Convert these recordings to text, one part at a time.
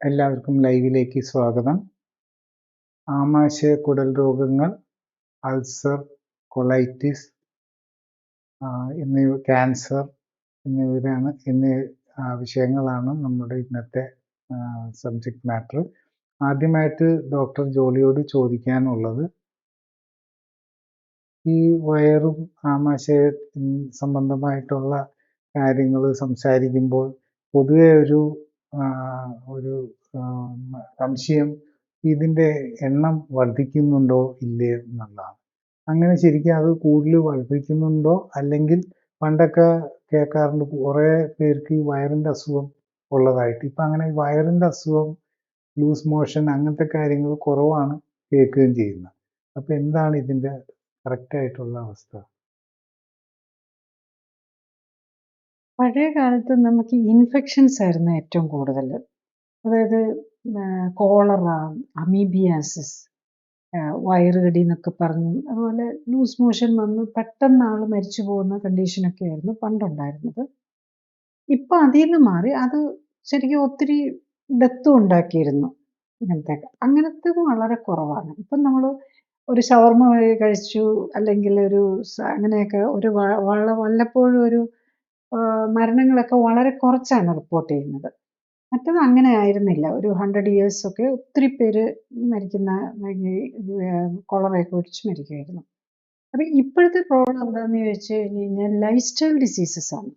എല്ലാവർക്കും ലൈവിലേക്ക് സ്വാഗതം. ആമാശയ കുടൽ രോഗങ്ങൾ, അൾസർ, കൊളൈറ്റിസ് എന്നിവ, ക്യാൻസർ എന്നീ വിഷയങ്ങളാണ് നമ്മുടെ ഇന്നത്തെ സബ്ജക്റ്റ് മാറ്റർ. ആദ്യമായിട്ട് ഡോക്ടർ ജോളിയോട് ചോദിക്കാനുള്ളത്, ഈ വയറും ആമാശയ സംബന്ധമായിട്ടുള്ള കാര്യങ്ങൾ സംസാരിക്കുമ്പോൾ പൊതുവെ ഒരു സംശയം ഇതിൻ്റെ എണ്ണം വർദ്ധിക്കുന്നുണ്ടോ ഇല്ലേ എന്നുള്ളതാണ്. അങ്ങനെ ശരിക്കും അത് കൂടുതൽ വർദ്ധിക്കുന്നുണ്ടോ, അല്ലെങ്കിൽ പണ്ടൊക്കെ കേൾക്കാറുണ്ട് കുറേ പേർക്ക് ഈ വയറിൻ്റെ അസുഖം ഉള്ളതായിട്ട്. ഇപ്പം അങ്ങനെ വയറിൻ്റെ അസുഖം, ലൂസ് മോഷൻ അങ്ങനത്തെ കാര്യങ്ങൾ കുറവാണ് കേൾക്കുകയും ചെയ്യുന്നത്. അപ്പം എന്താണ് ഇതിൻ്റെ കറക്റ്റായിട്ടുള്ള അവസ്ഥ? പഴയ കാലത്ത് നമുക്ക് ഇൻഫെക്ഷൻസ് ആയിരുന്നു ഏറ്റവും കൂടുതൽ. അതായത് കോളറ, അമീബിയാസിസ്, വയറുകടി എന്നൊക്കെ പറഞ്ഞു, അതുപോലെ ലൂസ് മോഷൻ വന്ന് പെട്ടെന്ന് ആൾ മരിച്ചു പോകുന്ന കണ്ടീഷനൊക്കെ ആയിരുന്നു പണ്ടുണ്ടായിരുന്നത്. ഇപ്പം അതിൽ നിന്ന് മാറി അത് ശരിക്കും ഒത്തിരി ഡെത്തും ഉണ്ടാക്കിയിരുന്നു. അങ്ങനത്തേത് വളരെ കുറവാണ്. ഇപ്പം നമ്മൾ ഒരു ഷവർമ കഴിച്ചു, അല്ലെങ്കിൽ അങ്ങനെയൊക്കെ വല്ലപ്പോഴും ഒരു മരണങ്ങളൊക്കെ വളരെ കുറച്ചാണ് റിപ്പോർട്ട് ചെയ്യുന്നത്. മറ്റത് അങ്ങനെ ആയിരുന്നില്ല. ഒരു 100 years ഒക്കെ ഒത്തിരി പേര് മരിക്കുന്ന കോളറയൊക്കെ ഒഴിച്ച് മരിക്കുമായിരുന്നു. അപ്പം ഇപ്പോഴത്തെ പ്രോബ്ലം എന്താണെന്ന് ചോദിച്ചു കഴിഞ്ഞാൽ ലൈഫ് സ്റ്റൈൽ ഡിസീസസ് ആണ്.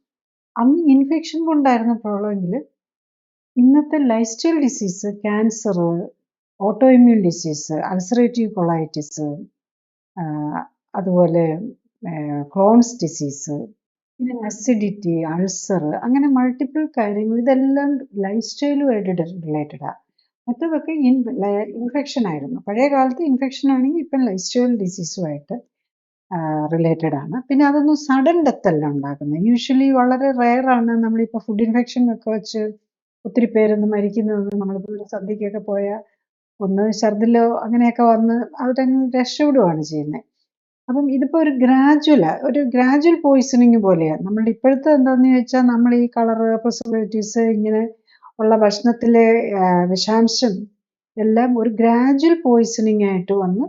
അന്ന് ഇൻഫെക്ഷൻ കൊണ്ടായിരുന്ന പ്രോബ്ലമെങ്കിൽ ഇന്നത്തെ life style disease, cancer, auto immune disease, ulcerative colitis, അതുപോലെ ക്രോൺസ് ഡിസീസ്, പിന്നെ അസിഡിറ്റി, അൾസർ, അങ്ങനെ മൾട്ടിപ്പിൾ കാര്യങ്ങൾ, ഇതെല്ലാം ലൈഫ് സ്റ്റൈലുമായിട്ട് റിലേറ്റഡാണ്. മറ്റതൊക്കെ ഇൻഫെക്ഷൻ ആയിരുന്നു. പഴയ കാലത്ത് ഇൻഫെക്ഷൻ ആണെങ്കിൽ ഇപ്പം ലൈഫ് സ്റ്റൈൽ ഡിസീസുമായിട്ട് റിലേറ്റഡ് ആണ്. പിന്നെ അതൊന്നും സഡൻ ഡെത്ത് അല്ല ഉണ്ടാക്കുന്നത്. യൂഷ്വലി വളരെ റെയറാണ്. നമ്മളിപ്പോൾ ഫുഡ് ഇൻഫെക്ഷൻ ഒക്കെ വെച്ച് ഒത്തിരി പേരൊന്നും മരിക്കുന്നത്. നമ്മളിപ്പോൾ ഒരു സദ്യക്കൊക്കെ പോയാൽ ഒന്ന് ഛർദിലോ അങ്ങനെയൊക്കെ വന്ന് അവരങ്ങ് രക്ഷപ്പെടുകയാണ് ചെയ്യുന്നത്. അപ്പം ഇതിപ്പോൾ ഒരു ഗ്രാജുവൽ പോയിസണിങ് പോലെയാണ്. നമ്മളുടെ ഇപ്പോഴത്തെ എന്താണെന്ന് ചോദിച്ചാൽ, നമ്മൾ ഈ കളറ്, പ്രിസർവേറ്റീവ്സ്, ഇങ്ങനെ ഉള്ള ഭക്ഷണത്തിലെ വിഷാംശം എല്ലാം ഒരു ഗ്രാജുവൽ പോയിസണിങ് ആയിട്ട് വന്ന്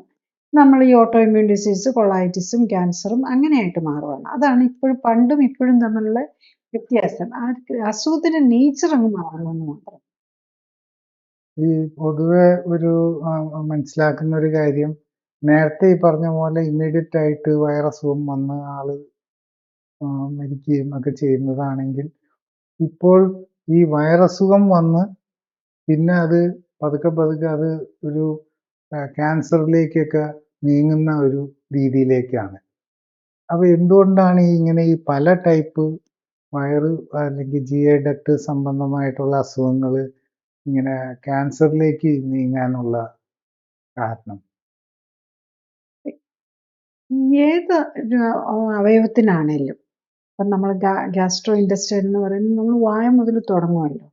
നമ്മൾ ഈ ഓട്ടോ ഇമ്മ്യൂൺ ഡിസീസ്, കൊളൈറ്റിസും ക്യാൻസറും അങ്ങനെയായിട്ട് മാറുകയാണ്. അതാണ് ഇപ്പോഴും പണ്ടും ഇപ്പോഴും തമ്മിലുള്ള വ്യത്യാസം. അസുഖത്തിന്റെ നേച്ചർ അങ്ങ് മാറുമെന്ന് മാത്രം. ഈ പൊതുവെ ഒരു മനസ്സിലാക്കുന്ന ഒരു കാര്യം, നേരത്തെ ഈ പറഞ്ഞ പോലെ ഇമ്മീഡിയറ്റ് ആയിട്ട് വൈറസും വന്ന് ആള് മരിക്കുകയും ഒക്കെ ചെയ്യുന്നതാണെങ്കിൽ, ഇപ്പോൾ ഈ വൈറസുഖം വന്ന് പിന്നെ അത് പതുക്കെ അത് ഒരു ക്യാൻസറിലേക്കൊക്കെ നീങ്ങുന്ന ഒരു രീതിയിലേക്കാണ്. അപ്പോൾ എന്തുകൊണ്ടാണ് ഇങ്ങനെ ഈ പല ടൈപ്പ് വയറ് അല്ലെങ്കിൽ GI ഡക്ട് സംബന്ധമായിട്ടുള്ള അസുഖങ്ങൾ ഇങ്ങനെ ക്യാൻസറിലേക്ക് നീങ്ങാനുള്ള കാരണം? ഏത് അവയവത്തിനാണേലും, ഇപ്പം നമ്മൾ ഗ്യാസ്ട്രോ ഇൻറ്റസ്റ്റൈൻ എന്ന് പറയുന്നത് നമ്മൾ വായ മുതൽ തുടങ്ങുമല്ലോ.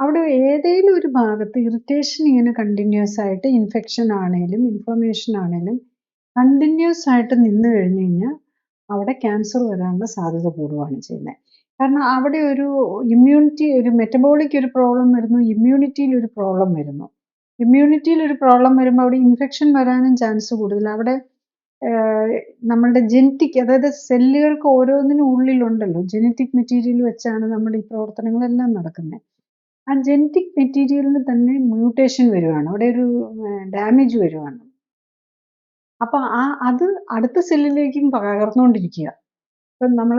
അവിടെ ഏതെങ്കിലും ഒരു ഭാഗത്ത് ഇറിറ്റേഷൻ ഇങ്ങനെ കണ്ടിന്യൂസ് ആയിട്ട്, ഇൻഫെക്ഷൻ ആണേലും ഇൻഫ്ലമേഷൻ ആണേലും കണ്ടിന്യൂസ് ആയിട്ട് നിന്ന് കഴിഞ്ഞ് കഴിഞ്ഞാൽ അവിടെ ക്യാൻസർ വരാനുള്ള സാധ്യത കൂടുകയാണ് ചെയ്യുന്നത്. കാരണം അവിടെ ഒരു ഇമ്മ്യൂണിറ്റി, ഒരു മെറ്റബോളിക് ഒരു പ്രോബ്ലം വരുന്നു, ഇമ്മ്യൂണിറ്റിയിൽ ഒരു പ്രോബ്ലം വരുന്നു. ഇമ്മ്യൂണിറ്റിയിൽ ഒരു പ്രോബ്ലം വരുമ്പോൾ അവിടെ ഇൻഫെക്ഷൻ വരാനും ചാൻസ് കൂടുതൽ. അവിടെ നമ്മളുടെ ജെനറ്റിക്, അതായത് സെല്ലുകൾക്ക് ഓരോന്നിനും ഉള്ളിലുണ്ടല്ലോ ജെനറ്റിക് മെറ്റീരിയൽ വെച്ചാണ് നമ്മുടെ ഈ പ്രവർത്തനങ്ങളെല്ലാം നടക്കുന്നത്. ആ ജെനറ്റിക് മെറ്റീരിയലിന് തന്നെ മ്യൂട്ടേഷൻ വരുവാണ്, അവിടെ ഒരു ഡാമേജ് വരുവാണ്. അപ്പം അത് അടുത്ത സെല്ലിലേക്കും പകർന്നുകൊണ്ടിരിക്കുക. ഇപ്പം നമ്മൾ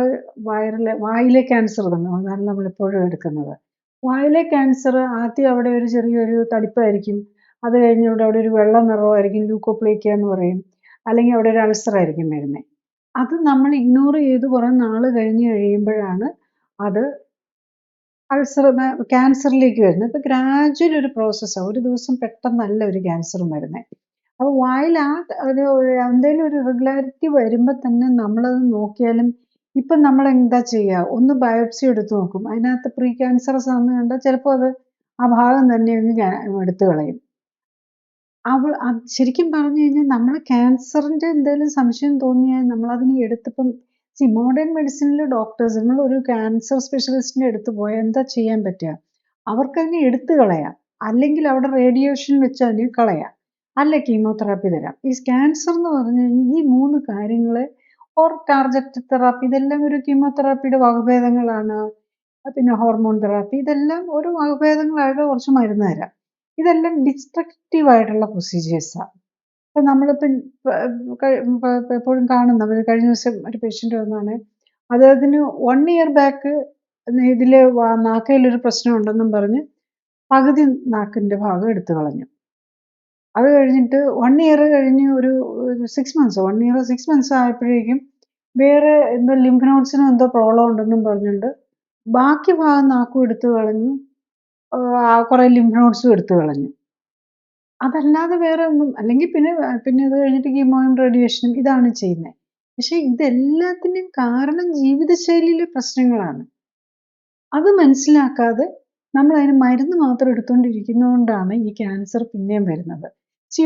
വായിലെ ക്യാൻസർ തന്നെ അതാണ് നമ്മളെപ്പോഴും എടുക്കുന്നത്. വായിലെ ക്യാൻസർ ആദ്യം അവിടെ ഒരു ചെറിയൊരു തടിപ്പായിരിക്കും, അത് കഴിഞ്ഞ് അവിടെ ഒരു വെള്ള നിറമായിരിക്കും, ലൂക്കോപ്ലേക്കിയ എന്ന് പറയും, അല്ലെങ്കിൽ അവിടെ ഒരു അൾസർ ആയിരിക്കും വരുന്നത്. അത് നമ്മൾ ഇഗ്നോർ ചെയ്ത് കുറേ നാൾ കഴിയുമ്പോഴാണ് അത് ക്യാൻസറിലേക്ക് വരുന്നത്. ഇപ്പം ഗ്രാജുവൽ ഒരു പ്രോസസ്സാണ്. ഒരു ദിവസം പെട്ടെന്നല്ല ഒരു ക്യാൻസറും വരുന്നത്. അപ്പോൾ വായിൽ എന്തെങ്കിലും ഒരു ഇറഗുലാരിറ്റി വരുമ്പോൾ തന്നെ നമ്മളത് നോക്കിയാലും, ഇപ്പം നമ്മൾ എന്താ ചെയ്യുക, ഒന്ന് ബയോപ്സി എടുത്ത് നോക്കും, അതിനകത്ത് പ്രീ ക്യാൻസറസ് ആണെന്ന് കണ്ടാൽ ചിലപ്പോൾ അത് ആ ഭാഗം തന്നെ അങ്ങ് എടുത്തു കളയും. ശരിക്കും പറഞ്ഞു കഴിഞ്ഞാൽ നമ്മൾ ക്യാൻസറിൻ്റെ എന്തെങ്കിലും സംശയം തോന്നിയാൽ നമ്മളതിനെ എടുത്തിപ്പം മോഡേൺ മെഡിസിനിൽ ഡോക്ടേഴ്സ്, നമ്മളൊരു ക്യാൻസർ സ്പെഷ്യലിസ്റ്റിൻ്റെ അടുത്ത് പോയാൽ എന്താ ചെയ്യാൻ പറ്റുക? അവർക്കതിനെ എടുത്തു കളയാം. അല്ലെങ്കിൽ അവിടെ റേഡിയേഷൻ വെച്ച് അതിനെ കളയാം, അല്ല കീമോതെറാപ്പി തരാം. ഈ ക്യാൻസർ എന്ന് പറഞ്ഞാൽ ഈ 3 കാര്യങ്ങളെ ഓർ ടാർഗറ്റ് തെറാപ്പി ഇതെല്ലാം ഒരു കീമോതെറാപ്പിയുടെ വകഭേദങ്ങളാണ്. പിന്നെ ഹോർമോൺ തെറാപ്പി ഇതെല്ലാം ഓരോ വകഭേദങ്ങളായിട്ട് കുറച്ച് മരുന്ന് തരാം. ഇതെല്ലാം ഡിസ്ട്രക്റ്റീവ് ആയിട്ടുള്ള പ്രൊസീജിയേഴ്സാണ്. ഇപ്പം നമ്മളിപ്പം എപ്പോഴും കാണുന്ന കഴിഞ്ഞ ദിവസം ഒരു പേഷ്യൻ്റ് വന്നാണ്, അദ്ദേഹത്തിന് 1 ഇയർ ബാക്ക് ഇതിൽ നാക്കയിലൊരു പ്രശ്നം ഉണ്ടെന്നും പറഞ്ഞ് പകുതി നാക്കിൻ്റെ ഭാഗം എടുത്തു കളഞ്ഞു. അത് കഴിഞ്ഞിട്ട് 1 ഇയർ കഴിഞ്ഞ് ഒരു 6 മന്ത്സ് 1 ഇയർ 6 മന്ത്സ് ആയപ്പോഴേക്കും വേറെ എന്തോ ലിംഫ് നോഡ്സിന് എന്തോ പ്രോബ്ലം ഉണ്ടെന്നും പറഞ്ഞുകൊണ്ട് ബാക്കി ഭാഗം നാക്കും എടുത്തു കളഞ്ഞു, കുറേ ലിംഫ് നോഡ്സും എടുത്തു കളഞ്ഞു. അതല്ലാതെ വേറെ ഒന്നും, അല്ലെങ്കിൽ പിന്നെ അത് കഴിഞ്ഞിട്ട് കീമോയും റേഡിയേഷനും ഇതാണ് ചെയ്യുന്നത്. പക്ഷേ ഇതെല്ലാത്തിൻ്റെയും കാരണം ജീവിതശൈലിയിലെ പ്രശ്നങ്ങളാണ്. അത് മനസ്സിലാക്കാതെ നമ്മൾ അതിന് മരുന്ന് മാത്രം എടുത്തുകൊണ്ടിരിക്കുന്നതുകൊണ്ടാണ് ഈ ക്യാൻസർ പിന്നെയും വരുന്നത്.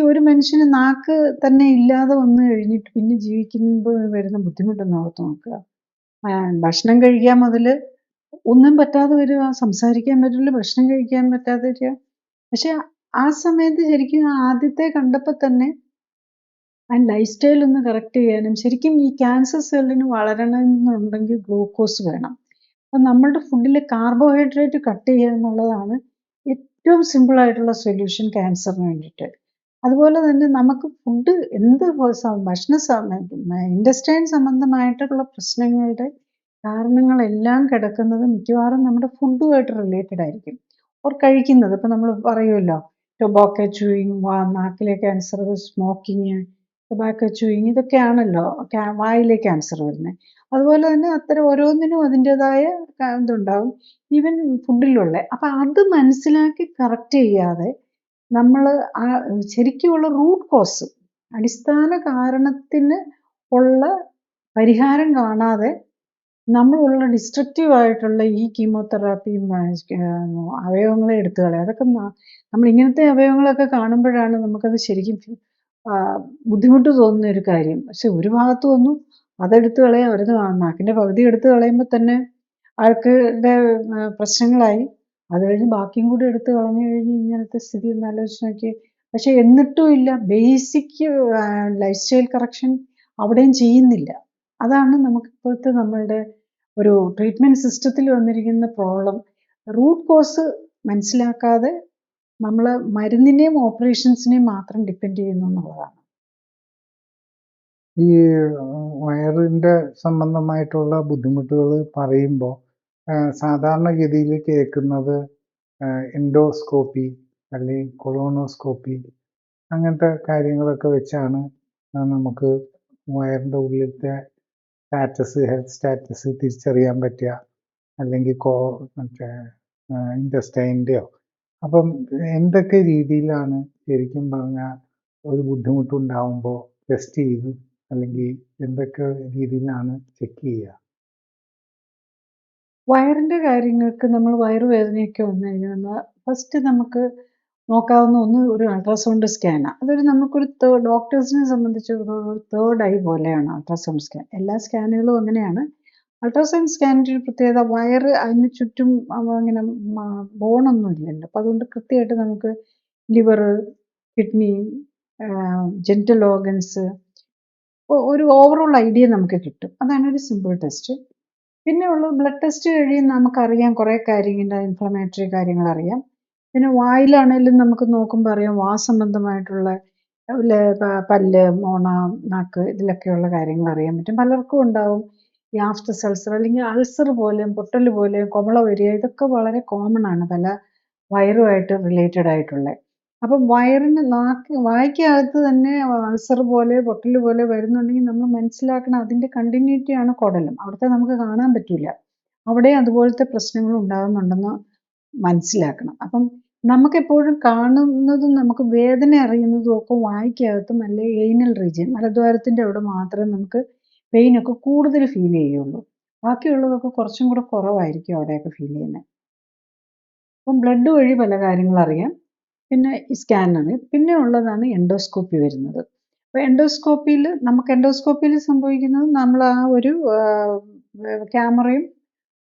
ഒരു മനുഷ്യന് നാക്ക് തന്നെ ഇല്ലാതെ വന്നു കഴിഞ്ഞിട്ട് പിന്നെ ജീവിക്കുമ്പോൾ വരുന്ന ബുദ്ധിമുട്ടൊന്ന് ഓർത്ത് നോക്കുക. ഭക്ഷണം കഴിക്കാൻ മുതൽ ഒന്നും പറ്റാതെ വരിക, സംസാരിക്കാൻ പറ്റില്ല, ഭക്ഷണം കഴിക്കാൻ പറ്റാതെ വരിക. പക്ഷെ ആ സമയത്ത് ശരിക്കും ആദ്യത്തെ കണ്ടപ്പോൾ തന്നെ ആ ലൈഫ് സ്റ്റൈൽ ഒന്ന് കറക്റ്റ് ചെയ്യാനും, ശരിക്കും ഈ ക്യാൻസർ സെല്ലിന് വളരണമെന്നുണ്ടെങ്കിൽ ഗ്ലൂക്കോസ് വേണം. അപ്പം നമ്മളുടെ ഫുഡിൽ കാർബോഹൈഡ്രേറ്റ് കട്ട് ചെയ്യുക എന്നുള്ളതാണ് ഏറ്റവും സിമ്പിളായിട്ടുള്ള സൊല്യൂഷൻ ക്യാൻസറിന് വേണ്ടിയിട്ട്. അതുപോലെ തന്നെ നമുക്ക് ഫുഡ് ഇൻഡസ്റ്റൈൻ സംബന്ധമായിട്ടുള്ള പ്രശ്നങ്ങളുടെ കാരണങ്ങളെല്ലാം കിടക്കുന്നത് മിക്കവാറും നമ്മുടെ ഫുഡുമായിട്ട് റിലേറ്റഡ് ആയിരിക്കും. ഓർ കഴിക്കുന്നത്, ഇപ്പം നമ്മൾ പറയുമല്ലോ ടൊബാക്കോ ചൂയിങ്, നാക്കിലെ ക്യാൻസർ, സ്മോക്കിങ്, ടൊബാക്കോ ചൂയിങ്, ഇതൊക്കെയാണല്ലോ വായിലെ ക്യാൻസർ വരുന്നത്. അതുപോലെ തന്നെ അത്തരം ഓരോന്നിനും അതിൻ്റെതായ ഇതുണ്ടാവും, ഈവൻ ഫുഡിലുള്ള. അപ്പം അത് മനസ്സിലാക്കി കറക്റ്റ് ചെയ്യാതെ നമ്മൾ ആ ശരിക്കുമുള്ള റൂട്ട് കോസ്, അടിസ്ഥാന കാരണത്തിന് ഉള്ള പരിഹാരം കാണാതെ നമ്മളുള്ള ഡിസ്ട്രക്റ്റീവ് ആയിട്ടുള്ള ഈ കീമോതെറാപ്പിയും അവയവങ്ങളെ എടുത്തു കളയുക. അതൊക്കെ നമ്മൾ ഇങ്ങനത്തെ അവയവങ്ങളൊക്കെ കാണുമ്പോഴാണ് നമുക്കത് ശരിക്കും ബുദ്ധിമുട്ട് തോന്നുന്ന ഒരു കാര്യം. പക്ഷെ ഒരു ഭാഗത്ത് വന്നു അതെടുത്ത് കളയാം, അവർ നാക്കിൻ്റെ പകുതി എടുത്ത് കളയുമ്പോൾ തന്നെ ആൾക്കുടെ പ്രശ്നങ്ങളായി. അത് കഴിഞ്ഞ് ബാക്കിയും കൂടി എടുത്ത് കളഞ്ഞു കഴിഞ്ഞ് ഇങ്ങനത്തെ സ്ഥിതി ഒന്ന് ആലോചിച്ച് നോക്കി. പക്ഷെ എന്നിട്ടും ഇല്ല, ബേസിക് ലൈഫ് സ്റ്റൈൽ കറക്ഷൻ അവിടെയും ചെയ്യുന്നില്ല. അതാണ് നമുക്കിപ്പോഴത്തെ നമ്മളുടെ ഒരു ട്രീറ്റ്മെൻറ്റ് സിസ്റ്റത്തിൽ വന്നിരിക്കുന്ന പ്രോബ്ലം. റൂട്ട് കോസ് മനസ്സിലാക്കാതെ നമ്മൾ മരുന്നിനെയും ഓപ്പറേഷൻസിനെയും മാത്രം ഡിപ്പെൻഡ് ചെയ്യുന്നു എന്നുള്ളതാണ്. ഈ വയറിൻ്റെ സംബന്ധമായിട്ടുള്ള ബുദ്ധിമുട്ടുകൾ പറയുമ്പോൾ സാധാരണഗതിയിൽ കേൾക്കുന്നത് എൻഡോസ്കോപ്പി അല്ലെങ്കിൽ കൊളോണോസ്കോപ്പി അങ്ങനത്തെ കാര്യങ്ങളൊക്കെ വെച്ചാണ് നമുക്ക് വയറിൻ്റെ ഉള്ളിലത്തെ ഹെൽത്ത് സ്റ്റാറ്റസ് തിരിച്ചറിയാൻ പറ്റുക, അല്ലെങ്കിൽ മറ്റേ ഇൻറ്റസ്റ്റൈൻ്റെയോ. അപ്പം എന്തൊക്കെ രീതിയിലാണ് ശരിക്കും പറഞ്ഞാൽ ഒരു ബുദ്ധിമുട്ടുണ്ടാകുമ്പോൾ ടെസ്റ്റ് ചെയ്ത്, അല്ലെങ്കിൽ എന്തൊക്കെ രീതിയിലാണ് ചെക്ക് ചെയ്യുക? വയറിൻ്റെ കാര്യങ്ങൾക്ക് നമ്മൾ വയറുവേദനയൊക്കെ വന്നു കഴിഞ്ഞാൽ ഫസ്റ്റ് നമുക്ക് നോക്കാവുന്ന ഒരു അൾട്രാസൗണ്ട് സ്കാനാണ്. അതൊരു നമുക്കൊരു ഡോക്ടേഴ്സിനെ സംബന്ധിച്ചിടത്തോളം ഒരു തേർഡ് ഐ പോലെയാണ് അൾട്രാസൗണ്ട് സ്കാൻ. എല്ലാ സ്കാനുകളും അങ്ങനെയാണ്. അൾട്രാസൗണ്ട് സ്കാനിൻ്റെ ഒരു പ്രത്യേകത, വയറ് അതിന് ചുറ്റും ഇങ്ങനെ ബോണൊന്നും ഇല്ലല്ലോ. അപ്പം അതുകൊണ്ട് കൃത്യമായിട്ട് നമുക്ക് ലിവർ, കിഡ്നി, ജെനിറ്റൽ ഓർഗൻസ് ഒരു ഓവറോൾ ഐഡിയ നമുക്ക് കിട്ടും. അതാണ് ഒരു സിമ്പിൾ ടെസ്റ്റ്. പിന്നെ ഉള്ളത് ബ്ലഡ് ടെസ്റ്റ് കഴിയും നമുക്കറിയാം കുറേ കാര്യങ്ങളുടെ ഇൻഫ്ലമേറ്ററി കാര്യങ്ങൾ അറിയാം. പിന്നെ വായിലാണെങ്കിലും നമുക്ക് നോക്കുമ്പോൾ അറിയാം സംബന്ധമായിട്ടുള്ള പല്ല്, മോണ, നാക്ക് ഇതിലൊക്കെയുള്ള കാര്യങ്ങൾ അറിയാൻ പറ്റും. പലർക്കും ഉണ്ടാവും ഈ ആഫ്റ്റർ അൾസർ, അല്ലെങ്കിൽ അൾസർ പോലെയും പൊട്ടൽ പോലെയും കുമള വരിക, ഇതൊക്കെ വളരെ കോമൺ ആണ് പല വയറുമായിട്ട് റിലേറ്റഡ് ആയിട്ടുള്ള. അപ്പം വയറിന് വായ്ക്കകത്ത് തന്നെ അൾസർ പോലെ പൊട്ടൽ പോലെ വരുന്നുണ്ടെങ്കിൽ നമ്മൾ മനസ്സിലാക്കണം അതിൻ്റെ കണ്ടിന്യൂറ്റിയാണ് കുടലും. അവിടുത്തെ നമുക്ക് കാണാൻ പറ്റില്ല, അവിടെ അതുപോലത്തെ പ്രശ്നങ്ങൾ ഉണ്ടാകുന്നുണ്ടെന്ന് മനസ്സിലാക്കണം. അപ്പം നമുക്കെപ്പോഴും കാണുന്നതും നമുക്ക് വേദന അറിയുന്നതും ഒക്കെ വായ്ക്കകത്തും അല്ലെങ്കിൽ ഏനൽ റീജിയൻ, മലദ്വാരത്തിൻ്റെ അവിടെ മാത്രമേ നമുക്ക് പെയിനൊക്കെ കൂടുതൽ ഫീൽ ചെയ്യുള്ളൂ. ബാക്കിയുള്ളതൊക്കെ കുറച്ചും കൂടെ കുറവായിരിക്കും അവിടെയൊക്കെ ഫീൽ ചെയ്യുന്നത്. അപ്പം ബ്ലഡ് വഴി പല കാര്യങ്ങൾ അറിയാം. പിന്നെ ഈ സ്കാനർ, പിന്നെ ഉള്ളതാണ് എൻഡോസ്കോപ്പി വരുന്നത്. അപ്പോൾ എൻഡോസ്കോപ്പിയിൽ സംഭവിക്കുന്നത് നമ്മൾ ആ ഒരു ക്യാമറയും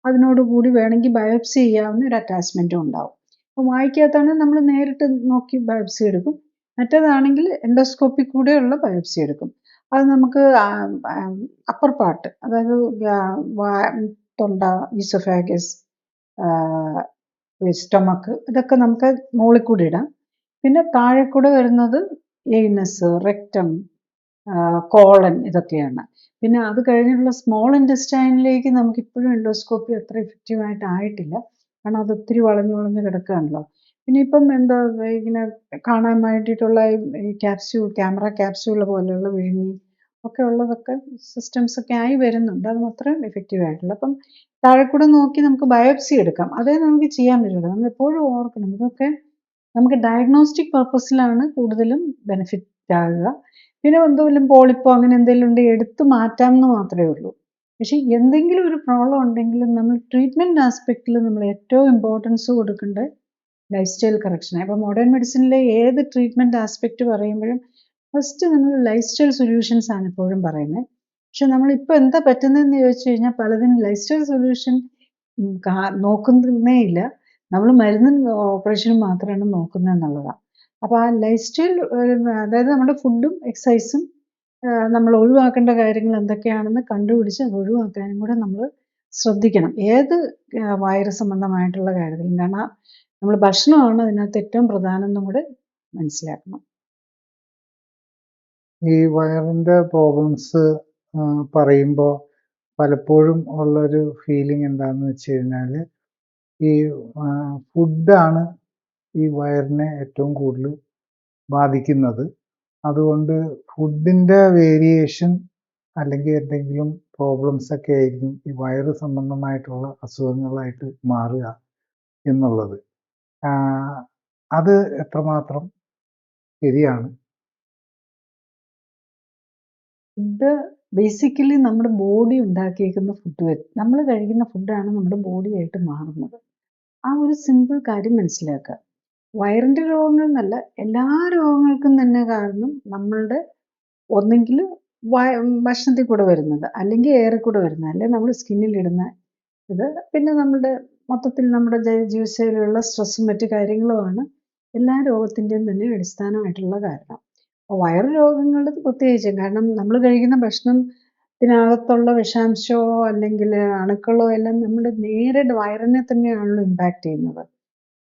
അതിനോട് കൂടി വേണമെങ്കിൽ ബയോപ്സി ചെയ്യാവുന്ന ഒരു അറ്റാച്ച്മെൻറ്റും ഉണ്ടാവും. അപ്പോൾ വായിക്കകത്താണെങ്കിൽ നമ്മൾ നേരിട്ട് നോക്കി ബയോപ്സി എടുക്കും. മറ്റേതാണെങ്കിൽ എൻഡോസ്കോപ്പി കൂടെയുള്ള ബയോപ്സി എടുക്കും. അത് നമുക്ക് അപ്പർ പാർട്ട്, അതായത് തൊണ്ട, ഈസോഫാഗസ്, സ്റ്റൊമക്ക്, ഇതൊക്കെ നമുക്ക് മുകളിൽ കൂടി ഇടാം. പിന്നെ താഴെ കൂടെ വരുന്നത് ഏനസ്, റെക്ടം, കോളൻ, ഇതൊക്കെയാണ്. പിന്നെ അത് കഴിഞ്ഞുള്ള സ്മോൾ ഇൻറ്റസ്റ്റൈനിലേക്ക് നമുക്കിപ്പോഴും എൻഡോസ്കോപ്പി അത്ര എഫക്റ്റീവായിട്ട് ആയിട്ടില്ല. കാരണം അത് ഒത്തിരി വളഞ്ഞു വളഞ്ഞ് കിടക്കുകയാണല്ലോ. പിന്നെ ഇപ്പം എന്താ ഇങ്ങനെ കാണാൻ വേണ്ടിയിട്ടുള്ള ഈ ക്യാമറ ക്യാപ്സ്യൂൾ പോലെയുള്ള വിഴുങ്ങി ഒക്കെ ഉള്ളതൊക്കെ സിസ്റ്റംസൊക്കെ ആയി വരുന്നുണ്ട്. അത് അത്രയും എഫക്റ്റീവ് ആയിട്ടുള്ള. അപ്പം താഴെ കൂടെ നോക്കി നമുക്ക് ബയോപ്സി എടുക്കാം. അതേ നമുക്ക് ചെയ്യാൻ പറ്റുള്ളൂ. നമ്മൾ എപ്പോഴും ഓർക്കണം, ഇതൊക്കെ നമുക്ക് ഡയഗ്നോസ്റ്റിക് പർപ്പസിലാണ് കൂടുതലും ബെനിഫിറ്റ് ആകുക. പിന്നെ എന്തെങ്കിലും പോളിപ്പോ അങ്ങനെ എന്തെങ്കിലും ഉണ്ടെങ്കിൽ എടുത്ത് മാറ്റാമെന്ന് മാത്രമേ ഉള്ളൂ. പക്ഷേ എന്തെങ്കിലും ഒരു പ്രോബ്ലം ഉണ്ടെങ്കിലും നമ്മൾ ട്രീറ്റ്മെൻറ്റ് ആസ്പെക്റ്റിൽ നമ്മൾ ഏറ്റവും ഇമ്പോർട്ടൻസ് കൊടുക്കേണ്ടത് ലൈഫ് സ്റ്റൈൽ കറക്ഷനാണ്. ഇപ്പോൾ മോഡേൺ മെഡിസിനിലെ ഏത് ട്രീറ്റ്മെൻറ്റ് ആസ്പെക്റ്റ് പറയുമ്പോഴും ഫസ്റ്റ് നമ്മൾ ലൈഫ് സ്റ്റൈൽ സൊല്യൂഷൻസ് ആണ് എപ്പോഴും പറയുന്നത്. പക്ഷെ നമ്മളിപ്പോൾ എന്താ പറ്റുന്നതെന്ന് ചോദിച്ചു കഴിഞ്ഞാൽ പലതിനും ലൈഫ് സ്റ്റൈൽ സൊല്യൂഷൻ നോക്കുന്നേ ഇല്ല. നമ്മൾ മരുന്നും ഓപ്പറേഷനും മാത്രമാണ് നോക്കുന്നത് എന്നുള്ളതാണ്. അപ്പോൾ ആ ലൈഫ് സ്റ്റൈൽ, അതായത് നമ്മുടെ ഫുഡും എക്സസൈസും നമ്മൾ ഒഴിവാക്കേണ്ട കാര്യങ്ങൾ എന്തൊക്കെയാണെന്ന് കണ്ടുപിടിച്ച് അത് ഒഴിവാക്കാനും കൂടെ നമ്മൾ ശ്രദ്ധിക്കണം. ഏത് വയറ് സംബന്ധമായിട്ടുള്ള കാര്യത്തിലും. കാരണം നമ്മൾ ഭക്ഷണമാണ് അതിനകത്ത് ഏറ്റവും പ്രധാനം എന്നും കൂടെ മനസ്സിലാക്കണം. ഈ വയറിൻ്റെ പ്രോബ്ലംസ് പറയുമ്പോൾ പലപ്പോഴും ഉള്ളൊരു ഫീലിംഗ് എന്താണെന്ന് വെച്ച് കഴിഞ്ഞാൽ ഈ ഫുഡാണ് ഈ വയറിനെ ഏറ്റവും കൂടുതൽ ബാധിക്കുന്നത്. അതുകൊണ്ട് ഫുഡിൻ്റെ വേരിയേഷൻ അല്ലെങ്കിൽ എന്തെങ്കിലും പ്രോബ്ലംസ് ഒക്കെ ആയിരിക്കും ഈ വയറ് സംബന്ധമായിട്ടുള്ള അസുഖങ്ങളായിട്ട് മാറുക എന്നുള്ളത്. അത് എത്രമാത്രം ശരിയാണ്? ഫുഡ് ബേസിക്കലി നമ്മുടെ ബോഡി ഉണ്ടാക്കിയേക്കുന്ന ഫുഡ്, നമ്മൾ കഴിക്കുന്ന ഫുഡാണ് നമ്മുടെ ബോഡിയായിട്ട് മാറുന്നത്. ആ ഒരു സിമ്പിൾ കാര്യം മനസ്സിലാക്കുക. വയറിൻ്റെ രോഗങ്ങൾ എന്നല്ല, എല്ലാ രോഗങ്ങൾക്കും തന്നെ കാരണം നമ്മളുടെ ഒന്നെങ്കിൽ ഭക്ഷണത്തിൽ കൂടെ വരുന്നത്, അല്ലെങ്കിൽ എയറിൽ കൂടെ വരുന്നത്, അല്ലെങ്കിൽ നമ്മൾ സ്കിന്നിലിടുന്ന ഇത്, പിന്നെ നമ്മുടെ മൊത്തത്തിൽ നമ്മുടെ ജീവിതശൈലിയിലുള്ള സ്ട്രെസ്സും മറ്റു കാര്യങ്ങളുമാണ് എല്ലാ രോഗത്തിൻ്റെയും തന്നെ അടിസ്ഥാനമായിട്ടുള്ള കാരണം. അപ്പോൾ വയറ് രോഗങ്ങളുടെ പ്രത്യേകിച്ചും, കാരണം നമ്മൾ കഴിക്കുന്ന ഭക്ഷണത്തിനകത്തുള്ള വിഷാംശമോ അല്ലെങ്കിൽ അണുക്കളോ എല്ലാം നമ്മുടെ നേരെ വയറിനെ തന്നെയാണല്ലോ ഇമ്പാക്റ്റ് ചെയ്യുന്നത്.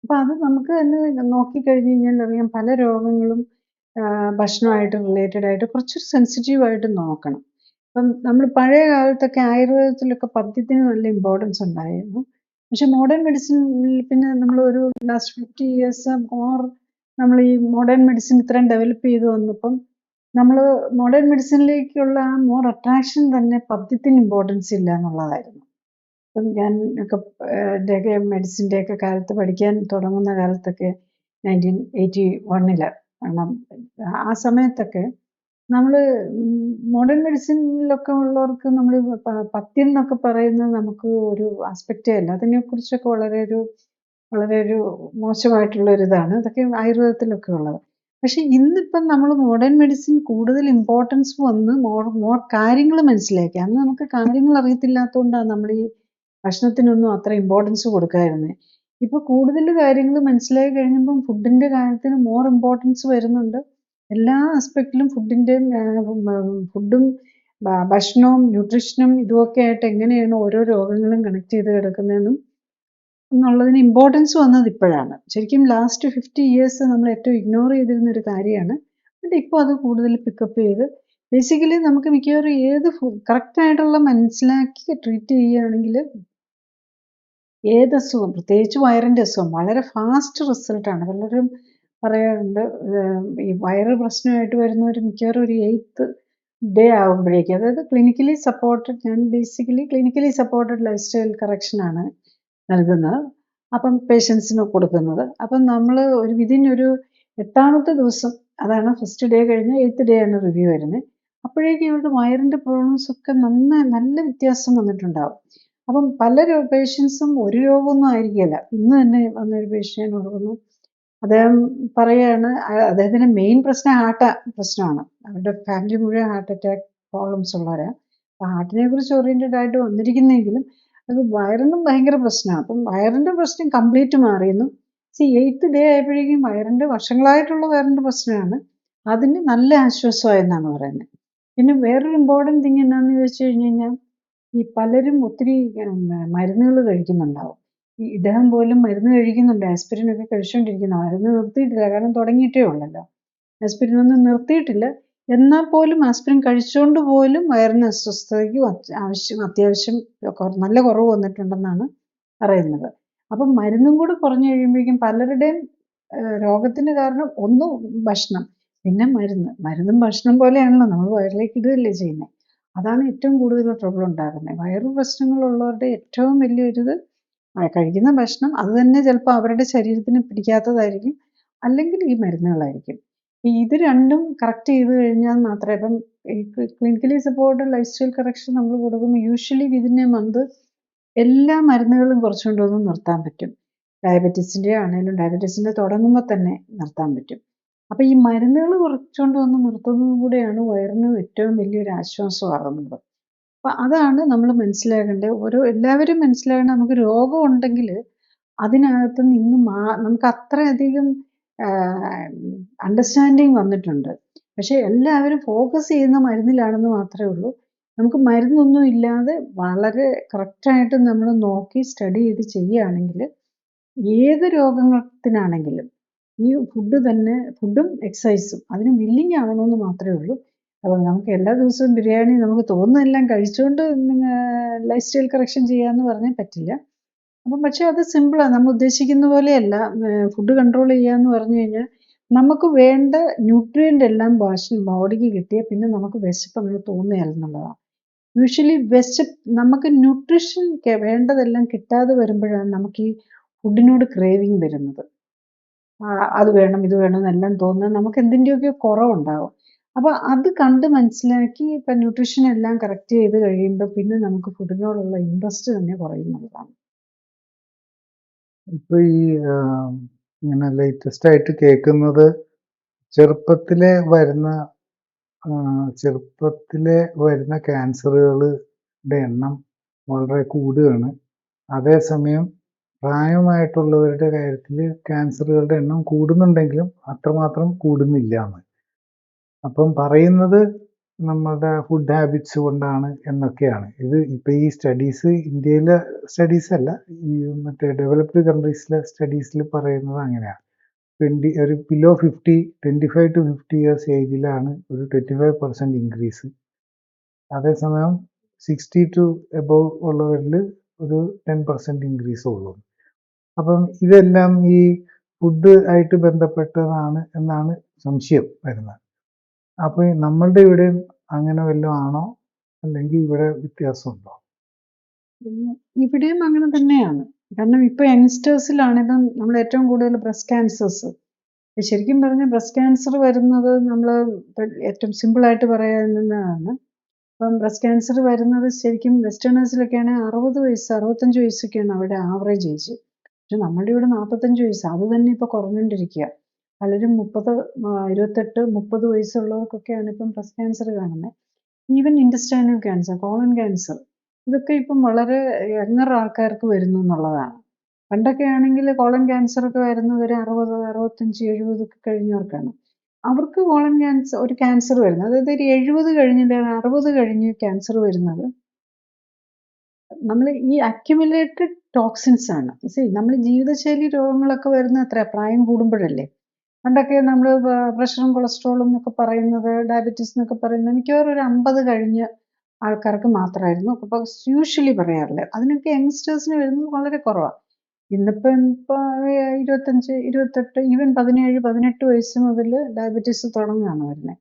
അപ്പോൾ അത് നമുക്ക് തന്നെ നോക്കിക്കഴിഞ്ഞ് കഴിഞ്ഞാൽ അറിയാം, പല രോഗങ്ങളും ഭക്ഷണമായിട്ട് റിലേറ്റഡ് ആയിട്ട് കുറച്ചൊരു സെൻസിറ്റീവായിട്ട് നോക്കണം. ഇപ്പം നമ്മൾ പഴയ കാലത്തൊക്കെ ആയുർവേദത്തിലൊക്കെ പഥ്യത്തിന് നല്ല ഇമ്പോർട്ടൻസ് ഉണ്ടായിരുന്നു. പക്ഷെ മോഡേൺ മെഡിസിനിൽ പിന്നെ നമ്മൾ ഒരു ലാസ്റ്റ് 50 years മോർ നമ്മൾ ഈ മോഡേൺ മെഡിസിൻ ഇത്രയും ഡെവലപ്പ് ചെയ്ത് വന്നപ്പം നമ്മൾ മോഡേൺ മെഡിസിനിലേക്കുള്ള ആ മോർ അട്രാക്ഷൻ തന്നെ പഥ്യത്തിന് ഇമ്പോർട്ടൻസ് ഇല്ല എന്നുള്ളതായിരുന്നു. ഇപ്പം ഞാൻ ഒക്കെ എൻ്റെയൊക്കെ മെഡിസിൻ്റെയൊക്കെ കാലത്ത് പഠിക്കാൻ തുടങ്ങുന്ന കാലത്തൊക്കെ 1981 കാരണം ആ സമയത്തൊക്കെ നമ്മൾ മോഡേൺ മെഡിസിനിലൊക്കെ ഉള്ളവർക്ക് നമ്മൾ പഥ്യം എന്നൊക്കെ പറയുന്നത് നമുക്ക് ഒരു ആസ്പെക്റ്റേ അല്ല. അതിനെക്കുറിച്ചൊക്കെ വളരെ ഒരു മോശമായിട്ടുള്ളൊരിതാണ്. അതൊക്കെ ആയുർവേദത്തിലൊക്കെ ഉള്ളത്. പക്ഷേ ഇന്നിപ്പം നമ്മൾ മോഡേൺ മെഡിസിൻ കൂടുതൽ ഇമ്പോർട്ടൻസ് വന്ന് മോർ കാര്യങ്ങൾ മനസ്സിലാക്കി. അന്ന് നമുക്ക് കാര്യങ്ങൾ അറിയത്തില്ലാത്തതുകൊണ്ടാണ് നമ്മൾ ഈ ഭക്ഷണത്തിനൊന്നും അത്ര ഇമ്പോർട്ടൻസ് കൊടുക്കാതിരുന്നത്. ഇപ്പോൾ കൂടുതൽ കാര്യങ്ങൾ മനസ്സിലായി കഴിഞ്ഞപ്പം ഫുഡിൻ്റെ കാര്യത്തിന് മോർ ഇമ്പോർട്ടൻസ് വരുന്നുണ്ട്. എല്ലാ ആസ്പെക്റ്റിലും ഫുഡും ഭക്ഷണവും ന്യൂട്രീഷനും ഇതുമൊക്കെ ആയിട്ട് എങ്ങനെയാണ് ഓരോ രോഗങ്ങളും കണക്ട് ചെയ്ത് കിടക്കുന്നതെന്നും എന്നുള്ളതിന് ഇമ്പോർട്ടൻസ് വന്നത് ഇപ്പോഴാണ്. ശരിക്കും ലാസ്റ്റ് 50 years നമ്മൾ ഏറ്റവും ഇഗ്നോർ ചെയ്തിരുന്ന ഒരു കാര്യമാണ്. എന്നിട്ട് ഇപ്പോൾ അത് കൂടുതൽ പിക്കപ്പ് ചെയ്ത് ബേസിക്കലി നമുക്ക് മിക്കവാറും ഏത് കറക്റ്റായിട്ടുള്ള മനസ്സിലാക്കി ട്രീറ്റ് ചെയ്യുകയാണെങ്കിൽ ഏത് അസുഖം, പ്രത്യേകിച്ച് വയറിൻ്റെ അസുഖം വളരെ ഫാസ്റ്റ് റിസൾട്ടാണ്. പലരും പറയാറുണ്ട് ഈ വയറ് പ്രശ്നമായിട്ട് വരുന്നവർ മിക്കവാറും ഒരു 8th day ആകുമ്പോഴേക്കും, അതായത് ക്ലിനിക്കലി സപ്പോർട്ടഡ്, ഞാൻ basically clinically supported lifestyle കറക്ഷനാണ് നൽകുന്നത്. അപ്പം പേഷ്യൻസിന് കൊടുക്കുന്നത്. അപ്പം നമ്മൾ ഒരു വിതിൻ ഒരു 8ാമത്തെ ദിവസം, അതാണ് ഫസ്റ്റ് ഡേ കഴിഞ്ഞ് 8th day ആണ് റിവ്യൂ വരുന്നത്. അപ്പോഴേക്കും ഇവരുടെ വയറിൻ്റെ പ്രോബ്ലംസ് ഒക്കെ നല്ല വ്യത്യാസം വന്നിട്ടുണ്ടാവും. അപ്പം പല പേഷ്യൻസും ഒരു രോഗമൊന്നും ആയിരിക്കില്ല. ഇന്ന് തന്നെ വന്നൊരു പേഷ്യൻ്റ് കൊടുക്കുന്നു, അദ്ദേഹം പറയുകയാണ് അദ്ദേഹത്തിൻ്റെ മെയിൻ പ്രശ്നം പ്രശ്നമാണ്. അവരുടെ ഫാമിലി മുഴുവൻ ഹാർട്ട് അറ്റാക്ക് പ്രോബ്ലംസ് ഉള്ളവരാണ്. അപ്പോൾ ഹാർട്ടിനെ കുറിച്ച് ഓറിയൻറ്റഡ് ആയിട്ട് വന്നിരിക്കുന്നെങ്കിലും അത് വയറിനും ഭയങ്കര പ്രശ്നമാണ്. അപ്പം വയറിൻ്റെ പ്രശ്നം കംപ്ലീറ്റ് മാറിയെന്നും 8th ഡേ ആയപ്പോഴേക്കും വർഷങ്ങളായിട്ടുള്ള വയറിൻ്റെ പ്രശ്നമാണ്. അതിന് നല്ല ആശ്വാസമായെന്നാണ് പറയുന്നത്. പിന്നെ വേറൊരു ഇമ്പോർട്ടൻറ്റ് തിങ് എന്നാന്ന് ചോദിച്ചു കഴിഞ്ഞാൽ ഈ പലരും ഒത്തിരി മരുന്നുകൾ കഴിക്കുന്നുണ്ടാവും. ഇദ്ദേഹം പോലും മരുന്ന് കഴിക്കുന്നുണ്ട്. ആസ്പിരിനൊക്കെ കഴിച്ചുകൊണ്ടിരിക്കുന്ന, മരുന്ന് നിർത്തിയിട്ടില്ല. കാരണം തുടങ്ങിയിട്ടേ ഉള്ളല്ലോ. ആസ്പിരിൻ ഒന്നും നിർത്തിയിട്ടില്ല. എന്നാൽ പോലും ആസ്പിരിൻ കഴിച്ചുകൊണ്ട് പോലും വയറിന് അസ്വസ്ഥതയ്ക്ക് അത്യാവശ്യം നല്ല കുറവ് വന്നിട്ടുണ്ടെന്നാണ് പറയുന്നത്. അപ്പം മരുന്നും കൂടെ കുറഞ്ഞു കഴിയുമ്പോഴേക്കും പലരുടെയും രോഗത്തിന് കാരണം ഒന്ന് ഭക്ഷണം, പിന്നെ മരുന്നും ഭക്ഷണം പോലെയാണല്ലോ, നമ്മൾ വയറിലേക്ക് ഇടുകയല്ലേ ചെയ്യുന്നത്. അതാണ് ഏറ്റവും കൂടുതൽ ട്രബിൾ ഉണ്ടാകുന്നത്. വയറു പ്രശ്നങ്ങളുള്ളവരുടെ ഏറ്റവും വലിയൊരിത് കഴിക്കുന്ന ഭക്ഷണം അത് തന്നെ ചിലപ്പോൾ അവരുടെ ശരീരത്തിന് പിടിക്കാത്തതായിരിക്കും, അല്ലെങ്കിൽ ഈ മരുന്നുകളായിരിക്കും. ഇത് രണ്ടും കറക്റ്റ് ചെയ്ത് കഴിഞ്ഞാൽ മാത്രമേ, ഇപ്പം clinically supported life style correction നമ്മൾ കൊടുക്കുമ്പോൾ യൂഷ്വലി വിതിൻ എ മന്ത് എല്ലാ മരുന്നുകളും കുറച്ചുകൊണ്ട് വന്ന് നിർത്താൻ പറ്റും. ഡയബറ്റീസിൻ്റെ ആണെങ്കിലും ഡയബറ്റീസിൻ്റെ തുടങ്ങുമ്പോൾ തന്നെ നിർത്താൻ പറ്റും. അപ്പോൾ ഈ മരുന്നുകൾ കുറച്ചുകൊണ്ട് വന്ന് നിർത്തുന്നതും കൂടെയാണ് വയറിന് ഏറ്റവും വലിയൊരു ആശ്വാസമാകുന്നത്. അപ്പോൾ അതാണ് നമ്മൾ മനസ്സിലാക്കേണ്ടത്. എല്ലാവരും മനസ്സിലാക്കേണ്ടത്, നമുക്ക് രോഗം ഉണ്ടെങ്കിൽ അതിനകത്ത് നിന്ന് നമുക്ക് അത്രയധികം അണ്ടർസ്റ്റാൻഡിങ് വന്നിട്ടുണ്ട്. പക്ഷേ എല്ലാവരും ഫോക്കസ് ചെയ്യുന്ന മരുന്നിലാണെന്ന് മാത്രമേ ഉള്ളൂ. നമുക്ക് മരുന്നൊന്നും ഇല്ലാതെ വളരെ കറക്റ്റായിട്ട് നമ്മൾ നോക്കി സ്റ്റഡി ചെയ്ത് ചെയ്യുകയാണെങ്കിൽ ഏത് രോഗത്തിനാണെങ്കിലും ഈ ഫുഡും എക്സസൈസും അതിന് വില്ലിങ് ആവണമെന്ന് മാത്രമേ ഉള്ളൂ. അപ്പോൾ നമുക്ക് എല്ലാ ദിവസവും ബിരിയാണി നമുക്ക് തോന്നുന്നതെല്ലാം കഴിച്ചുകൊണ്ട് ലൈഫ് സ്റ്റൈൽ കറക്ഷൻ ചെയ്യാമെന്ന് പറഞ്ഞാൽ പറ്റില്ല. അപ്പം പക്ഷേ അത് സിമ്പിളാണ്. നമ്മൾ ഉദ്ദേശിക്കുന്ന പോലെയല്ല. ഫുഡ് കൺട്രോൾ ചെയ്യാന്ന് പറഞ്ഞു കഴിഞ്ഞാൽ നമുക്ക് വേണ്ട ന്യൂട്രിയൻ്റ് എല്ലാം ബോഡിക്ക് കിട്ടിയാൽ പിന്നെ നമുക്ക് വിശപ്പ് അങ്ങനെ തോന്നുകയല്ലെന്നുള്ളതാണ്. യൂഷ്വലി നമുക്ക് ന്യൂട്രിഷൻ വേണ്ടതെല്ലാം കിട്ടാതെ വരുമ്പോഴാണ് നമുക്ക് ഈ ഫുഡിനോട് ക്രേവിങ് വരുന്നത്. അത് വേണം ഇത് വേണം എന്നെല്ലാം തോന്നുന്നത് നമുക്ക് എന്തിൻ്റെയൊക്കെ കുറവുണ്ടാവും. അപ്പോൾ അത് കണ്ട് മനസ്സിലാക്കി ഇപ്പം ന്യൂട്രീഷൻ എല്ലാം കറക്റ്റ് ചെയ്ത് കഴിയുമ്പോൾ പിന്നെ നമുക്ക് ഫുഡിനോടുള്ള ഇൻട്രസ്റ്റ് തന്നെ കുറയുന്നതാണ്. ഇപ്പൊ ഈ ഇങ്ങനെ ലേറ്റസ്റ്റ് ആയിട്ട് കേൾക്കുന്നത് ചെറുപ്പത്തിലെ വരുന്ന ക്യാൻസറുകളുടെ എണ്ണം വളരെ കൂടുകയാണ്. അതേസമയം പ്രായമായിട്ടുള്ളവരുടെ കാര്യത്തിൽ ക്യാൻസറുകളുടെ എണ്ണം കൂടുന്നുണ്ടെങ്കിലും അത്രമാത്രം കൂടുന്നില്ല എന്ന്. അപ്പം പറയുന്നത് നമ്മളുടെ ഫുഡ് ഹാബിറ്റ്സ് കൊണ്ടാണ് എന്നൊക്കെയാണ്. ഇത് ഇപ്പം ഈ സ്റ്റഡീസ് ഇന്ത്യയിലെ സ്റ്റഡീസ് അല്ല, ഈ മറ്റേ ഡെവലപ്ഡ് കൺട്രീസിലെ സ്റ്റഡീസിൽ പറയുന്നത് അങ്ങനെയാണ്. ഒരു ബിലോ 25 to 50 ഇയേഴ്സ് ഏജിലാണ് ഒരു 25% ഇൻക്രീസ്. അതേസമയം 60 to എബോവ് ഉള്ളവരിൽ ഒരു 10% ഇൻക്രീസ് ഉള്ളൂ. അപ്പം ഇതെല്ലാം ഈ ഫുഡ് ആയിട്ട് ബന്ധപ്പെട്ടതാണ് എന്നാണ് സംശയം വരുന്നത്. അപ്പോൾ നമ്മളുടെ ഇവിടെയും അങ്ങനെ വല്ലതും ആണോ, അല്ലെങ്കിൽ ഇവിടെ വ്യത്യാസമുണ്ടോ? ഇവിടെയും അങ്ങനെ തന്നെയാണ്. കാരണം ഇപ്പോൾ യങ്സ്റ്റേഴ്സിലാണെങ്കിലും നമ്മൾ ഏറ്റവും കൂടുതൽ ബ്രസ്റ്റ് ക്യാൻസേഴ്സ്, ശരിക്കും പറഞ്ഞാൽ ബ്രസ്റ്റ് ക്യാൻസർ വരുന്നത് നമ്മൾ ഏറ്റവും സിമ്പിളായിട്ട് പറയാവുന്നതാണ്. ഇപ്പം ബ്രസ്റ്റ് ക്യാൻസർ വരുന്നത് ശരിക്കും വെസ്റ്റേണേഴ്സിലൊക്കെയാണ് 60 വയസ്സ് 65 വയസ്സൊക്കെയാണ് അവിടെ ആവറേജ് ഏജ്. പക്ഷെ നമ്മുടെ ഇവിടെ 45 വയസ്സ്, അത് തന്നെ ഇപ്പോൾ കുറഞ്ഞുകൊണ്ടിരിക്കുക. പലരും 28 30 വയസ്സുള്ളവർക്കൊക്കെയാണ് ഇപ്പം ബ്രസ്റ്റ് ക്യാൻസർ കാണുന്നത്. Even intestinal cancer, colon cancer, ഇതൊക്കെ ഇപ്പം വളരെ യങ്ങർ ആൾക്കാർക്ക് വരുന്നു എന്നുള്ളതാണ്. പണ്ടൊക്കെ ആണെങ്കിൽ കോളൻ ക്യാൻസർ ഒക്കെ വരുന്നത് ഒരു 60 65 70 ഒക്കെ കഴിഞ്ഞവർക്കാണ്. അവർക്ക് ഒരു ക്യാൻസർ വരുന്നത്, അതായത് ഒരു 70 കഴിഞ്ഞിട്ട് 60 കഴിഞ്ഞ് ക്യാൻസർ വരുന്നത് നമ്മൾ ഈ അക്യുമുലേറ്റഡ് ടോക്സിൻസ് ആണ്. നമ്മൾ ജീവിതശൈലി രോഗങ്ങളൊക്കെ വരുന്നത് എത്ര പ്രായം കൂടുമ്പോഴല്ലേ. പണ്ടൊക്കെ നമ്മൾ പ്രഷറും കൊളസ്ട്രോളും എന്നൊക്കെ പറയുന്നത്, ഡയബറ്റീസ് എന്നൊക്കെ പറയുന്നത് മിക്കവാറും ഒരു 50 കഴിഞ്ഞ് ആൾക്കാർക്ക് മാത്രമായിരുന്നു അപ്പോൾ യൂഷ്വലി പറയാറില്ല. അതിനൊക്കെ യങ്സ്റ്റേഴ്സിന് വരുന്നത് വളരെ കുറവാണ്. ഇപ്പോൾ 25 28 ഈവൻ 17 18 വയസ്സ് മുതൽ ഡയബറ്റീസ് തുടങ്ങുകയാണ് വരുന്നത്.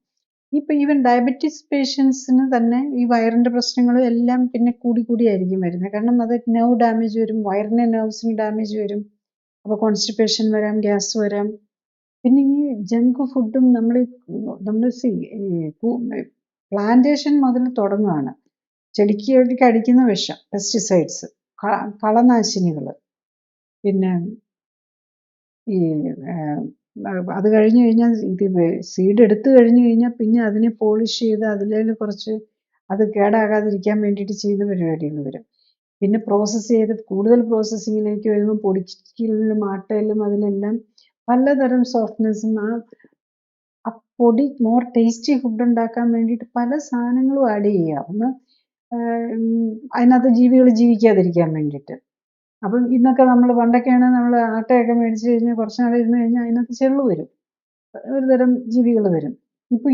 ഇപ്പോൾ ഈവൻ ഡയബറ്റീസ് പേഷ്യൻസിന് തന്നെ ഈ വയറിൻ്റെ പ്രശ്നങ്ങളും എല്ലാം പിന്നെ കൂടിയായിരിക്കും വരുന്നത്. കാരണം അത് നെർവ് ഡാമേജ് വരും, വയറിൻ്റെ നെർവ്സിന് ഡാമേജ് വരും. അപ്പോൾ കോൺസ്റ്റിപ്പേഷൻ വരാം, ഗ്യാസ് വരാം. പിന്നെ ഈ ജങ്ക് ഫുഡും നമ്മൾ പ്ലാന്റേഷൻ മുതൽ തുടങ്ങുകയാണ്. ചെടിക്ക് അടിക്കുന്ന വിഷം, പെസ്റ്റിസൈഡ്സ്, കളനാശിനികൾ, പിന്നെ ഈ അത് കഴിഞ്ഞ് കഴിഞ്ഞാൽ സീഡ് എടുത്തു കഴിഞ്ഞ് കഴിഞ്ഞാൽ പിന്നെ അതിനെ പോളിഷ് ചെയ്ത് അതിൽ കുറച്ച് അത് കേടാകാതിരിക്കാൻ വേണ്ടിയിട്ട് ചെയ്യുന്ന പരിപാടികൾ വരും. പിന്നെ പ്രോസസ്സ് ചെയ്ത് കൂടുതൽ പ്രോസസ്സിങ്ങിലേക്ക് വരുമ്പോൾ പൊടിക്കലിലും ആട്ടയിലും അതിലെല്ലാം പലതരം സോഫ്റ്റ്നെസ്സും ആ പൊടി മോർ ടേസ്റ്റി ഫുഡ് ഉണ്ടാക്കാൻ വേണ്ടിയിട്ട് പല സാധനങ്ങളും ആഡ് ചെയ്യുക. ഒന്ന് അതിനകത്ത് ജീവികൾ ജീവിക്കാതിരിക്കാൻ വേണ്ടിയിട്ട്. അപ്പം ഇന്നൊക്കെ നമ്മൾ പണ്ടൊക്കെയാണ് നമ്മൾ ആട്ടയൊക്കെ മേടിച്ച് കഴിഞ്ഞാൽ കുറച്ച് നാൾ ഇരുന്ന് കഴിഞ്ഞാൽ അതിനകത്ത് ചെള്ള് വരും, ഒരു തരം ജീവികൾ വരും.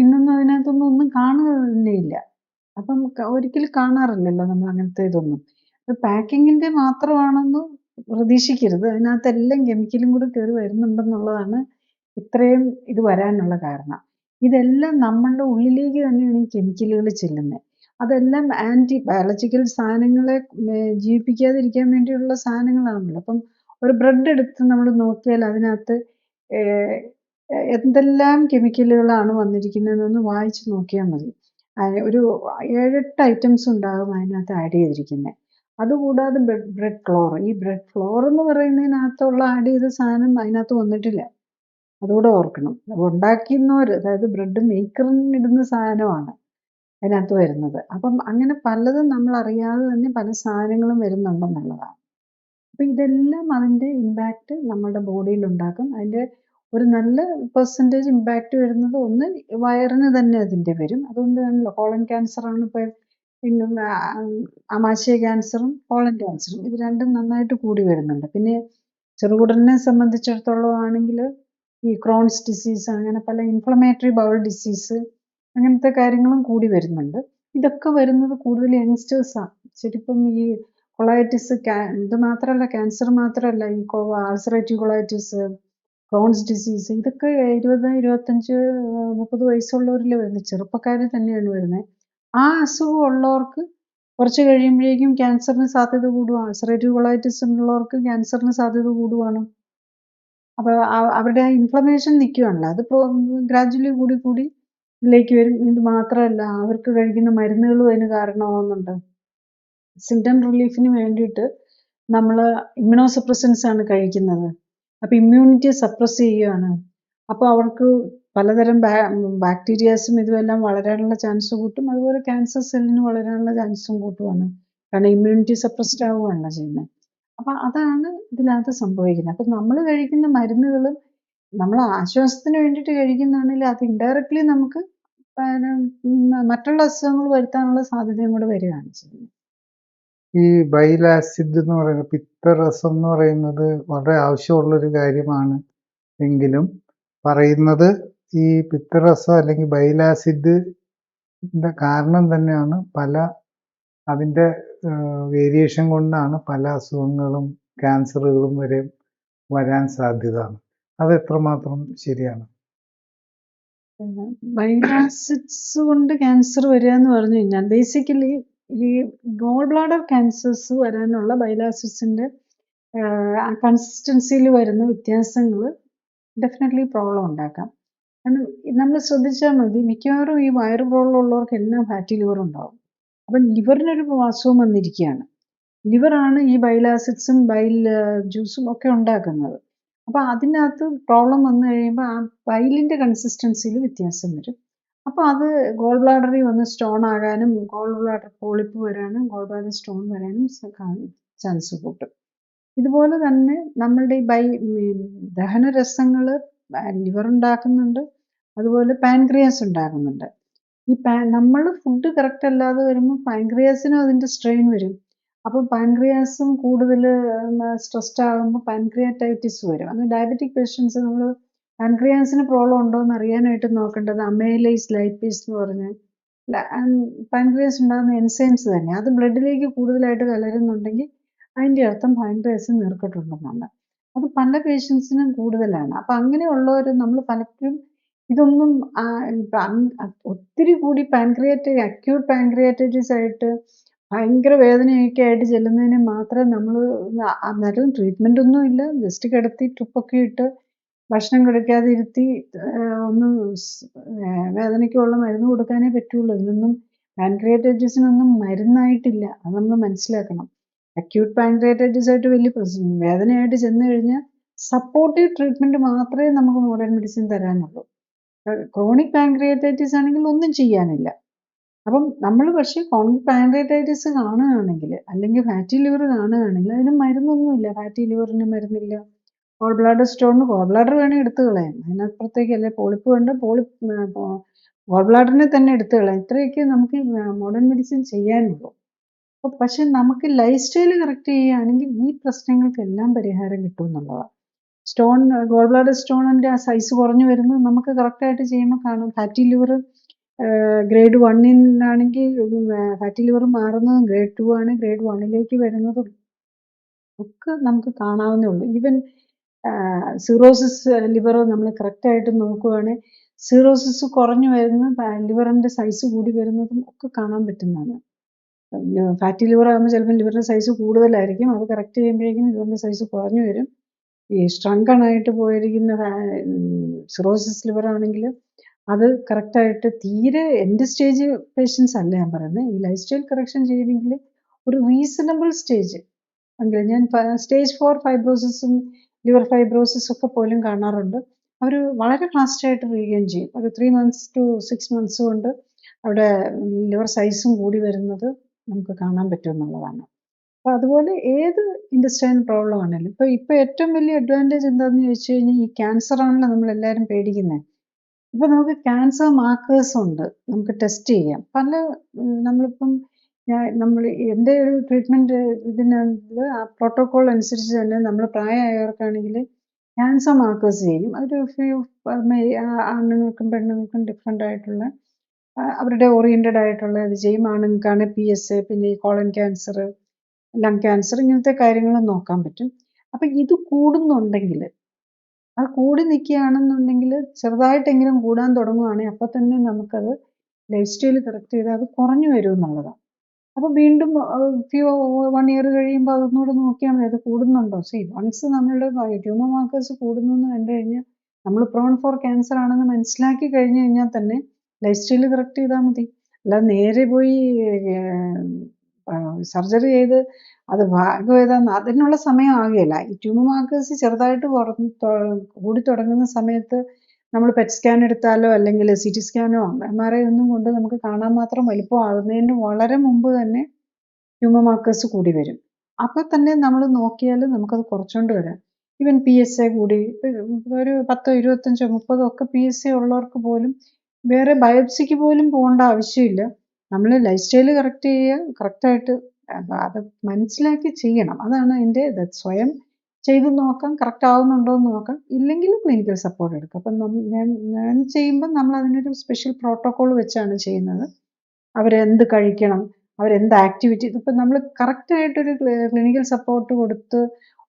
ഇന്നൊന്നും അതിനകത്തൊന്നും ഒന്നും കാണുക തന്നെ ഇല്ല. അപ്പം ഒരിക്കലും കാണാറില്ലല്ലോ നമ്മൾ അങ്ങനത്തെ ഇതൊന്നും. പാക്കിങ്ങിന്റെ മാത്രമാണെന്ന് പ്രതീക്ഷിക്കരുത്. അതിനകത്തെല്ലാം കെമിക്കലും കൂടി കയറി വരുന്നുണ്ടെന്നുള്ളതാണ് ഇത്രയും ഇത് വരാനുള്ള കാരണം. ഇതെല്ലാം നമ്മളുടെ ഉള്ളിലേക്ക് തന്നെയാണ് ഈ കെമിക്കലുകൾ ചെല്ലുന്നത്. അതെല്ലാം ആൻറ്റി ബയോളജിക്കൽ സാധനങ്ങളെ ജീവിപ്പിക്കാതിരിക്കാൻ വേണ്ടിയുള്ള സാധനങ്ങളാണല്ലോ. അപ്പം ഒരു ബ്രെഡ് എടുത്ത് നമ്മൾ നോക്കിയാൽ അതിനകത്ത് എന്തെല്ലാം കെമിക്കലുകളാണ് വന്നിരിക്കുന്നതെന്നൊന്ന് വായിച്ച് നോക്കിയാൽ മതി. ഒരു 7-8 ഐറ്റംസ് ഉണ്ടാകും അതിനകത്ത് ആഡ് ചെയ്തിരിക്കുന്നത്. അതുകൂടാതെ ബ്രെഡ് ഫ്ലോർ, ഈ ബ്രെഡ് ഫ്ലോർ എന്ന് പറയുന്നതിനകത്തുള്ള ആഡ് ചെയ്ത സാധനം അതിനകത്ത് വന്നിട്ടില്ല. അതുകൂടെ ഓർക്കണം. ഉണ്ടാക്കുന്നവർ, അതായത് ബ്രെഡ് മേക്കറിന് ഇടുന്ന സാധനമാണ് അതിനകത്ത് വരുന്നത്. അപ്പം അങ്ങനെ പലതും നമ്മൾ അറിയാതെ തന്നെ പല സാധനങ്ങളും വരുന്നുണ്ടെന്നുള്ളതാണ്. അപ്പം ഇതെല്ലാം അതിൻ്റെ ഇമ്പാക്റ്റ് നമ്മുടെ ബോഡിയിൽ ഉണ്ടാക്കും. അതിൻ്റെ ഒരു നല്ല പെർസെൻറ്റേജ് ഇമ്പാക്റ്റ് വരുന്നത് ഒന്ന് വയറിന് തന്നെ അതിൻ്റെ വരും. അതുകൊണ്ടാണല്ലോ കോളൻ ക്യാൻസറാണ് ഇപ്പോൾ, പിന്നെ ആമാശയ ക്യാൻസറും കോളൻ ക്യാൻസറും ഇത് രണ്ടും നന്നായിട്ട് കൂടി വരുന്നുണ്ട്. പിന്നെ ചെറുകുടലിനെ സംബന്ധിച്ചിടത്തോളം ആണെങ്കിൽ ഈ ക്രോൺസ് ഡിസീസ്, അങ്ങനെ പല ഇൻഫ്ലമേറ്ററി ബൗൾ ഡിസീസ്, അങ്ങനത്തെ കാര്യങ്ങളും കൂടി വരുന്നുണ്ട്. ഇതൊക്കെ വരുന്നത് കൂടുതൽ യങ്സ്റ്റേഴ്സാണ്. ശരിക്കും ഈ കൊളൈറ്റിസ്, ഇത് മാത്രമല്ല, ക്യാൻസർ മാത്രമല്ല, ഈ അൾസറേറ്റീവ് കൊളൈറ്റിസ്, ക്രോൺസ് ഡിസീസ്, ഇതൊക്കെ 20, 25, 30 വയസ്സുള്ളവരിൽ വരുന്നത്. ചെറുപ്പക്കാർ തന്നെയാണ് വരുന്നത്. ആ അസുഖം ഉള്ളവർക്ക് കുറച്ച് കഴിയുമ്പോഴേക്കും ക്യാൻസറിന് സാധ്യത കൂടുക. അൾസറേറ്റീവ് കൊളൈറ്റിസ് ഉള്ളവർക്ക് ക്യാൻസറിന് സാധ്യത കൂടുകയാണ്. അപ്പോൾ അവരുടെ ആ ഇൻഫ്ലമേഷൻ നിൽക്കുകയാണല്ലോ, അത് ഗ്രാജുവലി കൂടി കൂടി ഇതിലേക്ക് വരും. ഇത് മാത്രമല്ല, അവർക്ക് കഴിക്കുന്ന മരുന്നുകളും അതിന് കാരണമാകുന്നുണ്ട്. സിംറ്റം റിലീഫിന് വേണ്ടിയിട്ട് നമ്മൾ ഇമ്മ്യൂണോസപ്രസൻസ് ആണ് കഴിക്കുന്നത്. അപ്പോൾ ഇമ്മ്യൂണിറ്റിയെ സപ്രസ് ചെയ്യുകയാണ്. അപ്പോൾ അവർക്ക് പലതരം ബാക്ടീരിയാസും ഇതുമെല്ലാം വളരാനുള്ള ചാൻസ് കൂട്ടും. അതുപോലെ ക്യാൻസർ സെല്ലിന് വളരാനുള്ള ചാൻസും കൂട്ടുവാണ്. കാരണം ഇമ്മ്യൂണിറ്റി സപ്രസ്ഡ് ആവുകയാണല്ലോ ചെയ്യുന്നത്. അപ്പം അതാണ് ഇതിനകത്ത് സംഭവിക്കുന്നത്. അപ്പം നമ്മൾ കഴിക്കുന്ന മരുന്നുകളും നമ്മൾ ആശ്വാസത്തിന് വേണ്ടിയിട്ട് കഴിക്കുന്നതാണെങ്കിൽ അത് ഇൻഡയറക്ട്ലി നമുക്ക് മറ്റുള്ള അസുഖങ്ങൾ വരുത്താനുള്ള സാധ്യതയും കൂടെ വരികയാണ് ചെയ്യുന്നത്. ഈ ബൈൽ ആസിഡ് എന്ന് പറയുന്നത്, പിത്തരസം എന്ന് പറയുന്നത് വളരെ ആവശ്യമുള്ളൊരു കാര്യമാണ്. എങ്കിലും പറയുന്നത് ഈ പിത്തരസം അല്ലെങ്കിൽ ബൈൽ ആസിഡിന്റെ കാരണം തന്നെയാണ് അതിൻ്റെ വേരിയേഷൻ കൊണ്ടാണ് പല അസുഖങ്ങളും ക്യാൻസറുകളും വരെ വരാൻ സാധ്യത. അത് എത്രമാത്രം ശരിയാണ്? ബൈൽ ആസിഡ്സ് കൊണ്ട് ക്യാൻസർ വരിക എന്ന് പറഞ്ഞു കഴിഞ്ഞാൽ ബേസിക്കലി ഈ ഗോൾ ബ്ലാഡർ ക്യാൻസേഴ്സ് വരാനുള്ള ബൈൽ ആസിഡ്സിൻ്റെ കൺസിസ്റ്റൻസിയിൽ വരുന്ന വ്യത്യാസങ്ങൾ ഡെഫിനറ്റ്ലി പ്രോബ്ലം ഉണ്ടാക്കാം. കാരണം നമ്മൾ ശ്രദ്ധിച്ചാൽ മതി, മിക്കവാറും ഈ വയറ് പ്രോബ്ലം ഉള്ളവർക്കെല്ലാം ഫാറ്റി ലിവർ ഉണ്ടാവും. അപ്പം ലിവറിനൊരു അസുഖം വന്നിരിക്കുകയാണ്. ലിവറാണ് ഈ ബൈൽ ആസിഡ്സും ബൈൽ ജ്യൂസും ഒക്കെ ഉണ്ടാക്കുന്നത്. അപ്പോൾ അതിനകത്ത് പ്രോബ്ലം വന്നു കഴിയുമ്പോൾ ആ ബൈലിൻ്റെ കൺസിസ്റ്റൻസിയിൽ വ്യത്യാസം വരും. അപ്പോൾ അത് ഗോൾ ബ്ലാഡറിൽ വന്ന് സ്റ്റോൺ ആകാനും ഗോൾ ബ്ലാഡർ പോളിപ്പ് വരാനും ഗോൾ ബ്ലാഡർ സ്റ്റോൺ വരാനും ചാൻസ് കൂട്ടും. ഇതുപോലെ തന്നെ നമ്മളുടെ ഈ ദഹനരസങ്ങൾ ലിവർ ഉണ്ടാക്കുന്നുണ്ട്, അതുപോലെ പാൻക്രിയാസ് ഉണ്ടാക്കുന്നുണ്ട്. ഈ നമ്മൾ ഫുഡ് കറക്റ്റ് അല്ലാതെ വരുമ്പോൾ പാൻക്രിയാസിനും അതിൻ്റെ സ്ട്രെയിൻ വരും. അപ്പോൾ പാൻക്രിയാസും കൂടുതൽ സ്ട്രെസ്ഡ് ആകുമ്പോൾ പാൻക്രിയാറ്റൈറ്റിസ് വരും. അത് ഡയബറ്റിക് പേഷ്യൻസ് നമ്മൾ പാൻക്രിയാസിന് പ്രോബ്ലം ഉണ്ടോ എന്ന് അറിയാനായിട്ട് നോക്കേണ്ടത് അമൈലേസ് ലൈപ്പേസ് എന്ന് പറഞ്ഞ് പാൻക്രിയാസ് ഉണ്ടാകുന്ന എൻസൈംസ് തന്നെ, അത് ബ്ലഡിലേക്ക് കൂടുതലായിട്ട് കലരുന്നുണ്ടെങ്കിൽ അതിൻ്റെ അർത്ഥം പാൻക്രിയാസ് നീർക്കെട്ടുണ്ടെന്നാണ്. അത് പല പേഷ്യൻസിനും കൂടുതലാണ്. അപ്പം അങ്ങനെയുള്ളവർ നമ്മൾ പലപ്പോഴും ഇതൊന്നും ഒത്തിരി കൂടി അക്യൂട്ട് പാൻക്രിയാറ്റൈറ്റിസ് ആയിട്ട് ഭയങ്കര വേദനയൊക്കെ ആയിട്ട് ചെല്ലുന്നതിന് മാത്രമേ നമ്മൾ അന്നേരം ട്രീറ്റ്മെൻ്റ് ഒന്നും ഇല്ല, ജസ്റ്റ് കിടത്തി ട്രിപ്പൊക്കെ ഇട്ട് ഭക്ഷണം കഴിക്കാതെ ഇരുത്തി ഒന്ന് വേദനയ്ക്കുള്ള മരുന്ന് കൊടുക്കാനേ പറ്റുള്ളൂ. ഇതിനൊന്നും പാൻക്രിയാറ്റൈറ്റിസിനൊന്നും മരുന്നായിട്ടില്ല, അത് നമ്മൾ മനസ്സിലാക്കണം. അക്യൂട്ട് പാൻക്രിയാറ്റൈറ്റിസ് ആയിട്ട് വലിയ വേദനയായിട്ട് ചെന്ന് കഴിഞ്ഞാൽ സപ്പോർട്ടീവ് ട്രീറ്റ്മെൻറ്റ് മാത്രമേ നമുക്ക് മോഡേൺ മെഡിസിൻ തരാനുള്ളൂ. ക്രോണിക് പാൻക്രിയാറ്റൈറ്റിസ് ആണെങ്കിൽ ഒന്നും ചെയ്യാനില്ല. അപ്പം നമ്മൾ പക്ഷേ പാൻക്രിയാറ്റൈറ്റിസ് കാണുകയാണെങ്കിൽ അല്ലെങ്കിൽ ഫാറ്റി ലിവർ കാണുകയാണെങ്കിൽ അതിന് മരുന്നൊന്നുമില്ല. ഫാറ്റി ലിവറിന് മരുന്നില്ല. ഗോൾ ബ്ലാഡർ സ്റ്റോണിന് ഗോൾ ബ്ലാഡർ വേണമെങ്കിൽ എടുത്തു കളയാം. അതിനപ്പുറത്തേക്ക് അല്ലെ പോളിപ്പ് വേണ്ട ഗോൾ ബ്ലാഡറിനെ തന്നെ എടുത്തു കളയാം. ഇത്രയൊക്കെ നമുക്ക് മോഡേൺ മെഡിസിൻ ചെയ്യാനുള്ളൂ. പക്ഷെ നമുക്ക് ലൈഫ് സ്റ്റൈൽ കറക്റ്റ് ചെയ്യുകയാണെങ്കിൽ ഈ പ്രശ്നങ്ങൾക്കെല്ലാം പരിഹാരം കിട്ടും എന്നുള്ളതാണ്. ഗോൾ ബ്ലാഡർ സ്റ്റോണിൻ്റെ ആ സൈസ് കുറഞ്ഞു വരുന്നത് നമുക്ക് കറക്റ്റായിട്ട് ചെയ്യുമ്പോൾ കാണും. ഫാറ്റി ലിവർ ഗ്രേഡ് 1-നാണെങ്കിൽ ഫാറ്റി ലിവർ മാറുന്നതും ഗ്രേഡ് 2 ആണ്, ഗ്രേഡ് 1-ലേക്ക് വരുന്നതും ഒക്കെ നമുക്ക് കാണാവുന്നേ ഉള്ളൂ. ഈവൻ സിറോസിസ് ലിവർ നമ്മൾ കറക്റ്റായിട്ട് നോക്കുകയാണെങ്കിൽ സിറോസിസ് കുറഞ്ഞു വരുന്ന ലിവറിൻ്റെ സൈസ് കൂടി വരുന്നതും ഒക്കെ കാണാൻ പറ്റുന്നതാണ്. ഫാറ്റി ലിവർ ആകുമ്പോൾ ചിലപ്പോൾ ലിവറിൻ്റെ സൈസ് കൂടുതലായിരിക്കും. അത് കറക്റ്റ് ചെയ്യുമ്പോഴേക്കും ലിവറിൻ്റെ സൈസ് കുറഞ്ഞു വരും. ഈ സ്ട്രങ്കണായിട്ട് പോയിരിക്കുന്ന സിറോസിസ് ലിവർ ആണെങ്കിൽ അത് കറക്റ്റായിട്ട് തീരെ എൻഡ് സ്റ്റേജ് പേഷ്യൻസ് അല്ല ഞാൻ പറയുന്നത്. ഈ ലൈഫ് സ്റ്റൈൽ കറക്ഷൻ ചെയ്യണമെങ്കിൽ ഒരു റീസണബിൾ സ്റ്റേജ് എങ്കിൽ ഞാൻ സ്റ്റേജ് 4 ഫൈബ്രോസിസും ലിവർ ഫൈബ്രോസിസ് ഒക്കെ പോലും കാണാറുണ്ട്. അവർ വളരെ ഫാസ്റ്റായിട്ട് റീഗെയിൻ ചെയ്യും. ഒരു 3 months to 6 months കൊണ്ട് അവിടെ ലിവർ സൈസും കൂടി വരുന്നത് നമുക്ക് കാണാൻ പറ്റും എന്നുള്ളതാണ്. അപ്പോൾ അതുപോലെ ഏത് ഇൻറ്റസ്റ്റൈനൽ പ്രോബ്ലം ആണെങ്കിലും ഇപ്പോൾ ഏറ്റവും വലിയ അഡ്വാൻറ്റേജ് എന്താണെന്ന് ചോദിച്ചു കഴിഞ്ഞാൽ ഈ ക്യാൻസർ ആണല്ലോ നമ്മളെല്ലാവരും പേടിക്കുന്നത്. ഇപ്പോൾ നമുക്ക് ക്യാൻസർ മാർക്കേഴ്സ് ഉണ്ട്, നമുക്ക് ടെസ്റ്റ് ചെയ്യാം. നമ്മളിപ്പം എൻ്റെ ഒരു ട്രീറ്റ്മെൻറ്റ് ഇതിനകത്ത് ആ പ്രോട്ടോക്കോൾ അനുസരിച്ച് തന്നെ നമ്മൾ പ്രായമായവർക്കാണെങ്കിൽ ക്യാൻസർ മാർക്കേഴ്സ് ചെയ്യും. അതൊരു ആണുങ്ങൾക്കും പെണ്ണുങ്ങൾക്കും ഡിഫറെൻ്റ് ആയിട്ടുള്ള അവരുടെ ഓറിയൻറ്റഡ് ആയിട്ടുള്ള ഇത് ചെയ്യും. ആണുങ്ങൾക്കാണ് PSA, പിന്നെ ഈ കോളൻ ക്യാൻസർ, ലങ് ക്യാൻസർ, ഇങ്ങനത്തെ കാര്യങ്ങൾ നോക്കാൻ പറ്റും. അപ്പം ഇത് കൂടുന്നുണ്ടെങ്കിൽ, അത് കൂടി നിൽക്കുകയാണെന്നുണ്ടെങ്കിൽ ചെറുതായിട്ടെങ്കിലും കൂടാൻ തുടങ്ങുകയാണെങ്കിൽ അപ്പോൾ തന്നെ നമുക്കത് ലൈഫ് സ്റ്റൈൽ കറക്റ്റ് ചെയ്താൽ അത് കുറഞ്ഞു വരും എന്നുള്ളതാണ്. അപ്പോൾ വീണ്ടും 1 year കഴിയുമ്പോൾ അതൊന്നുകൂടെ നോക്കിയാൽ മതി, അത് കൂടുന്നുണ്ടോ. വൺസ് നമ്മളുടെ ട്യൂമർ മാർക്കേഴ്സ് കൂടുന്നു എന്ന് കണ്ടു കഴിഞ്ഞാൽ നമ്മൾ പ്രോൺ ഫോർ ക്യാൻസർ ആണെന്ന് മനസ്സിലാക്കി കഴിഞ്ഞു കഴിഞ്ഞാൽ തന്നെ ലൈഫ് സ്റ്റൈൽ കറക്റ്റ് ചെയ്താൽ മതി. അല്ലാതെ നേരെ പോയി സർജറി ചെയ്ത് അത് ഭാഗം ഏതാന്ന് അതിനുള്ള സമയം ആകുകയില്ല. ഈ ട്യൂമർ മാർക്കേഴ്സ് ചെറുതായിട്ട് കൂടി തുടങ്ങുന്ന സമയത്ത് നമ്മൾ പെറ്റ് സ്കാൻ എടുത്താലോ അല്ലെങ്കിൽ CT സ്കാനോ MRI ഒന്നും കൊണ്ട് നമുക്ക് കാണാൻ മാത്രം വലിപ്പമാകുന്നതിന് വളരെ മുമ്പ് തന്നെ ട്യൂമർ മാർക്കേഴ്സ് കൂടി വരും. അപ്പോൾ തന്നെ നമ്മൾ നോക്കിയാൽ നമുക്കത് കുറച്ചുകൊണ്ട് വരാം. ഈവൻ PSA കൂടി ഒരു 10, 25, 30 ഒക്കെ PSA ഉള്ളവർക്ക് പോലും വേറെ ബയോപ്സിക്ക് പോലും പോകേണ്ട ആവശ്യമില്ല. നമ്മൾ ലൈഫ് സ്റ്റൈൽ കറക്റ്റ് ചെയ്യുക, കറക്റ്റായിട്ട് അത് മനസ്സിലാക്കി ചെയ്യണം. അതാണ് അതിൻ്റെ സ്വയം ചെയ്ത് നോക്കാം, കറക്റ്റ് ആവുന്നുണ്ടോ എന്ന് നോക്കാം. ഇല്ലെങ്കിൽ ക്ലിനിക്കൽ സപ്പോർട്ട് എടുക്കാം. അപ്പം ഞാൻ ചെയ്യുമ്പോൾ നമ്മൾ അതിനൊരു സ്പെഷ്യൽ പ്രോട്ടോക്കോൾ വെച്ചാണ് ചെയ്യുന്നത്. അവരെന്ത് കഴിക്കണം, അവരെന്ത് ആക്ടിവിറ്റി, ഇപ്പം നമ്മൾ കറക്റ്റായിട്ടൊരു ക്ലിനിക്കൽ സപ്പോർട്ട് കൊടുത്ത്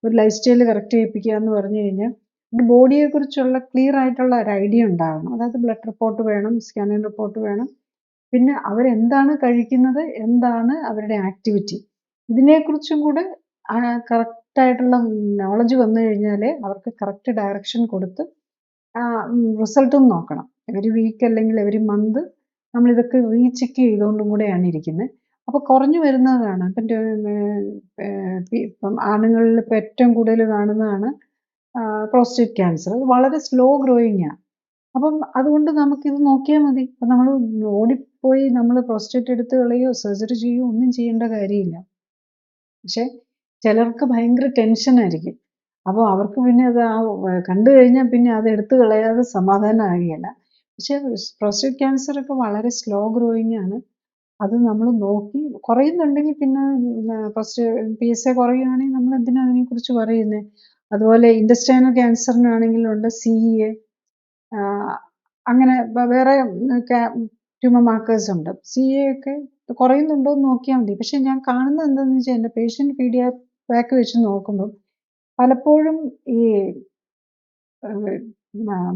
ഒരു ലൈഫ് സ്റ്റൈൽ കറക്റ്റ് ചെയ്യിപ്പിക്കുക എന്ന് പറഞ്ഞു കഴിഞ്ഞാൽ ബോഡിയെക്കുറിച്ചുള്ള ക്ലിയർ ആയിട്ടുള്ള ഒരു ഐഡിയ ഉണ്ടാകണം. അതായത് ബ്ലഡ് റിപ്പോർട്ട് വേണം, സ്കാനിങ് റിപ്പോർട്ട് വേണം, പിന്നെ അവരെന്താണ് കഴിക്കുന്നത്, എന്താണ് അവരുടെ ആക്ടിവിറ്റി, ഇതിനെക്കുറിച്ചും കൂടെ കറക്റ്റായിട്ടുള്ള നോളജ് വന്നു കഴിഞ്ഞാൽ അവർക്ക് കറക്റ്റ് ഡയറക്ഷൻ കൊടുത്ത് റിസൾട്ടും നോക്കണം. എവരി വീക്ക് അല്ലെങ്കിൽ എവരി മന്ത് നമ്മളിതൊക്കെ റീചെക്ക് ചെയ്തുകൊണ്ടും കൂടെയാണ് ഇരിക്കുന്നത്. അപ്പോൾ കുറഞ്ഞു വരുന്നത് കാണാം. ഇപ്പം ആണുങ്ങളിൽ ഇപ്പോൾ ഏറ്റവും കൂടുതൽ കാണുന്നതാണ് പ്രോസ്റ്റേറ്റ് ക്യാൻസർ. അത് വളരെ സ്ലോ ഗ്രോയിങ് ആണ്. അപ്പം അതുകൊണ്ട് നമുക്കിത് നോക്കിയാൽ മതി. അപ്പം നമ്മൾ ഓടിപ്പോയി നമ്മൾ പ്രോസ്റ്റേറ്റ് എടുത്ത് കളയോ സർജറി ചെയ്യുകയോ ഒന്നും ചെയ്യേണ്ട കാര്യമില്ല. പക്ഷെ ചിലർക്ക് ഭയങ്കര ടെൻഷനായിരിക്കും. അപ്പോൾ അവർക്ക് പിന്നെ അത് കണ്ടു കഴിഞ്ഞാൽ പിന്നെ അത് എടുത്ത് കളയാതെ സമാധാനമാകുകയില്ല. പക്ഷേ പ്രോസ്റ്റേറ്റ് ക്യാൻസറൊക്കെ വളരെ സ്ലോ ഗ്രോയിങ് ആണ്. അത് നമ്മൾ നോക്കി കുറയുന്നുണ്ടെങ്കിൽ പിന്നെ PSA കുറയുകയാണെങ്കിൽ നമ്മൾ എന്തിനാണ് അതിനെക്കുറിച്ച് പറയുന്നത്. അതുപോലെ ഇൻറ്റസ്റ്റൈനൽ ക്യാൻസറിനാണെങ്കിലുണ്ട് CEA, അങ്ങനെ വേറെ ട്യൂമർ മാർക്കേഴ്സ് ഉണ്ട്. CEA ഒക്കെ കുറയുന്നുണ്ടോ എന്ന് നോക്കിയാൽ മതി. പക്ഷെ ഞാൻ കാണുന്നത് എന്താണെന്ന് വെച്ചാൽ എൻ്റെ പേഷ്യൻ്റ് ഫീഡ്ബാക്ക് വെച്ച് നോക്കുമ്പം പലപ്പോഴും ഈ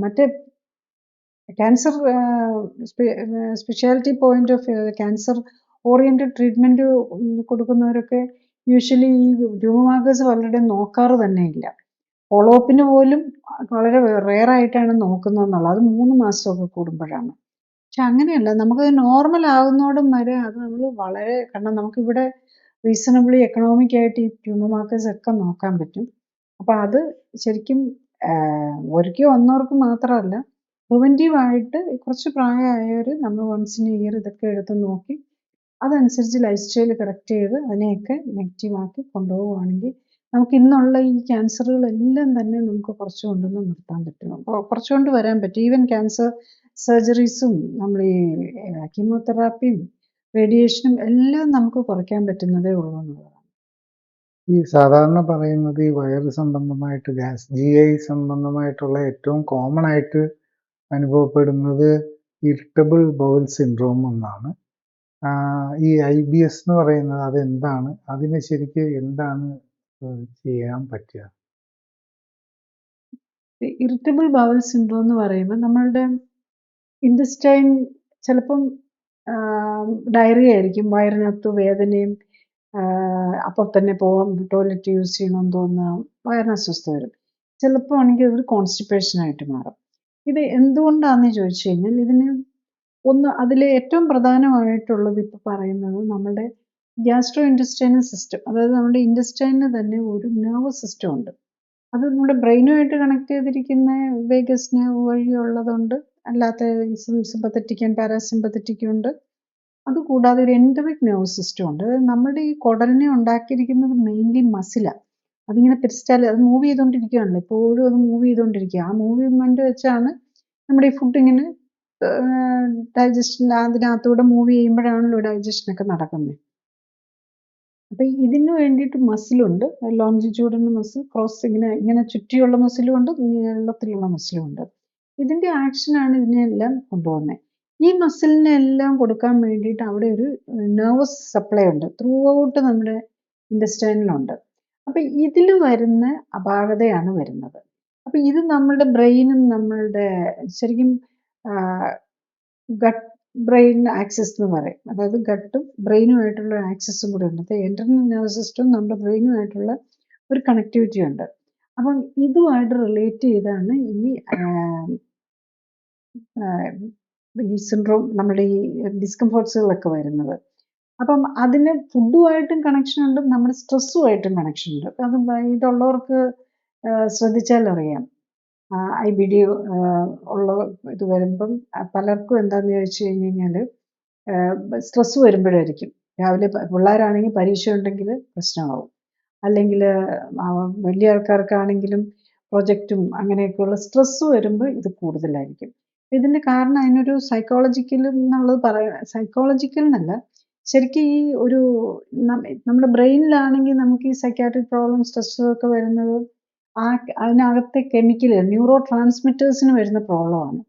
മറ്റേ cancer speciality point of cancer oriented treatment കൊടുക്കുന്നവരൊക്കെ യൂഷ്വലി ഈ ട്യൂമർ മാർക്കേഴ്സ് വളരെ നോക്കാറ് തന്നെ ഇല്ല. ഫോളോ അപ്പിന് പോലും വളരെ റെയറായിട്ടാണ് നോക്കുന്നതെന്നുള്ളത്. അത് 3 മാസമൊക്കെ കൂടുമ്പോഴാണ്. പക്ഷെ അങ്ങനെയല്ല, നമുക്കത് നോർമൽ ആകുന്നോടും വരെ അത് നമ്മൾ വളരെ, കാരണം നമുക്കിവിടെ റീസണബിളി എക്കണോമിക് ആയിട്ട് ഈ ട്യൂമർ മാർക്കേഴ്സ് ഒക്കെ നോക്കാൻ പറ്റും. അപ്പോൾ അത് ശരിക്കും ഒരിക്കൽ വന്നവർക്ക് മാത്രമല്ല, പ്രിവെൻറ്റീവായിട്ട് കുറച്ച് പ്രായമായവർ നമ്മൾ വൺസ് ഇൻ എ ഇയർ ഇതൊക്കെ എടുത്ത് നോക്കി അതനുസരിച്ച് ലൈഫ് സ്റ്റൈൽ കറക്റ്റ് ചെയ്ത് അതിനെയൊക്കെ നെഗറ്റീവാക്കി കൊണ്ടുപോവുകയാണെങ്കിൽ നമുക്ക് ഇന്നുള്ള ഈ ക്യാൻസറുകളെല്ലാം തന്നെ നമുക്ക് കുറച്ച് കൊണ്ടൊന്ന് നിർത്താൻ പറ്റും. കുറച്ചുകൊണ്ട് വരാൻ പറ്റും. ഈവൻ ക്യാൻസർ സർജറീസും നമ്മൾ ഈ കീമോതെറാപ്പിയും റേഡിയേഷനും എല്ലാം നമുക്ക് കുറയ്ക്കാൻ പറ്റുന്നതേ ഉള്ളൂ എന്നുള്ളതാണ്. ഈ സാധാരണ പറയുന്നത് ഈ വയറ് സംബന്ധമായിട്ട് GI സംബന്ധമായിട്ടുള്ള ഏറ്റവും കോമൺ ആയിട്ട് അനുഭവപ്പെടുന്നത് ഇറിറ്റബിൾ ബൗൾ സിൻഡ്രോം എന്നാണ്. ഈ IBS എന്ന് പറയുന്നത് അതെന്താണ്? അതിന് ശരിക്ക് എന്താണ് ചെയ്യാൻ പറ്റുക? ഇറിറ്റബിൾ ബൗൾ സിൻഡ്രോം എന്ന് പറയുമ്പോൾ നമ്മളുടെ ഇൻറ്റസ്റ്റൈൻ ചിലപ്പം ഡയറിയ ആയിരിക്കും, വയറിനകത്ത് വേദനയും അപ്പോൾ തന്നെ പോകാൻ ടോയ്ലറ്റ് യൂസ് ചെയ്യണമെന്ന് തോന്നുക, വയറിന് അസ്വസ്ഥത വരും. ചിലപ്പോൾ ആണെങ്കിൽ അതൊരു കോൺസ്റ്റിപ്പേഷനായിട്ട് മാറും. ഇത് എന്തുകൊണ്ടാണെന്ന് ചോദിച്ചു കഴിഞ്ഞാൽ ഇതിന് അതിൽ ഏറ്റവും പ്രധാനമായിട്ടുള്ളത് ഇപ്പോൾ പറയുന്നത് നമ്മുടെ ഗ്യാസ്ട്രോ ഇൻറ്റസ്റ്റൈനൽ സിസ്റ്റം, അതായത് നമ്മുടെ ഇൻറ്റസ്റ്റൈനിന് തന്നെ ഒരു നെർവസ് സിസ്റ്റം ഉണ്ട്. അത് നമ്മുടെ ബ്രെയിനുമായിട്ട് കണക്ട് ചെയ്തിരിക്കുന്ന വേഗസ് നെർവ് വഴിയുള്ളതുണ്ട്, അല്ലാത്ത സിമ്പത്തറ്റിക് ആൻഡ് പാരാസിമ്പത്തറ്റിക് ഉണ്ട്. അതുകൂടാതെ ഒരു എൻഡറിക് നെർവസ് സിസ്റ്റം ഉണ്ട്. അതായത് നമ്മുടെ ഈ കുടലിനെ ഉണ്ടാക്കിയിരിക്കുന്നത് മെയിൻലി മസിലാണ്. അതിങ്ങനെ പെരിസ്റ്റാൽ അത് മൂവ് ചെയ്തുകൊണ്ടിരിക്കുകയാണല്ലോ, എപ്പോഴും അത് മൂവ് ചെയ്തുകൊണ്ടിരിക്കുക. ആ മൂവ്മെൻറ്റ് വെച്ചാണ് നമ്മുടെ ഈ ഫുഡ് ഇങ്ങനെ ഡൈജഷൻ അതിനകത്തൂടെ മൂവ് ചെയ്യുമ്പോഴാണല്ലോ ഡൈജഷനൊക്കെ നടക്കുന്നത്. അപ്പം ഇതിന് വേണ്ടിയിട്ട് മസിലുണ്ട്, ലോങ്ജിറ്റ്യൂഡിനൽ മസിൽ, ക്രോസ് ഇങ്ങനെ ചുറ്റിയുള്ള മസിലും ഉണ്ട്, നീളത്തിലുള്ള മസിലും ഉണ്ട്. ഇതിൻ്റെ ആക്ഷനാണ് ഇതിനെല്ലാം കൊണ്ടുപോകുന്നത്. ഈ മസിലിനെല്ലാം കൊടുക്കാൻ വേണ്ടിയിട്ട് അവിടെ ഒരു നെർവസ് സപ്ലൈ ഉണ്ട്, ത്രൂ ഔട്ട് നമ്മുടെ ഇൻറ്റസ്റ്റൈനിലുണ്ട്. അപ്പം ഇതിൽ വരുന്ന അപാകതയാണ് വരുന്നത്. അപ്പം ഇത് നമ്മളുടെ ബ്രെയിനും നമ്മളുടെ ശരിക്കും ഗട്ട് ബ്രെയിൻ ആക്സസ് എന്ന് പറയും. അതായത് ഗട്ടും ബ്രെയിനുമായിട്ടുള്ള ആക്സസും കൂടെ ഉണ്ട്. എൻറ്റർനൽ നെർവസ് സിസ്റ്റവും നമ്മുടെ ബ്രെയിനുമായിട്ടുള്ള ഒരു കണക്ടിവിറ്റി ഉണ്ട്. അപ്പം ഇതുമായിട്ട് റിലേറ്റ് ചെയ്താണ് ഈ സിൻഡ്രോം, നമ്മുടെ ഈ ഡിസ്കംഫോർട്സുകളൊക്കെ വരുന്നത്. അപ്പം അതിന് ഫുഡുമായിട്ടും കണക്ഷൻ ഉണ്ട്, നമ്മുടെ സ്ട്രെസ്സുമായിട്ടും കണക്ഷൻ ഉണ്ട്. അത് ഇതുള്ളവർക്ക് ശ്രദ്ധിച്ചാൽ അറിയാം. IBD ഉള്ള ഇത് വരുമ്പം പലർക്കും എന്താണെന്ന് ചോദിച്ചു കഴിഞ്ഞ് കഴിഞ്ഞാൽ സ്ട്രെസ്സ് വരുമ്പോഴായിരിക്കും. രാവിലെ പിള്ളേരാണെങ്കിൽ പരീക്ഷ ഉണ്ടെങ്കിൽ പ്രശ്നമാവും, അല്ലെങ്കിൽ വലിയ ആൾക്കാർക്കാണെങ്കിലും പ്രൊജക്റ്റും അങ്ങനെയൊക്കെയുള്ള സ്ട്രെസ്സ് വരുമ്പോൾ ഇത് കൂടുതലായിരിക്കും. ഇതിൻ്റെ കാരണം അതിനൊരു സൈക്കോളജിക്കൽ എന്നുള്ളത് സൈക്കോളജിക്കൽ എന്നല്ല, ശരിക്കും ഈ ഒരു നമ്മുടെ ബ്രെയിനിലാണെങ്കിൽ നമുക്ക് ഈ സൈക്കാട്രിക് പ്രോബ്ലം സ്ട്രെസ്സൊക്കെ വരുന്നത് അതിനകത്തെ കെമിക്കൽ ന്യൂറോ ട്രാൻസ്മിറ്റേഴ്സിന് വരുന്ന പ്രോബ്ലമാണ്.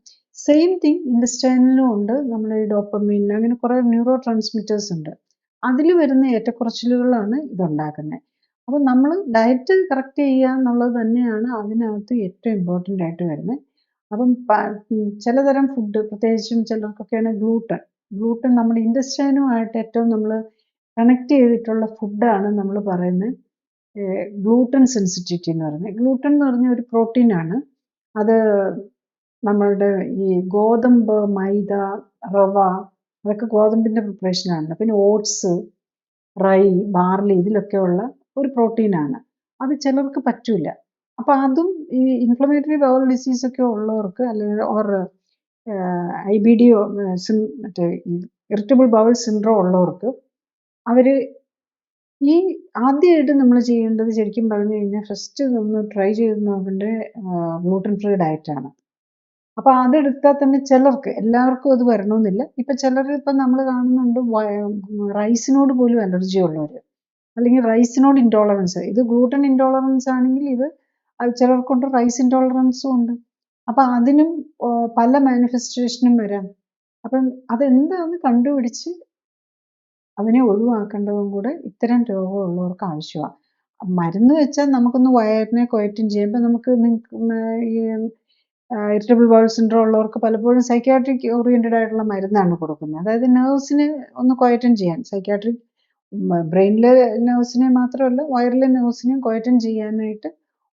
സെയിം തിങ് ഇൻറ്റസ്റ്റൈനിലും ഉണ്ട്. നമ്മൾ ഈ ഡോപ്പമിൻ അങ്ങനെ കുറേ ന്യൂറോ ട്രാൻസ്മിറ്റേഴ്സ് ഉണ്ട്. അതിൽ വരുന്ന ഏറ്റക്കുറച്ചിലുകളാണ് ഇതുണ്ടാക്കുന്നത്. അപ്പോൾ നമ്മൾ ഡയറ്റ് കറക്റ്റ് ചെയ്യുക എന്നുള്ളത് തന്നെയാണ് അതിനകത്ത് ഏറ്റവും ഇമ്പോർട്ടൻ്റ് ആയിട്ട് വരുന്നത്. അപ്പം ചിലതരം ഫുഡ്, പ്രത്യേകിച്ചും ചിലർക്കൊക്കെയാണ് ഗ്ലൂട്ടൻ നമ്മുടെ ഇൻറ്റസ്റ്റൈനുമായിട്ട് ഏറ്റവും നമ്മൾ കണക്ട് ചെയ്തിട്ടുള്ള ഫുഡാണ് നമ്മൾ പറയുന്നത് ഗ്ലൂട്ടൻ സെൻസിറ്റിവിറ്റി എന്ന് പറയുന്നത്. ഗ്ലൂട്ടൻ എന്ന് പറഞ്ഞ ഒരു പ്രോട്ടീനാണ്. അത് നമ്മളുടെ ഈ ഗോതമ്പ്, മൈദ, റവ അതൊക്കെ ഗോതമ്പിൻ്റെ പ്രിപ്പറേഷനാണല്ലോ. പിന്നെ ഓട്സ്, റൈ, ബാർലി ഇതിലൊക്കെയുള്ള ഒരു പ്രോട്ടീനാണ്. അത് ചിലർക്ക് പറ്റില്ല. അപ്പോൾ അതും ഈ ഇൻഫ്ലമേറ്ററി ബൗൾ ഡിസീസൊക്കെ ഉള്ളവർക്ക്, അല്ലെങ്കിൽ IBD മറ്റേ ഇറിറ്റബിൾ ബൗൾ സിൻഡ്രോം ഉള്ളവർക്ക് അവർ ഈ ആദ്യമായിട്ട് നമ്മൾ ചെയ്യേണ്ടത് ശരിക്കും പറഞ്ഞു കഴിഞ്ഞാൽ ഫസ്റ്റ് ഒന്ന് ട്രൈ ചെയ്ത് നോക്കേണ്ടത് ഗ്ലൂട്ടൻ ഫ്രീ ഡയറ്റാണ്. അപ്പോൾ അതെടുത്താൽ തന്നെ ചിലർക്ക്, എല്ലാവർക്കും അത് വരണമെന്നില്ല. ഇപ്പം ചിലർ ഇപ്പം നമ്മൾ കാണുന്നുണ്ട് റൈസിനോട് പോലും അലർജി ഉള്ളവർ, അല്ലെങ്കിൽ റൈസിനോട് ഇൻടോളറൻസ്. ഇത് ഗ്ലൂട്ടൻ ഇൻടോളറൻസ് ആണെങ്കിൽ ഇത് ചിലർക്കുണ്ട് റൈസ് ഇൻടോളറൻസും ഉണ്ട്. അപ്പം അതിനും പല മാനിഫെസ്റ്റേഷനും വരാം. അപ്പം അതെന്താണെന്ന് കണ്ടുപിടിച്ച് അതിനെ ഒഴിവാക്കേണ്ടതും കൂടെ ഇത്തരം രോഗമുള്ളവർക്ക് ആവശ്യമാണ്. മരുന്ന് വെച്ചാൽ നമുക്കൊന്ന് വയറിനെ ക്വയറ്റും ചെയ്യാം. ഇപ്പം നമുക്ക് ഈ ഇറിറ്റബിൾ ബൗൾ സിൻഡ്രോം ഉള്ളവർക്ക് പലപ്പോഴും സൈക്യാട്രിക് ഓറിയൻറ്റഡ് ആയിട്ടുള്ള മരുന്നാണ് കൊടുക്കുന്നത്. അതായത് നെർവ്സിനെ ഒന്ന് ക്വയറ്റൻ ചെയ്യാൻ, സൈക്യാട്രിക് ബ്രെയിനിലെ നെർവ്സിനെ മാത്രമല്ല വയറിലെ നെർവ്സിനെയും ക്വയറ്റൻ ചെയ്യാനായിട്ട്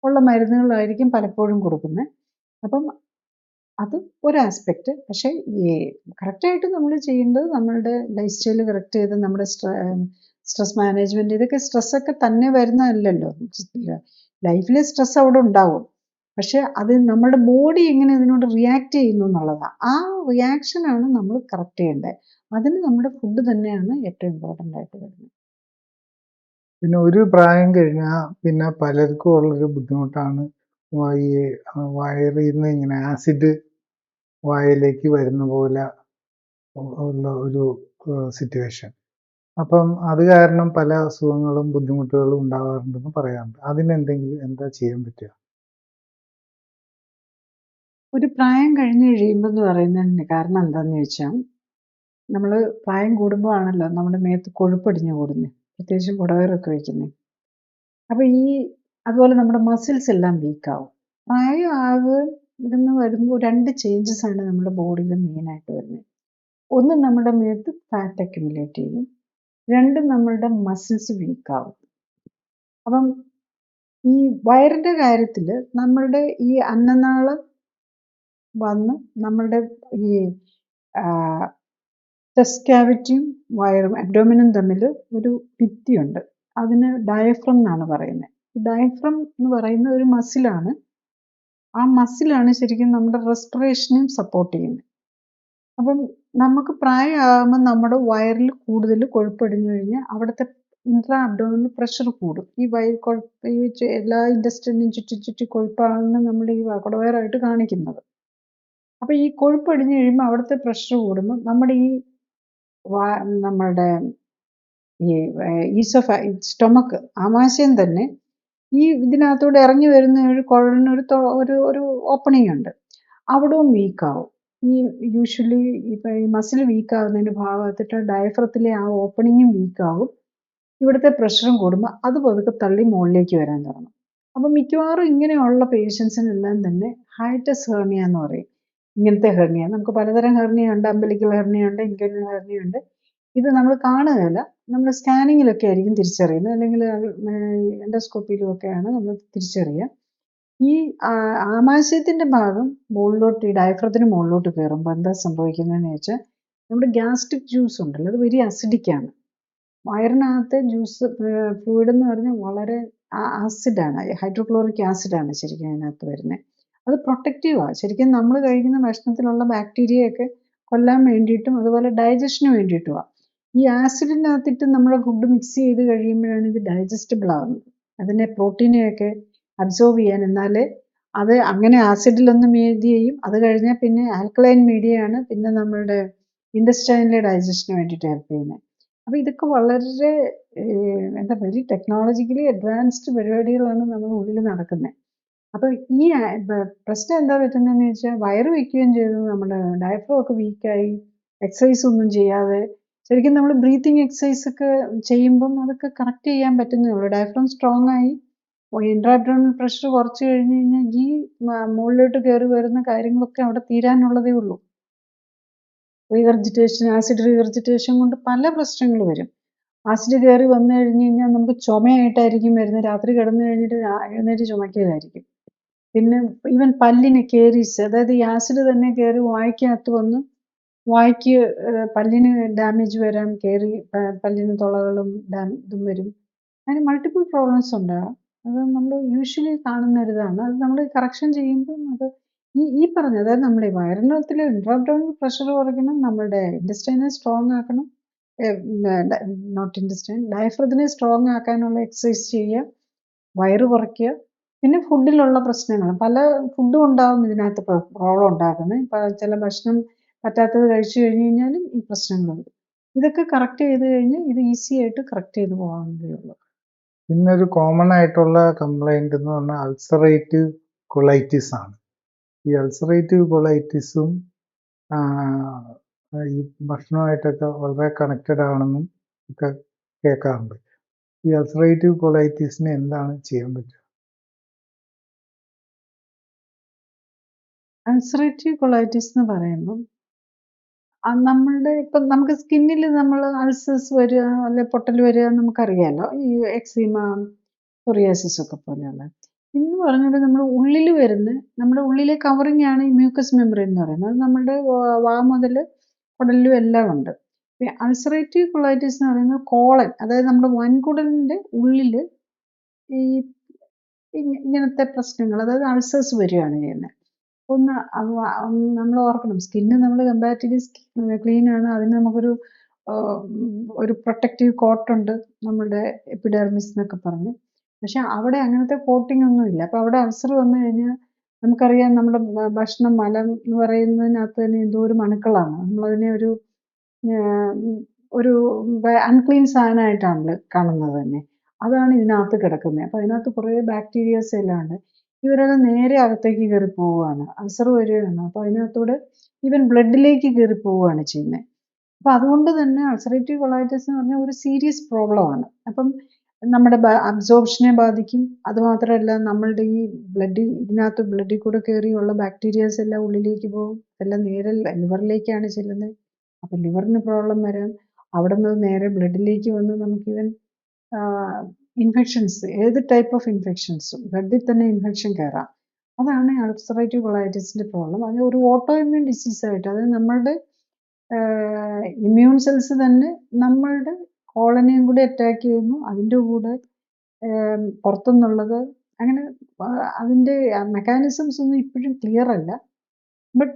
ഉള്ള മരുന്നുകളായിരിക്കും പലപ്പോഴും കൊടുക്കുന്നത്. അപ്പം അത് ഒരു ആസ്പെക്റ്റ്. പക്ഷേ ഈ കറക്റ്റായിട്ട് നമ്മൾ ചെയ്യേണ്ടത് നമ്മളുടെ ലൈഫ് സ്റ്റൈൽ കറക്റ്റ് ചെയ്ത് നമ്മുടെ സ്ട്രെസ് മാനേജ്മെൻറ്റ്, ഇതൊക്കെ സ്ട്രെസ്സൊക്കെ തന്നെ വരുന്നതല്ലല്ലോ. ലൈഫിൽ സ്ട്രെസ് അവിടെ ഉണ്ടാവും. പക്ഷെ അത് നമ്മുടെ ബോഡി എങ്ങനെ അതിനോട് റിയാക്ട് ചെയ്യുന്നു എന്നുള്ളതാണ്. ആ റിയാക്ഷനാണ് നമ്മൾ കറക്റ്റ് ചെയ്യേണ്ടത്. അതിന് നമ്മുടെ ഫുഡ് തന്നെയാണ് ഏറ്റവും ഇമ്പോർട്ടൻ്റ് ആയിട്ട് വരുന്നത്. പിന്നെ ഒരു പ്രായം കഴിഞ്ഞാൽ പിന്നെ പലർക്കും ഉള്ളൊരു ബുദ്ധിമുട്ടാണ് ഈ വയറിൽ നിന്ന് ഇങ്ങനെ ആസിഡ് വായിലേക്ക് വരുന്ന പോലെ ഉള്ള ഒരു സിറ്റുവേഷൻ. അപ്പം അത് കാരണം പല അസുഖങ്ങളും ബുദ്ധിമുട്ടുകളും ഉണ്ടാവാറുണ്ടെന്ന് പറയാറുണ്ട്. അതിനെന്തെങ്കിലും എന്താ ചെയ്യാൻ പറ്റുക? ഒരു പ്രായം കഴിഞ്ഞ് കഴിയുമ്പോൾ എന്ന് പറയുന്നതിന് കാരണം എന്താണെന്ന് ചോദിച്ചാൽ, നമ്മൾ പ്രായം കൂടുമ്പോൾ ആണല്ലോ നമ്മുടെ മേത്ത് കൊഴുപ്പടിഞ്ഞ് കൂടുന്നത്, പ്രത്യേകിച്ചും കുടവയറൊക്കെ വയ്ക്കുന്നത്. അപ്പോൾ അതുപോലെ നമ്മുടെ മസിൽസ് എല്ലാം വീക്കാവും. പ്രായം ഇതെന്ന് വരുമ്പോൾ 2 ചേഞ്ചസ് ആണ് നമ്മുടെ ബോഡിയിൽ മെയിനായിട്ട് വരുന്നത്. ഒന്ന്, നമ്മുടെ മേത്ത് ഫാറ്റ് അക്യുമുലേറ്റ് ചെയ്യും. 2, നമ്മളുടെ മസിൽസ് വീക്കാവും. അപ്പം ഈ വയറിൻ്റെ കാര്യത്തിൽ നമ്മളുടെ ഈ അന്നനാളം വന്ന് നമ്മളുടെ ഈ ചെസ്റ്റ് ക്യാവിറ്റിയും വയറും അബ്ഡോമിനും തമ്മിൽ ഒരു ഭിത്തിയുണ്ട്. അതിന് ഡയഫ്രം എന്നാണ് പറയുന്നത്. ഈ ഡയഫ്രം എന്ന് പറയുന്ന ഒരു മസിലാണ്. ആ മസിലാണ് ശരിക്കും നമ്മുടെ റെസ്പിറേഷനെയും സപ്പോർട്ട് ചെയ്യുന്നത്. അപ്പം നമുക്ക് പ്രായമാകുമ്പോൾ നമ്മുടെ വയറിൽ കൂടുതൽ കൊഴുപ്പടിഞ്ഞു കഴിഞ്ഞാൽ അവിടുത്തെ ഇൻട്രാ അബ്ഡോമിനൽ പ്രഷർ കൂടും. എല്ലാ ഇൻറ്റെസ്റ്റൈനും ചുറ്റി കൊഴുപ്പാണ് നമ്മൾ ഈ കുടവയറായിട്ട് കാണിക്കുന്നത്. അപ്പോൾ ഈ കൊഴുപ്പടിഞ്ഞു കഴിയുമ്പോൾ അവിടുത്തെ പ്രഷർ കൂടുമ്പോൾ നമ്മുടെ നമ്മളുടെ ഈ സ്റ്റൊമക്ക്, ആമാശയം തന്നെ ഇതിനകത്തൂടെ ഇറങ്ങി വരുന്ന ഒരു കുഴലിന് ഒരു ഓപ്പണിംഗ് ഉണ്ട്. അവിടവും വീക്കാവും. യൂഷ്വലി ഇപ്പം ഈ മസിൽ വീക്കാവുന്നതിൻ്റെ ഭാഗമായിട്ട് ഡയഫ്രത്തിലെ ആ ഓപ്പണിങ്ങും വീക്കാവും. ഇവിടുത്തെ പ്രഷറും കൂടുമ്പോൾ അത് പതുക്കെ തള്ളി മുകളിലേക്ക് വരാൻ തുടങ്ങും. അപ്പം മിക്കവാറും ഇങ്ങനെയുള്ള പേഷ്യൻസിനെല്ലാം തന്നെ ഹൈറ്റസ് ഹെർണിയ എന്ന് പറയും. ഇങ്ങനത്തെ ഹെർണിയ നമുക്ക് പലതരം ഹെർണിയ ഉണ്ട്. അമ്പലിക്കൽ ഹെർണിയ ഉണ്ട്, ഇൻഗ്വൈനൽ ഹെർണിയ ഉണ്ട്. ഇത് നമ്മൾ കാണുകയില്ല, നമ്മൾ സ്കാനിങ്ങിലൊക്കെ ആയിരിക്കും തിരിച്ചറിയുന്നത്, അല്ലെങ്കിൽ എൻഡോസ്കോപ്പിയിലും ഒക്കെയാണ് നമ്മൾ തിരിച്ചറിയുക. ഈ ആമാശയത്തിൻ്റെ ഭാഗം മുകളിലോട്ട്, ഈ ഡയഫ്രത്തിന് മുകളിലോട്ട് കയറുമ്പോൾ എന്താ സംഭവിക്കുന്നതെന്ന് വെച്ചാൽ, നമ്മുടെ ഗ്യാസ്ട്രിക് ജ്യൂസ് ഉണ്ടല്ലോ, അത് വെരി അസിഡിക്കാണ്. വയറിനകത്തെ ജ്യൂസ് ഫ്ലൂയിഡ് എന്ന് പറഞ്ഞാൽ വളരെ ആസിഡാണ്, ഹൈഡ്രോക്ലോറിക് ആസിഡാണ് ശരിക്കും അതിനകത്ത് വരുന്നത്. അത് പ്രൊട്ടക്റ്റീവാണ്. ശരിക്കും നമ്മൾ കഴിക്കുന്ന ഭക്ഷണത്തിലുള്ള ബാക്ടീരിയയൊക്കെ കൊല്ലാൻ വേണ്ടിയിട്ടും അതുപോലെ ഡൈജഷന് വേണ്ടിയിട്ടുമാണ്. ഈ ആസിഡിനകത്തിട്ട് നമ്മുടെ ഫുഡ് മിക്സ് ചെയ്ത് കഴിയുമ്പോഴാണ് ഇത് ഡൈജസ്റ്റബിൾ ആകുന്നത്. അതിനെ പ്രോട്ടീനെയൊക്കെ അബ്സോർബ് ചെയ്യാൻ. എന്നാലേ അത് അങ്ങനെ ആസിഡിലൊന്ന് ഇത് ചെയ്യും. അത് കഴിഞ്ഞാൽ പിന്നെ ആൽക്കലൈൻ മീഡിയയാണ് പിന്നെ നമ്മളുടെ ഇൻറ്റസ്റ്റൈനിലെ ഡൈജഷന് വേണ്ടിയിട്ട് ഹെൽപ്പ് ചെയ്യുന്നത്. അപ്പോൾ ഇതൊക്കെ വളരെ വെരി ടെക്നോളജിക്കലി അഡ്വാൻസ്ഡ് പരിപാടികളാണ് നമ്മുടെ ഉള്ളിൽ നടക്കുന്നത്. അപ്പോൾ ഈ പ്രശ്നം എന്താ പറ്റുന്നതെന്ന് വെച്ചാൽ, വയറ് വയ്ക്കുകയും ചെയ്തു, നമ്മുടെ ഡയഫ്രം ഒക്കെ വീക്കായി, എക്സസൈസ് ഒന്നും ചെയ്യാതെ. ശരിക്കും നമ്മൾ ബ്രീത്തിങ് എക്സസൈസ് ഒക്കെ ചെയ്യുമ്പം അതൊക്കെ കറക്റ്റ് ചെയ്യാൻ പറ്റുന്നേ ഉള്ളൂ. ഡയഫ്രം സ്ട്രോങ് ആയി ഇൻട്രാ അബ്ഡോമിനൽ പ്രഷർ കുറച്ച് കഴിഞ്ഞ് കഴിഞ്ഞാൽ ഈ മുകളിലോട്ട് കയറി വരുന്ന കാര്യങ്ങളൊക്കെ അവിടെ തീരാനുള്ളതേ ഉള്ളൂ. റീവെർജിറ്റേഷൻ, ആസിഡ് റീവെർജിറ്റേഷൻ കൊണ്ട് പല പ്രശ്നങ്ങൾ വരും. ആസിഡ് കയറി വന്നു കഴിഞ്ഞ് കഴിഞ്ഞാൽ നമുക്ക് ചുമയായിട്ടായിരിക്കും വരുന്നത്. രാത്രി കിടന്നു കഴിഞ്ഞിട്ട് എഴുന്നേറ്റ് ചുമക്കലായിരിക്കും. പിന്നെ ഈവൻ പല്ലിന് കേരീസ്, അതായത് ഈ ആസിഡ് തന്നെ കയറി വായ്ക്കകത്ത് വന്ന് വായ്ക്ക് പല്ലിന് ഡാമേജ് വരാം, പല്ലിന് തുളകളും ഇതും വരും. അങ്ങനെ മൾട്ടിപ്പിൾ പ്രോബ്ലംസ് ഉണ്ടാകാം. അത് നമ്മൾ യൂഷ്വലി കാണുന്ന ഒരു ഇതാണ്. അത് നമ്മൾ കറക്ഷൻ ചെയ്യുമ്പം അത് ഈ പറഞ്ഞ, അതായത് നമ്മുടെ വയറിനകത്തിൽ ഇൻട്രാബ്ഡോമിനൽ പ്രഷർ കുറയ്ക്കണം, നമ്മുടെ ഇൻറ്റസ്റ്റൈനെ സ്ട്രോങ് ആക്കണം, നോട്ട് ഇൻറ്റസ്റ്റൈൻ, ഡയഫ്രത്തിനെ സ്ട്രോങ് ആക്കാനുള്ള എക്സസൈസ് ചെയ്യുക, വയറ് കുറയ്ക്കുക. പിന്നെ ഫുഡിലുള്ള പ്രശ്നങ്ങൾ, പല ഫുഡും ഉണ്ടാകും ഇതിനകത്ത് പ്രോബ്ലം ഉണ്ടാക്കുന്നത്. ചില ഭക്ഷണം പറ്റാത്തത് കഴിച്ചു കഴിഞ്ഞ് കഴിഞ്ഞാലും ഈ പ്രശ്നങ്ങൾ വരും. ഇതൊക്കെ കറക്റ്റ് ചെയ്ത് കഴിഞ്ഞാൽ ഇത് ഈസി ആയിട്ട് കറക്റ്റ് ചെയ്ത് പോകാവുന്നതേ ഉള്ളൂ. പിന്നെ ഒരു കോമൺ ആയിട്ടുള്ള കംപ്ലൈന്റ് എന്ന് പറഞ്ഞാൽ അൾസറേറ്റീവ് കൊളൈറ്റിസ് ആണ്. ഈ അൾസറേറ്റീവ് കൊളൈറ്റിസും ഈ ഭക്ഷണമായിട്ടൊക്കെ വളരെ കണക്റ്റഡ് ആണെന്നും ഒക്കെ കേൾക്കാറുണ്ട്. ഈ അൾസറേറ്റീവ് കൊളൈറ്റിസിന് എന്താണ് ചെയ്യാൻ പറ്റുക? അൾസറേറ്റീവ് കൊളൈറ്റിസ് എന്ന് പറയുമ്പം നമ്മളുടെ ഇപ്പം നമുക്ക് സ്കിന്നിൽ നമ്മൾ അൾസേഴ്സ് വരിക, അല്ലെ പൊട്ടൽ വരിക നമുക്കറിയാമല്ലോ, ഈ എക്സീമ, സൊറിയാസിസ് ഒക്കെ പോലെയുള്ള. ഇന്ന് പറഞ്ഞാൽ നമ്മുടെ ഉള്ളിൽ വരുന്ന, നമ്മുടെ ഉള്ളിലെ കവറിങ് ആണ് ഈ മ്യൂക്കസ് മെമ്പറൈൻ എന്ന് പറയുന്നത്. അത് നമ്മുടെ വാ മുതൽ കുടലിലും എല്ലാം ഉണ്ട്. അൾസറേറ്റീവ് കൊളൈറ്റിസ് എന്ന് പറയുന്നത് കോളൻ, അതായത് നമ്മുടെ വൻകുടലിൻ്റെ ഉള്ളിൽ ഈ ഇങ്ങനത്തെ പ്രശ്നങ്ങൾ, അതായത് അൾസേഴ്സ് വരികയാണ് ചെയ്യുന്നത്. ഒന്ന് നമ്മൾ ഓർക്കണം, സ്കിന്ന് നമ്മൾ കമ്പാരിറ്റീവ്ലി ക്ലീൻ ആണ്. അതിന് നമുക്കൊരു ഒരു പ്രൊട്ടക്റ്റീവ് കോട്ടുണ്ട്, നമ്മുടെ എപ്പിഡെർമിസ് എന്നൊക്കെ പറഞ്ഞ്. പക്ഷെ അവിടെ അങ്ങനത്തെ കോട്ടിംഗ് ഒന്നും ഇല്ല. അപ്പോൾ അവിടെ അൾസർ വന്നു കഴിഞ്ഞാൽ നമുക്കറിയാം, നമ്മുടെ ഭക്ഷണം മലം എന്ന് പറയുന്നതിനകത്ത് തന്നെ എന്തോരം അണുക്കളാണ്. നമ്മളതിനെ ഒരു അൺക്ലീൻ സാധനമായിട്ടാണല്ലോ കാണുന്നത് തന്നെ. അതാണ് ഇതിനകത്ത് കിടക്കുന്നത്. അപ്പോൾ അതിനകത്ത് കുറേ ബാക്ടീരിയാസ് എല്ലാം ഉണ്ട്. ഇവരെല്ലാം നേരെ അകത്തേക്ക് കയറി പോവുകയാണ്, അൾസർ വരികയാണ്. അപ്പോൾ അതിനകത്തൂടെ ഈവൻ ബ്ലഡിലേക്ക് കയറി പോവുകയാണ് ചെയ്യുന്നത്. അപ്പോൾ അതുകൊണ്ട് തന്നെ അൾസറേറ്റീവ് കൊളൈറ്റിസ് എന്ന് പറഞ്ഞാൽ ഒരു സീരിയസ് പ്രോബ്ലമാണ്. അപ്പം നമ്മുടെ അബ്സോർപ്ഷനെ ബാധിക്കും. അതുമാത്രമല്ല, നമ്മളുടെ ഈ ഇതിനകത്ത് ബ്ലഡിൽ കൂടെ കയറിയുള്ള ബാക്ടീരിയാസ് എല്ലാം ഉള്ളിലേക്ക് പോകും. എല്ലാം നേരെ ലിവറിലേക്കാണ് ചെല്ലുന്നത്. അപ്പം ലിവറിന് പ്രോബ്ലം വരാം. അവിടെ നിന്ന് നേരെ ബ്ലഡിലേക്ക് വന്ന് നമുക്ക് ഈവൻ ഇൻഫെക്ഷൻസ്, ഏത് ടൈപ്പ് ഓഫ് ഇൻഫെക്ഷൻസും ബ്ലഡിൽ തന്നെ ഇൻഫെക്ഷൻ കയറാം. അതാണ് അൾസറേറ്റീവ് കൊളൈറ്റിസിൻ്റെ പ്രോബ്ലം. അത് ഒരു ഓട്ടോ ഇമ്മ്യൂൺ ഡിസീസായിട്ട്, അതായത് നമ്മളുടെ ഇമ്മ്യൂൺ സെൽസ് തന്നെ നമ്മളുടെ കോളനിയും കൂടി അറ്റാക്ക് ചെയ്യുന്നു. അതിൻ്റെ കൂടെ പുറത്തുനിന്നുള്ളത്, അങ്ങനെ അതിൻ്റെ മെക്കാനിസംസ് ഒന്നും ഇപ്പോഴും ക്ലിയർ അല്ല. ബട്ട്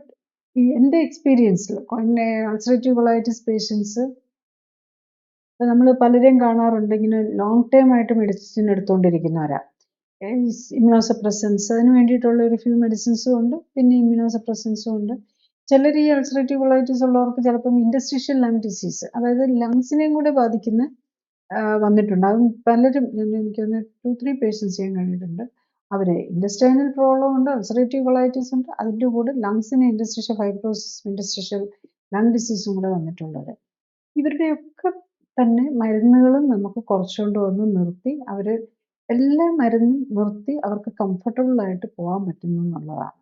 എൻ്റെ എക്സ്പീരിയൻസിൽ അൾസറേറ്റീവ് കൊളൈറ്റിസ് പേഷ്യൻസ്, നമ്മൾ പലരെയും കാണാറുണ്ട്, ഇങ്ങനെ ലോങ് ടേം ആയിട്ട് മെഡിസിൻ എടുത്തുകൊണ്ടിരിക്കുന്നവരാ. ഇമ്മ്യൂണോസപ്രസൻസ്, അതിന് വേണ്ടിയിട്ടുള്ള ഒരു ഫ്യൂ മെഡിസിൻസും ഉണ്ട്, പിന്നെ ഇമ്മ്യൂണോസപ്രസൻസും ഉണ്ട്. ചിലർ ഈ അൾസറേറ്റീവ് കൊളൈറ്റിസ് ഉള്ളവർക്ക് ചിലപ്പം ഇൻഡസ്ട്രീഷ്യൽ ലങ് ഡിസീസ്, അതായത് ലങ്സിനെയും കൂടെ ബാധിക്കുന്ന വന്നിട്ടുണ്ട്. അതും പലരും, എനിക്കൊന്ന് 2-3 പേഷ്യൻസ് ചെയ്യാൻ കഴിഞ്ഞിട്ടുണ്ട്. അവർ ഇൻഡസ്ട്രൈനൽ പ്രോബ്ലം ഉണ്ട്, അൾസറേറ്റീവ് കൊളൈറ്റിസ് ഉണ്ട്, അതിൻ്റെ കൂടെ ലങ്സിന് ഇൻഡസ്ട്രീഷ്യൽ ഫൈബ്രോസിസ്, ഇൻഡസ്ട്രീഷ്യൽ ലങ് ഡിസീസും കൂടെ വന്നിട്ടുള്ളത്. ഇവരുടെയൊക്കെ തന്നെ മരുന്നുകളും നമുക്ക് കുറച്ചുകൊണ്ട് വന്ന് നിർത്തി, അവർ എല്ലാ മരുന്നും നിർത്തി അവർക്ക് കംഫർട്ടബിൾ ആയിട്ട് പോകാൻ പറ്റുന്നു എന്നുള്ളതാണ്.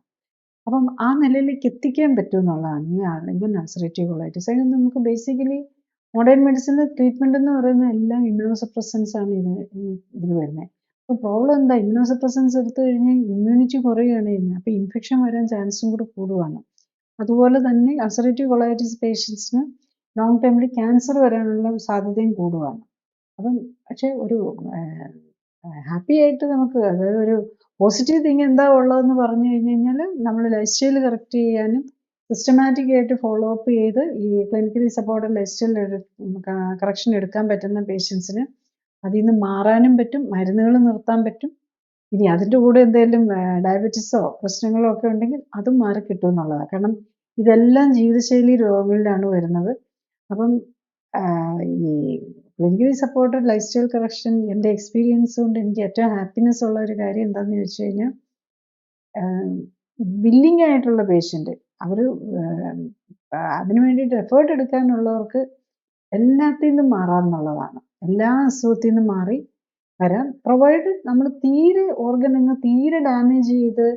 അപ്പം ആ നിലയിലേക്ക് എത്തിക്കാൻ പറ്റും എന്നുള്ളതാണ് ഈവൻ അൾസറേറ്റീവ് കൊളൈറ്റിസ്. അതിന് നമുക്ക് ബേസിക്കലി മോഡേൺ മെഡിസിനിൽ ട്രീറ്റ്മെൻറ്റ് എന്ന് പറയുന്നത് എല്ലാം ഇമ്മ്യൂണോസപ്രസൻസ് ആണ് ഇതിൽ വരുന്നത്. അപ്പോൾ പ്രോബ്ലം എന്താ, ഇമ്മ്യൂണോസപ്രസൻസ് എടുത്തു കഴിഞ്ഞാൽ ഇമ്മ്യൂണിറ്റി കുറയുകയാണ് ചെയ്യുന്നത്. അപ്പോൾ ഇൻഫെക്ഷൻ വരാൻ ചാൻസും കൂടെ കൂടുകയാണ്. അതുപോലെ തന്നെ അൾസറേറ്റീവ് കൊളൈറ്റിസ് പേഷ്യൻസിന് ലോങ് ടൈമിൽ ക്യാൻസർ വരാനുള്ള സാധ്യതയും കൂടുകയാണ്. അപ്പം പക്ഷേ ഒരു ഹാപ്പി ആയിട്ട് നമുക്ക്, അതായത് ഒരു പോസിറ്റീവ് തിങ് എന്താ ഉള്ളതെന്ന് പറഞ്ഞു കഴിഞ്ഞാൽ, നമ്മൾ ലൈഫ് സ്റ്റൈൽ കറക്റ്റ് ചെയ്യാനും സിസ്റ്റമാറ്റിക് ആയിട്ട് ഫോളോ അപ്പ് ചെയ്ത് ഈ clinically supported life style correction എടുക്കാൻ പറ്റുന്ന പേഷ്യൻസിന് അതിൽ നിന്ന് മാറാനും പറ്റും, മരുന്നുകൾ നിർത്താൻ പറ്റും. ഇനി അതിൻ്റെ കൂടെ എന്തെങ്കിലും ഡയബറ്റീസോ പ്രശ്നങ്ങളോ ഒക്കെ ഉണ്ടെങ്കിൽ അതും മാറി കിട്ടും എന്നുള്ളതാണ്. കാരണം ഇതെല്ലാം ജീവിതശൈലി രോഗങ്ങളിലാണ് വരുന്നത്. അപ്പം ഈ clinically supported life style correction എൻ്റെ എക്സ്പീരിയൻസ് കൊണ്ട് എനിക്ക് ഏറ്റവും ഹാപ്പിനെസ് ഉള്ള ഒരു കാര്യം എന്താണെന്ന് ചോദിച്ചു കഴിഞ്ഞാൽ, വില്ലിങ് ആയിട്ടുള്ള പേഷ്യൻ്റ്, അവർ അതിന് വേണ്ടിയിട്ട് എഫേർട്ട് എടുക്കാനുള്ളവർക്ക് എല്ലാത്തിൽ നിന്നും മാറാമെന്നുള്ളതാണ്. എല്ലാ അസുഖത്തിൽ നിന്നും മാറി വരാം, പ്രൊവൈഡ് നമ്മൾ തീരെ ഡാമേജ് ചെയ്ത്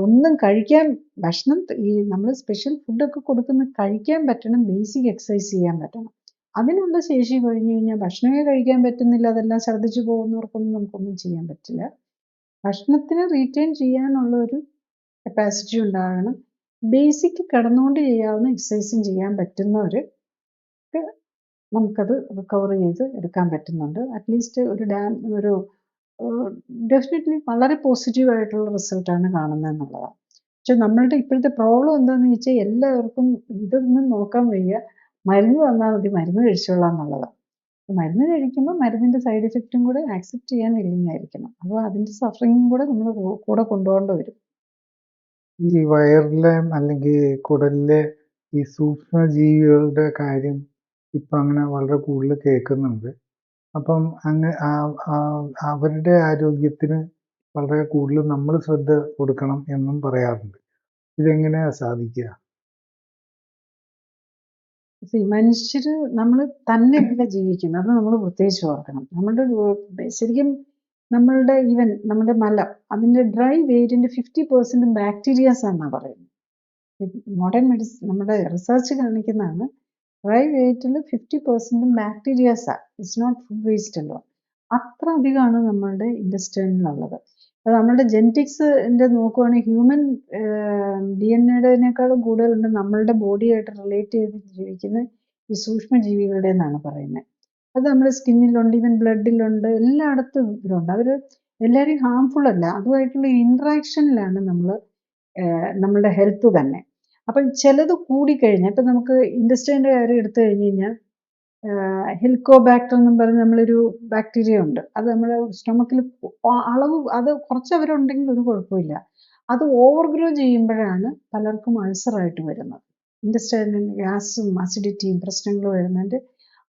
ഒന്നും കഴിക്കാൻ, ഭക്ഷണം ഈ നമ്മൾ സ്പെഷ്യൽ ഫുഡൊക്കെ കൊടുക്കുന്ന കഴിക്കാൻ പറ്റണം, ബേസിക് എക്സസൈസ് ചെയ്യാൻ പറ്റണം. അതിനുള്ള ശേഷി കഴിഞ്ഞു കഴിഞ്ഞാൽ ഭക്ഷണമേ കഴിക്കാൻ പറ്റുന്നില്ല, അതെല്ലാം ഛർദ്ദിച്ചു പോകുന്നവർക്കൊന്നും നമുക്കൊന്നും ചെയ്യാൻ പറ്റില്ല. ഭക്ഷണത്തിന് റീറ്റെയിൻ ചെയ്യാനുള്ള ഒരു കപ്പാസിറ്റി ഉണ്ടാകണം. ബേസിക് കിടന്നുകൊണ്ട് ചെയ്യാവുന്ന എക്സസൈസും ചെയ്യാൻ പറ്റുന്നവർ നമുക്കത് റിക്കവർ ചെയ്ത് എടുക്കാൻ പറ്റുന്നുണ്ട്. അറ്റ്ലീസ്റ്റ് ഒരു ഡെഫിനറ്റ്ലി വളരെ പോസിറ്റീവായിട്ടുള്ള റിസൾട്ടാണ് കാണുന്നതെന്നുള്ളതാണ്. പക്ഷെ നമ്മളുടെ ഇപ്പോഴത്തെ പ്രോബ്ലം എന്താണെന്ന് വെച്ചാൽ, എല്ലാവർക്കും ഇതൊന്നും നോക്കാൻ വയ്യ, മരുന്ന് തന്നാൽ മതി, മരുന്ന് കഴിച്ചോളാം എന്നുള്ളതാണ്. മരുന്ന് കഴിക്കുമ്പോൾ മരുന്നിൻ്റെ സൈഡ് എഫക്റ്റും കൂടെ ആക്സെപ്റ്റ് ചെയ്യാൻ വില്ലിങ്ങായിരിക്കണം. അപ്പോൾ അതിൻ്റെ സഫറിങ്ങും കൂടെ നമ്മൾ കൂടെ കൊണ്ടുപോകേണ്ടി വരും. ഈ വയറിലെ അല്ലെങ്കിൽ കുടലിലെ ഈ സൂക്ഷ്മജീവികളുടെ കാര്യം ഇപ്പം അങ്ങനെ വളരെ കൂടുതൽ കേൾക്കുന്നുണ്ട്. അപ്പം അവരുടെ ആരോഗ്യത്തിന് വളരെ കൂടുതൽ നമ്മൾ ശ്രദ്ധ കൊടുക്കണം എന്നും പറയാറുണ്ട്. ഇതെങ്ങനെയാണ് സാധിക്കുക? മനുഷ്യർ നമ്മൾ തന്നെയല്ല ജീവിക്കുന്നത്, അത് നമ്മൾ പ്രത്യേകിച്ച് ഓർക്കണം. ശരിക്കും നമ്മുടെ മലം, അതിൻ്റെ ഡ്രൈ വെയിറ്റിൻ്റെ 50% ബാക്ടീരിയാസ് ആണെന്നാണ് പറയുന്നത്. മോഡേൺ മെഡിസിൻ നമ്മുടെ റിസർച്ച് കാണിക്കുന്നതാണ്, ഡ്രൈ വെയിറ്റിൽ 50% ബാക്ടീരിയാസാണ്. ഇറ്റ്സ് നോട്ട് ഫുഡ് വേസ്റ്റ് അല്ലോ. അത്ര അധികമാണ് നമ്മളുടെ ഇൻഡസ്ട്രിയിലുള്ളത്. അത് നമ്മളുടെ ജെനറ്റിക്സിൻ്റെ നോക്കുവാണെങ്കിൽ ഹ്യൂമൻ DNA-യുടേതിനേക്കാളും കൂടുതലുണ്ട് നമ്മളുടെ ബോഡിയായിട്ട് റിലേറ്റ് ചെയ്ത് ജീവിക്കുന്ന ഈ സൂക്ഷ്മജീവികളുടെ എന്നാണ് പറയുന്നത്. അത് നമ്മുടെ സ്കിന്നിലുണ്ട്, ഈവൻ ബ്ലഡിലുണ്ട്, എല്ലായിടത്തും ഇതിലുണ്ട്. അവർ എല്ലാവരും ഹാർംഫുൾ അല്ല. അതുമായിട്ടുള്ള ഇൻട്രാക്ഷനിലാണ് നമ്മളുടെ ഹെൽത്ത് തന്നെ. അപ്പം ചിലത് കൂടിക്കഴിഞ്ഞാൽ ഇപ്പം നമുക്ക് ഇൻഡസ്ട്രീൻ്റെ കാര്യം എടുത്തു കഴിഞ്ഞ് കഴിഞ്ഞാൽ ഹെലിക്കോബാക്ടർ എന്നും പറഞ്ഞ് നമ്മളൊരു ബാക്ടീരിയ ഉണ്ട്. അത് നമ്മുടെ സ്റ്റൊമക്കിൽ അളവ് അത് കുറച്ച് അവരുണ്ടെങ്കിൽ ഒരു കുഴപ്പമില്ല. അത് ഓവർഗ്രോ ചെയ്യുമ്പോഴാണ് പലർക്കും അൾസറായിട്ട് വരുന്നത്. ഇൻഡസ്ട്രിയൽ ഗ്യാസും അസിഡിറ്റിയും പ്രശ്നങ്ങൾ വരുന്നതിൻ്റെ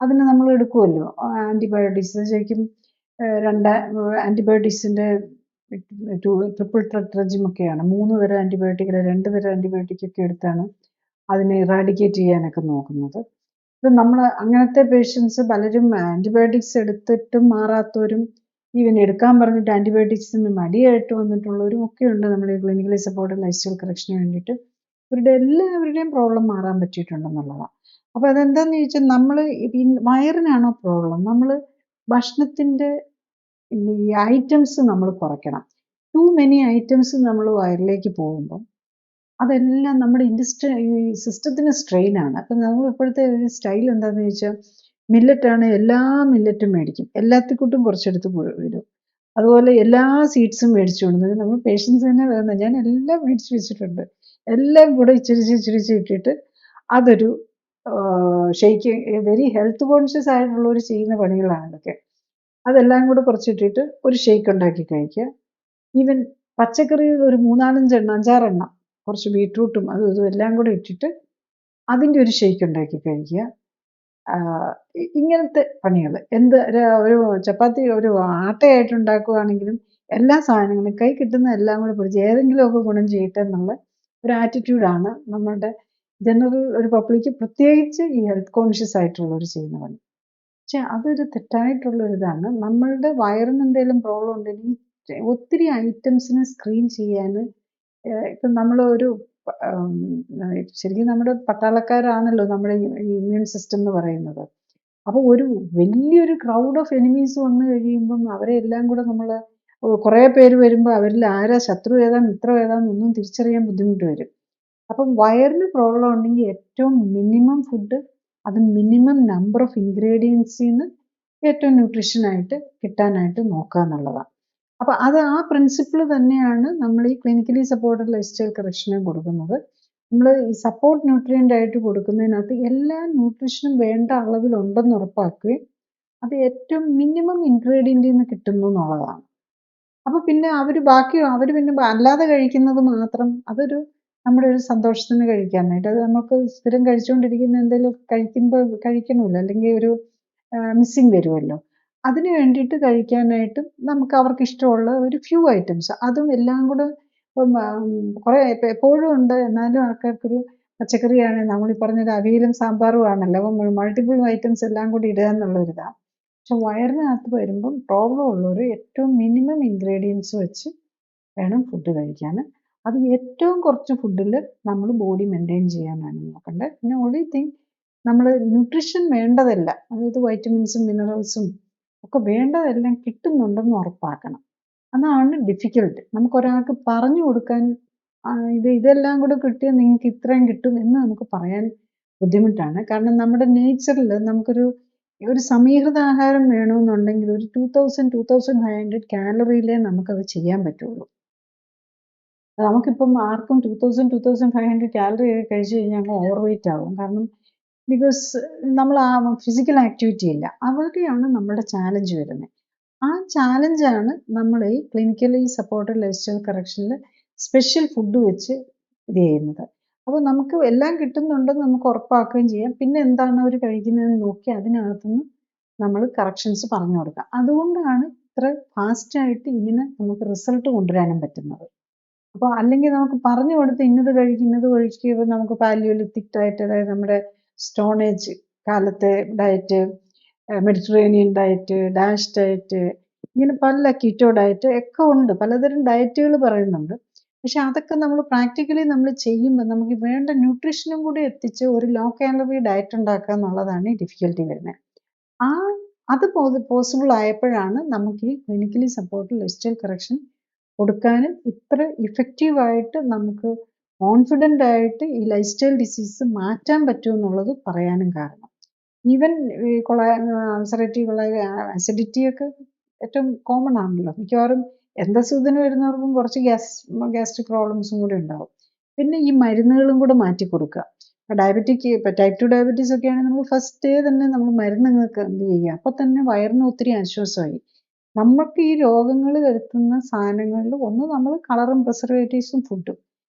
അതിന് നമ്മൾ എടുക്കുമല്ലോ ആൻറ്റിബയോട്ടിക്സ്. ശരിക്കും ആൻറ്റിബയോട്ടിക്സിൻ്റെ ട്രിപ്പിൾ ത്രെഡ് റെജിമൊക്കെയാണ്. 3 തരം ആൻറ്റിബയോട്ടിക് 2 തരം ആൻറ്റിബയോട്ടിക് ഒക്കെ എടുത്താണ് അതിനെ ഇറാഡിക്കേറ്റ് ചെയ്യാനൊക്കെ നോക്കുന്നത്. ഇപ്പം നമ്മൾ അങ്ങനത്തെ പേഷ്യൻസ് പലരും ആൻറ്റിബയോട്ടിക്സ് എടുത്തിട്ടും മാറാത്തവരും ഈവൻ എടുക്കാൻ പറഞ്ഞിട്ട് ആൻറ്റിബയോട്ടിക്സിന് മടിയായിട്ട് വന്നിട്ടുള്ളവരും ഒക്കെ ഉണ്ട് നമ്മുടെ ക്ലിനിക്കലി സപ്പോർട്ടഡ് ലൈഫ് സ്റ്റൈൽ കറക്ഷന് വേണ്ടിയിട്ട്. ഇവരുടെ എല്ലാവരുടെയും പ്രോബ്ലം മാറാൻ പറ്റിയിട്ടുണ്ടെന്നുള്ളതാണ്. അപ്പോൾ അതെന്താണെന്ന് ചോദിച്ചാൽ നമ്മൾ വയറിനാണോ പ്രോബ്ലം, നമ്മൾ ഭക്ഷണത്തിൻ്റെ ഈ ഐറ്റംസ് നമ്മൾ കുറയ്ക്കണം. ടു മെനി ഐറ്റംസ് നമ്മൾ വയറിലേക്ക് പോകുമ്പം അതെല്ലാം നമ്മുടെ ഈ സിസ്റ്റത്തിന് സ്ട്രെയിനാണ്. അപ്പം നമ്മൾ ഇപ്പോഴത്തെ ഒരു സ്റ്റൈൽ എന്താണെന്ന് ചോദിച്ചാൽ മില്ലറ്റാണ്, എല്ലാ മില്ലറ്റും മേടിക്കും, എല്ലാത്തിക്കൂട്ടും കുറച്ചെടുത്ത് ഇടും. അതുപോലെ എല്ലാ സീഡ്സും മേടിച്ചു കൊണ്ടുവന്ന് നമ്മൾ പേഷ്യൻസ് തന്നെ വരുന്നത്. ഞാൻ എല്ലാം മേടിച്ച് വെച്ചിട്ടുണ്ട്. എല്ലാം കൂടെ ഇച്ചിരിച്ച് ഇട്ടിട്ട് അതൊരു ഷെയ്ക്ക് വെരി ഹെൽത്ത് കോൺഷ്യസ് ആയിട്ടുള്ളവർ ചെയ്യുന്ന പണികളാണ് ഇതൊക്കെ. അതെല്ലാം കൂടെ കുറച്ചിട്ടിട്ട് ഒരു ഷെയ്ക്ക് ഉണ്ടാക്കി കഴിക്കുക. ഈവൻ പച്ചക്കറി ഒരു 3-4 എണ്ണം 5-6 എണ്ണം കുറച്ച് ബീട്രൂട്ടും അതും ഇതും എല്ലാം കൂടെ ഇട്ടിട്ട് അതിൻ്റെ ഒരു ഷെയ്ക്ക് ഉണ്ടാക്കി കഴിക്കുക. ഇങ്ങനത്തെ പണികൾ ഒരു ചപ്പാത്തി ഒരു ആട്ടയായിട്ട് ഉണ്ടാക്കുകയാണെങ്കിലും എല്ലാ സാധനങ്ങളും കൈ കിട്ടുന്ന എല്ലാം കൂടെ പിടിച്ച് ഏതെങ്കിലുമൊക്കെ ഗുണം ചെയ്യട്ടെ എന്നുള്ള ഒരു ആറ്റിറ്റ്യൂഡാണ് നമ്മളുടെ ജനറൽ ഒരു പബ്ലിക്ക്, പ്രത്യേകിച്ച് ഈ ഹെൽത്ത് കോൺഷ്യസ് ആയിട്ടുള്ളവർ ചെയ്യുന്ന പണി. പക്ഷെ അതൊരു തെറ്റായിട്ടുള്ളൊരിതാണ്. നമ്മളുടെ വയറിന് എന്തെങ്കിലും പ്രോബ്ലം ഉണ്ടെങ്കിൽ ഒത്തിരി ഐറ്റംസിനെ സ്ക്രീൻ ചെയ്യാൻ ഇപ്പം നമ്മൾ ശരിക്കും നമ്മുടെ പട്ടാളക്കാരാണല്ലോ നമ്മുടെ ഇമ്മ്യൂൺ സിസ്റ്റം എന്ന് പറയുന്നത്. അപ്പോൾ ഒരു വലിയൊരു ക്രൗഡ് ഓഫ് എനിമീസ് വന്നു കഴിയുമ്പം അവരെ എല്ലാം കൂടെ നമ്മൾ കുറേ പേര് വരുമ്പോൾ അവരിൽ ആരാ ശത്രു ഏതാ മിത്രം ഏതാന്നൊന്നും തിരിച്ചറിയാൻ ബുദ്ധിമുട്ട് വരും. അപ്പം വയറിന് പ്രോബ്ലം ഉണ്ടെങ്കിൽ ഏറ്റവും മിനിമം ഫുഡ്, അത് മിനിമം നമ്പർ ഓഫ് ഇൻഗ്രീഡിയൻസിൽ നിന്ന് ഏറ്റവും ന്യൂട്രീഷനായിട്ട് കിട്ടാനായിട്ട് നോക്കുക എന്നുള്ളതാണ്. അപ്പോൾ അത് ആ പ്രിൻസിപ്പിൾ തന്നെയാണ് നമ്മൾ ഈ ക്ലിനിക്കലി സപ്പോർട്ടഡ് ലൈഫ് സ്റ്റൈൽ കറക്ഷന് കൊടുക്കുന്നത്. നമ്മൾ ഈ സപ്പോർട്ട് ന്യൂട്രിയൻ്റ് ആയിട്ട് കൊടുക്കുന്നതിനകത്ത് എല്ലാ ന്യൂട്രീഷനും വേണ്ട അളവിലുണ്ടെന്ന് ഉറപ്പാക്കുകയും അത് ഏറ്റവും മിനിമം ഇൻഗ്രീഡിയൻറ്റിൽ നിന്ന് കിട്ടുന്നു എന്നുള്ളതാണ്. അപ്പോൾ പിന്നെ അവർ പിന്നെ അല്ലാതെ കഴിക്കുന്നത് മാത്രം അതൊരു നമ്മുടെ ഒരു സന്തോഷത്തിന് കഴിക്കാനായിട്ട്, അത് നമുക്ക് സ്ഥിരം കഴിച്ചുകൊണ്ടിരിക്കുന്ന എന്തെങ്കിലും കഴിക്കണമല്ലോ, അല്ലെങ്കിൽ ഒരു മിസ്സിങ് വരുമല്ലോ. അതിന് വേണ്ടിയിട്ട് കഴിക്കാനായിട്ടും നമുക്ക് അവർക്ക് ഇഷ്ടമുള്ള ഒരു ഫ്യൂ ഐറ്റംസ്, അതും എല്ലാം കൂടെ ഇപ്പം കുറേ എപ്പോഴും ഉണ്ട്. എന്നാലും ആൾക്കാർക്കൊരു പച്ചക്കറിയാണ് നമ്മൾ ഈ പറഞ്ഞൊരു അവിയലും സാമ്പാറും ആണല്ലോ, അപ്പം മൾട്ടിപ്പിൾ ഐറ്റംസ് എല്ലാം കൂടി ഇടുക എന്നുള്ളൊരിതാണ്. പക്ഷെ വയറിനകത്ത് വരുമ്പം പ്രോബ്ലം ഉള്ളവർ ഏറ്റവും മിനിമം ഇൻഗ്രീഡിയൻസ് വെച്ച് വേണം ഫുഡ് കഴിക്കാൻ. അത് ഏറ്റവും കുറച്ച് ഫുഡിൽ നമ്മൾ ബോഡി മെയിൻറ്റെയിൻ ചെയ്യാനാണ് നോക്കേണ്ടത്. പിന്നെ ഓൺലി തിങ് നമ്മൾ ന്യൂട്രീഷൻ വേണ്ടതല്ല, അതായത് വൈറ്റമിൻസും മിനറൽസും ഒക്കെ വേണ്ടതെല്ലാം കിട്ടുന്നുണ്ടെന്ന് ഉറപ്പാക്കണം. അതാണ് ഡിഫിക്കൽട്ട്. നമുക്കൊരാൾക്ക് പറഞ്ഞു കൊടുക്കാൻ ഇതെല്ലാം കൂടെ കിട്ടിയാൽ നിങ്ങൾക്ക് ഇത്രയും കിട്ടും എന്ന് നമുക്ക് പറയാൻ ബുദ്ധിമുട്ടാണ്. കാരണം നമ്മുടെ നേച്ചറിൽ നമുക്കൊരു സമീകൃത ആഹാരം വേണമെന്നുണ്ടെങ്കിൽ ഒരു 2500 കാലറിയിലേ നമുക്കത് ചെയ്യാൻ പറ്റുള്ളൂ. നമുക്കിപ്പം ആർക്കും 2500 കാലറി കഴിച്ചു കഴിഞ്ഞാൽ അങ്ങ് ഓവർ വെയിറ്റ് ആകും. കാരണം ബിക്കോസ് നമ്മൾ ആ ഫിസിക്കൽ ആക്ടിവിറ്റി ഇല്ല. അവിടെയാണ് നമ്മുടെ ചാലഞ്ച് വരുന്നത്. ആ ചാലഞ്ചാണ് നമ്മൾ ഈ ക്ലിനിക്കലി സപ്പോർട്ടഡ് ലൈഫ് സ്റ്റൈൽ കറക്ഷനിൽ സ്പെഷ്യൽ ഫുഡ് വെച്ച് ഇത് ചെയ്യുന്നത്. അപ്പോൾ നമുക്ക് എല്ലാം കിട്ടുന്നുണ്ടെന്ന് നമുക്ക് ഉറപ്പാക്കുകയും ചെയ്യാം. പിന്നെ എന്താണ് അവർ കഴിക്കുന്നതെന്ന് നോക്കി അതിനകത്തുനിന്ന് നമ്മൾ കറക്ഷൻസ് പറഞ്ഞു കൊടുക്കാം. അതുകൊണ്ടാണ് ഇത്ര ഫാസ്റ്റായിട്ട് ഇങ്ങനെ നമുക്ക് റിസൾട്ട് കൊണ്ടുവരാനും പറ്റുന്നത്. അപ്പോൾ അല്ലെങ്കിൽ നമുക്ക് പറഞ്ഞു കൊടുത്ത് ഇന്നത് കഴിക്കുമ്പോൾ നമുക്ക് പാലിയോലിത്തിക് ഡയറ്റ്, അതായത് നമ്മുടെ സ്റ്റോൺ ഏജ് കാലത്തെ diet, Mediterranean diet, dash diet, ഇങ്ങനെ പല കീറ്റോ ഡയറ്റ് ഒക്കെ ഉണ്ട്. പലതരം ഡയറ്റുകൾ പറയുന്നുണ്ട്. പക്ഷെ അതൊക്കെ നമ്മൾ പ്രാക്ടിക്കലി നമ്മൾ ചെയ്യുമ്പോൾ നമുക്ക് വേണ്ട ന്യൂട്രീഷനും കൂടി എത്തിച്ച് ഒരു ലോ കാലറി ഡയറ്റ് ഉണ്ടാക്കുക എന്നുള്ളതാണ് ഈ ഡിഫിക്കൽറ്റി വരുന്നത്. അത് പോസിബിൾ ആയപ്പോഴാണ് നമുക്ക് ഈ clinically supported life style correction കൊടുക്കാനും ഇത്ര ഇഫക്റ്റീവായിട്ട് നമുക്ക് കോൺഫിഡൻ്റ് ആയിട്ട് ഈ ലൈഫ് സ്റ്റൈൽ ഡിസീസ് മാറ്റാൻ പറ്റുമെന്നുള്ളത് പറയാനും കാരണം. ഈവൻ ഈ അൾസറേറ്റീവ് അസിഡിറ്റി ഒക്കെ ഏറ്റവും കോമൺ ആണല്ലോ. മിക്കവാറും എന്തസുഖത്തിന് വരുന്നവർക്കും കുറച്ച് ഗ്യാസ്ട്രിക് പ്രോബ്ലംസും കൂടി ഉണ്ടാവും. പിന്നെ ഈ മരുന്നുകളും കൂടെ മാറ്റി കൊടുക്കുക. ഇപ്പം ടൈപ്പ് 2 ഡയബറ്റീസ് ഒക്കെ ആണെങ്കിൽ നമ്മൾ ഫസ്റ്റ് ഡേ തന്നെ നമ്മൾ മരുന്ന് എന്ത് ചെയ്യുക, അപ്പോൾ തന്നെ വയറിന് ഒത്തിരി ആശ്വാസമായി. നമുക്ക് ഈ രോഗങ്ങൾ വരുത്തുന്ന സാധനങ്ങളിൽ ഒന്ന് നമ്മൾ കളറും പ്രിസർവേറ്റീവ്സും ഫുഡും.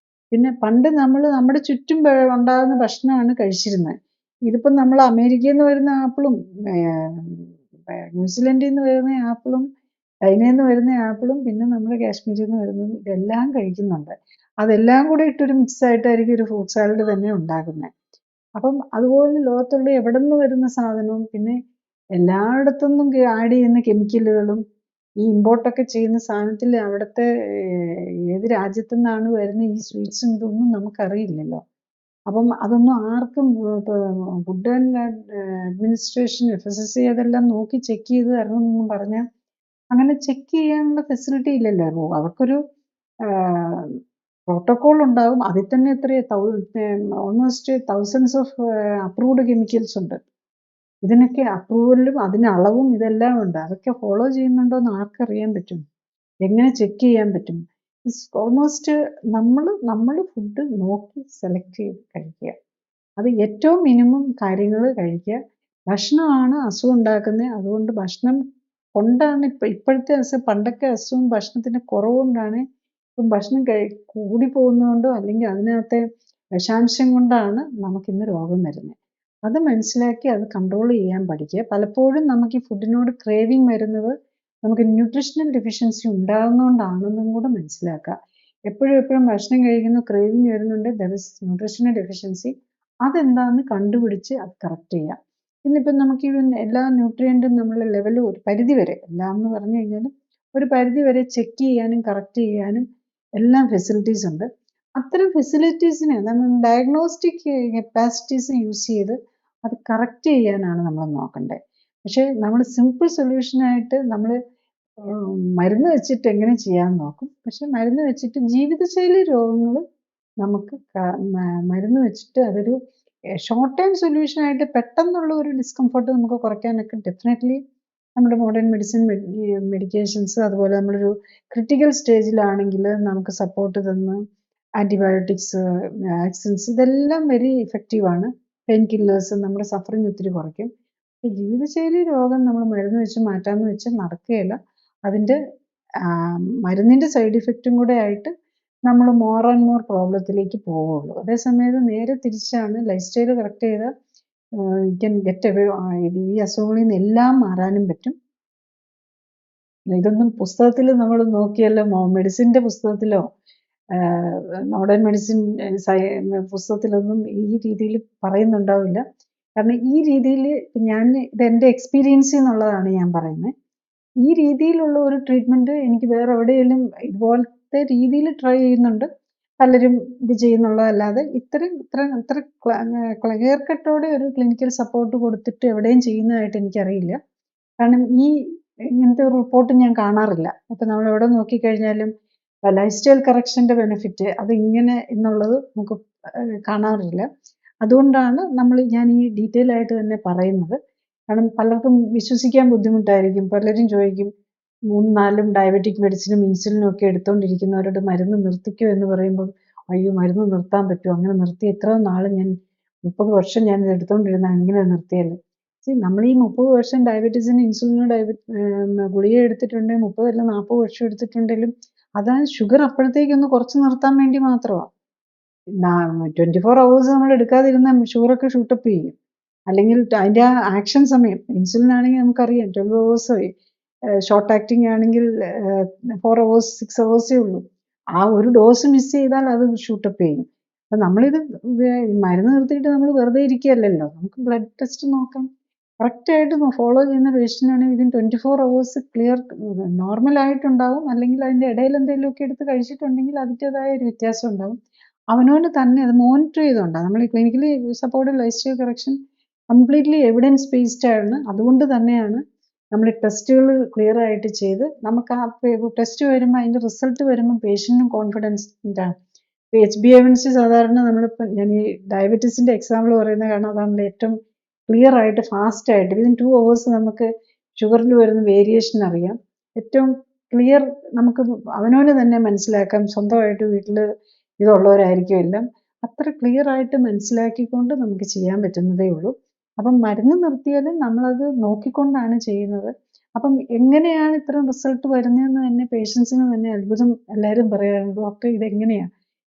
പിന്നെ പണ്ട് നമ്മൾ നമ്മുടെ ചുറ്റും ഉണ്ടാകുന്ന ഭക്ഷണമാണ് കഴിച്ചിരുന്നത്. ഇതിപ്പം നമ്മൾ അമേരിക്കയിൽ നിന്ന് വരുന്ന ആപ്പിളും ന്യൂസിലൻഡിൽ നിന്ന് വരുന്ന ആപ്പിളും ചൈനയിൽ നിന്ന് വരുന്ന ആപ്പിളും പിന്നെ നമ്മുടെ കാശ്മീരിൽ നിന്ന് വരുന്നതും ഇതെല്ലാം കഴിക്കുന്നുണ്ട്. അതെല്ലാം കൂടെ ഇട്ടൊരു മിക്സ് ആയിട്ടായിരിക്കും ഒരു ഫ്രൂട്ട് സാലഡ് തന്നെ ഉണ്ടാക്കുന്നത്. അപ്പം അതുപോലെ ലോകത്തുള്ള എവിടെ നിന്ന് വരുന്ന സാധനവും പിന്നെ എല്ലായിടത്തുനിന്നും ആഡ് ചെയ്യുന്ന കെമിക്കലുകളും ഈ ഇമ്പോർട്ടൊക്കെ ചെയ്യുന്ന സാധനത്തിൽ അവിടുത്തെ ഏത് രാജ്യത്തു നിന്നാണ് വരുന്ന ഈ സ്വീറ്റ്സും ഇതൊന്നും നമുക്കറിയില്ലല്ലോ. അപ്പം അതൊന്നും ആർക്കും ഫുഡ് ആൻഡ് അഡ്മിനിസ്ട്രേഷൻ FSSAI അതെല്ലാം നോക്കി ചെക്ക് ചെയ്ത് തരണമെന്നൊന്നും പറഞ്ഞാൽ അങ്ങനെ ചെക്ക് ചെയ്യാനുള്ള ഫെസിലിറ്റി ഇല്ലല്ലോ. അവർക്കൊരു പ്രോട്ടോകോൾ ഉണ്ടാകും. അതിൽ തന്നെ almost thousands of approved chemicals ഉണ്ട്. ഇതിനൊക്കെ അപ്രൂവലും അതിന് അളവും ഇതെല്ലാം ഉണ്ട്. അതൊക്കെ ഫോളോ ചെയ്യുന്നുണ്ടോ എന്ന് ആർക്കറിയാൻ പറ്റും? എങ്ങനെ ചെക്ക് ചെയ്യാൻ പറ്റും? ഓൾമോസ്റ്റ് നമ്മൾ ഫുഡ് നോക്കി സെലക്ട് ചെയ്ത് കഴിക്കുക. അത് ഏറ്റവും മിനിമം കാര്യങ്ങൾ കഴിക്കുക. ഭക്ഷണമാണ് അസുഖം ഉണ്ടാക്കുന്നത്. അതുകൊണ്ട് ഭക്ഷണം കൊണ്ടാണ് ഇപ്പോഴത്തെ അസുഖം. പണ്ടൊക്കെ അസുഖം ഭക്ഷണത്തിൻ്റെ കുറവുകൊണ്ടാണ്. ഇപ്പം ഭക്ഷണം കൂടി പോകുന്നതുകൊണ്ടോ അല്ലെങ്കിൽ അതിനകത്തെ വിഷാംശം കൊണ്ടാണ് നമുക്കിന്ന് രോഗം വരുന്നത്. അത് മനസ്സിലാക്കി അത് കൺട്രോൾ ചെയ്യാൻ പഠിക്കുക. പലപ്പോഴും നമുക്ക് ഈ ഫുഡിനോട് ക്രേവിങ് വരുന്നത് നമുക്ക് ന്യൂട്രീഷണൽ ഡെഫിഷ്യൻസി ഉണ്ടാകുന്നതുകൊണ്ടാണെന്നും കൂടെ മനസ്സിലാക്കുക. എപ്പോഴും ഭക്ഷണം കഴിക്കുന്ന ക്രേവിങ് വരുന്നുണ്ട്, ദർ ഇസ് ന്യൂട്രീഷണൽ ഡെഫിഷ്യൻസി. അതെന്താണെന്ന് കണ്ടുപിടിച്ച് അത് കറക്റ്റ് ചെയ്യുക. ഇന്നിപ്പം നമുക്ക് എല്ലാ ന്യൂട്രിയൻറ്റും നമ്മളെ ലെവൽ ഒരു പരിധി വരെ, എല്ലാം എന്ന് പറഞ്ഞു കഴിഞ്ഞാൽ ഒരു പരിധി വരെ ചെക്ക് ചെയ്യാനും കറക്റ്റ് ചെയ്യാനും എല്ലാം ഫെസിലിറ്റീസ് ഉണ്ട്. അത്തരം ഫെസിലിറ്റീസിനെ നമ്മൾ ഡയഗ്നോസ്റ്റിക് കപ്പാസിറ്റീസ് യൂസ് ചെയ്ത് അത് കറക്റ്റ് ചെയ്യാനാണ് നമ്മൾ നോക്കേണ്ടത്. പക്ഷേ നമ്മൾ സിമ്പിൾ സൊല്യൂഷനായിട്ട് നമ്മൾ മരുന്ന് വെച്ചിട്ട് എങ്ങനെ ചെയ്യാൻ നോക്കും. പക്ഷെ മരുന്ന് വെച്ചിട്ട് ജീവിതശൈലി രോഗങ്ങൾ നമുക്ക് മരുന്ന് വെച്ചിട്ട് അതൊരു ഷോർട്ട് ടൈം സൊല്യൂഷനായിട്ട് പെട്ടെന്നുള്ള ഒരു ഡിസ്കംഫർട്ട് നമുക്ക് കുറയ്ക്കാനൊക്കെ ഡെഫിനറ്റ്ലി നമ്മുടെ മോഡേൺ മെഡിക്കേഷൻസ് അതുപോലെ നമ്മളൊരു ക്രിട്ടിക്കൽ സ്റ്റേജിലാണെങ്കിൽ നമുക്ക് സപ്പോർട്ട് തന്ന് ആൻറ്റിബയോട്ടിക്സ്, വാക്സിൻസ് ഇതെല്ലാം വെരി ഇഫക്റ്റീവാണ്. പെയിൻ കില്ലേഴ്സ് നമ്മുടെ സഫറിങ് ഒത്തിരി കുറയ്ക്കും. ജീവിതശൈലി രോഗം നമ്മൾ മരുന്ന് വെച്ച് മാറ്റാമെന്ന് വെച്ചാൽ നടക്കുകയില്ല. അതിൻ്റെ മരുന്നിൻ്റെ സൈഡ് ഇഫക്റ്റും കൂടെ ആയിട്ട് നമ്മൾ മോർ ആൻഡ് മോർ പ്രോബ്ലത്തിലേക്ക് പോവുള്ളൂ. അതേസമയത്ത് നേരെ തിരിച്ചാണ് ലൈഫ് സ്റ്റൈൽ കറക്റ്റ് ചെയ്താൽ ക്യാൻ ഗെറ്റ് അവേ ഈ അസുഖങ്ങളിൽ നിന്ന് എല്ലാം മാറാനും പറ്റും. ഇതൊന്നും പുസ്തകത്തിൽ നമ്മൾ നോക്കിയല്ലോ, മെഡിസിൻ്റെ പുസ്തകത്തിലോ മോഡേൺ മെഡിസിൻ പുസ്തകത്തിലൊന്നും ഈ രീതിയിൽ പറയുന്നുണ്ടാവില്ല. കാരണം ഈ രീതിയിൽ ഇതെൻ്റെ എക്സ്പീരിയൻസിൽ നിന്നുള്ളതാണ് ഞാൻ പറയുന്നത്. ഈ രീതിയിലുള്ള ഒരു ട്രീറ്റ്മെൻറ്റ് എനിക്ക് വേറെ എവിടെയെങ്കിലും ഇതുപോലത്തെ രീതിയിൽ ട്രൈ ചെയ്യുന്നുണ്ട്. പലരും ഇത് ചെയ്യുന്നുള്ളതല്ലാതെ ഇത്ര ക്ലിയർ കട്ടോടെ ഒരു ക്ലിനിക്കൽ സപ്പോർട്ട് കൊടുത്തിട്ട് എവിടെയും ചെയ്യുന്നതായിട്ട് എനിക്കറിയില്ല. കാരണം ഇങ്ങനത്തെ ഒരു റിപ്പോർട്ട് ഞാൻ കാണാറില്ല. ഇപ്പം നമ്മൾ എവിടെ നോക്കിക്കഴിഞ്ഞാലും ലൈഫ് സ്റ്റൈൽ കറക്ഷൻ്റെ ബെനിഫിറ്റ് അത് ഇങ്ങനെ എന്നുള്ളത് നമുക്ക് കാണാറില്ല. അതുകൊണ്ടാണ് ഞാൻ ഈ ഡീറ്റെയിൽ ആയിട്ട് തന്നെ പറയുന്നത്. കാരണം പലർക്കും വിശ്വസിക്കാൻ ബുദ്ധിമുട്ടായിരിക്കും. പലരും ചോദിക്കും 3-4 ഡയബറ്റിക് മെഡിസിനും ഇൻസുലിനും ഒക്കെ എടുത്തുകൊണ്ടിരിക്കുന്നവരോട് മരുന്ന് നിർത്തിക്കോ എന്ന് പറയുമ്പോൾ അയ്യോ മരുന്ന് നിർത്താൻ പറ്റുമോ, അങ്ങനെ നിർത്തി എത്ര നാൾ 30 വർഷം ഞാനിത് എടുത്തുകൊണ്ടിരുന്ന എങ്ങനെ നിർത്തിയല്ലേ. നമ്മൾ ഈ 30 വർഷം ഡയബറ്റീസിന് ഇൻസുലിനോ ഗുളിക എടുത്തിട്ടുണ്ടെങ്കിൽ 30 അല്ല 40 വർഷം എടുത്തിട്ടുണ്ടെങ്കിലും അത് ഷുഗർ അപ്പോഴത്തേക്കൊന്ന് കുറച്ച് നിർത്താൻ വേണ്ടി മാത്രമാണ്. 24 hours നമ്മൾ എടുക്കാതിരുന്ന ഷുഗറൊക്കെ ഷൂട്ടപ്പ് ചെയ്യും. അല്ലെങ്കിൽ അതിൻ്റെ ആക്ഷൻ സമയം ഇൻസുലിൻ ആണെങ്കിൽ നമുക്കറിയാം 12 hours ഷോർട്ട് ആക്ടിങ് ആണെങ്കിൽ 4 hours 6 hours ഉള്ളൂ. ആ ഒരു ഡോസ് മിസ് ചെയ്താൽ അത് ഷൂട്ടപ്പ് ചെയ്യും. അപ്പം നമ്മളിത് മരുന്ന് നിർത്തിയിട്ട് നമ്മൾ വെറുതെ ഇരിക്കുകയല്ലല്ലോ. നമുക്ക് ബ്ലഡ് ടെസ്റ്റ് നോക്കാം. കറക്റ്റായിട്ട് ഫോളോ ചെയ്യുന്ന പേഷ്യൻ്റാണെങ്കിൽ ഇതിന് 24 hours ക്ലിയർ നോർമലായിട്ടുണ്ടാവും. അല്ലെങ്കിൽ അതിൻ്റെ ഇടയിൽ എന്തെങ്കിലുമൊക്കെ എടുത്ത് കഴിച്ചിട്ടുണ്ടെങ്കിൽ അതിൻ്റേതായ ഒരു വ്യത്യാസം ഉണ്ടാവും. അവനവന് തന്നെ അത് മോണിറ്റർ ചെയ്തുകൊണ്ടാണ് നമ്മൾ ഈ clinically supported life style correction completely evidence based ആണ്. അതുകൊണ്ട് തന്നെയാണ് നമ്മൾ ടെസ്റ്റുകൾ ക്ലിയർ ആയിട്ട് ചെയ്ത് നമുക്ക് ആ ടെസ്റ്റ് വരുമ്പോൾ അതിൻ്റെ റിസൾട്ട് വരുമ്പോൾ പേഷ്യൻറ്റിനും കോൺഫിഡൻസ് ഉണ്ടാകും. ഇപ്പോൾ HbA1c സാധാരണ നമ്മളിപ്പോൾ ഞാൻ ഈ ഡയബറ്റീസിൻ്റെ എക്സാമ്പിൾ പറയുന്നത് കാരണം അതാണ് ഏറ്റവും ക്ലിയർ ആയിട്ട് ഫാസ്റ്റ് ആയിട്ട് വിതിൻ 2 hours നമുക്ക് ഷുഗറിൽ വരുന്ന വേരിയേഷൻ അറിയാം. ഏറ്റവും ക്ലിയർ നമുക്ക് അവനവന് തന്നെ മനസ്സിലാക്കാം. സ്വന്തമായിട്ട് വീട്ടിൽ ഇതുള്ളവരായിരിക്കും എല്ലാം. അത്ര ക്ലിയർ ആയിട്ട് മനസ്സിലാക്കിക്കൊണ്ട് നമുക്ക് ചെയ്യാൻ പറ്റുന്നതേ ഉള്ളൂ. അപ്പം മരുന്ന് നിർത്തിയാലും നമ്മളത് നോക്കിക്കൊണ്ടാണ് ചെയ്യുന്നത്. അപ്പം എങ്ങനെയാണ് ഇത്രയും റിസൾട്ട് വരുന്നതെന്ന് തന്നെ പേഷ്യൻസിന് തന്നെ അത്ഭുതം എല്ലാവരും പറയാറുണ്ട്. ഡോക്ടർ ഇതെങ്ങനെയാ?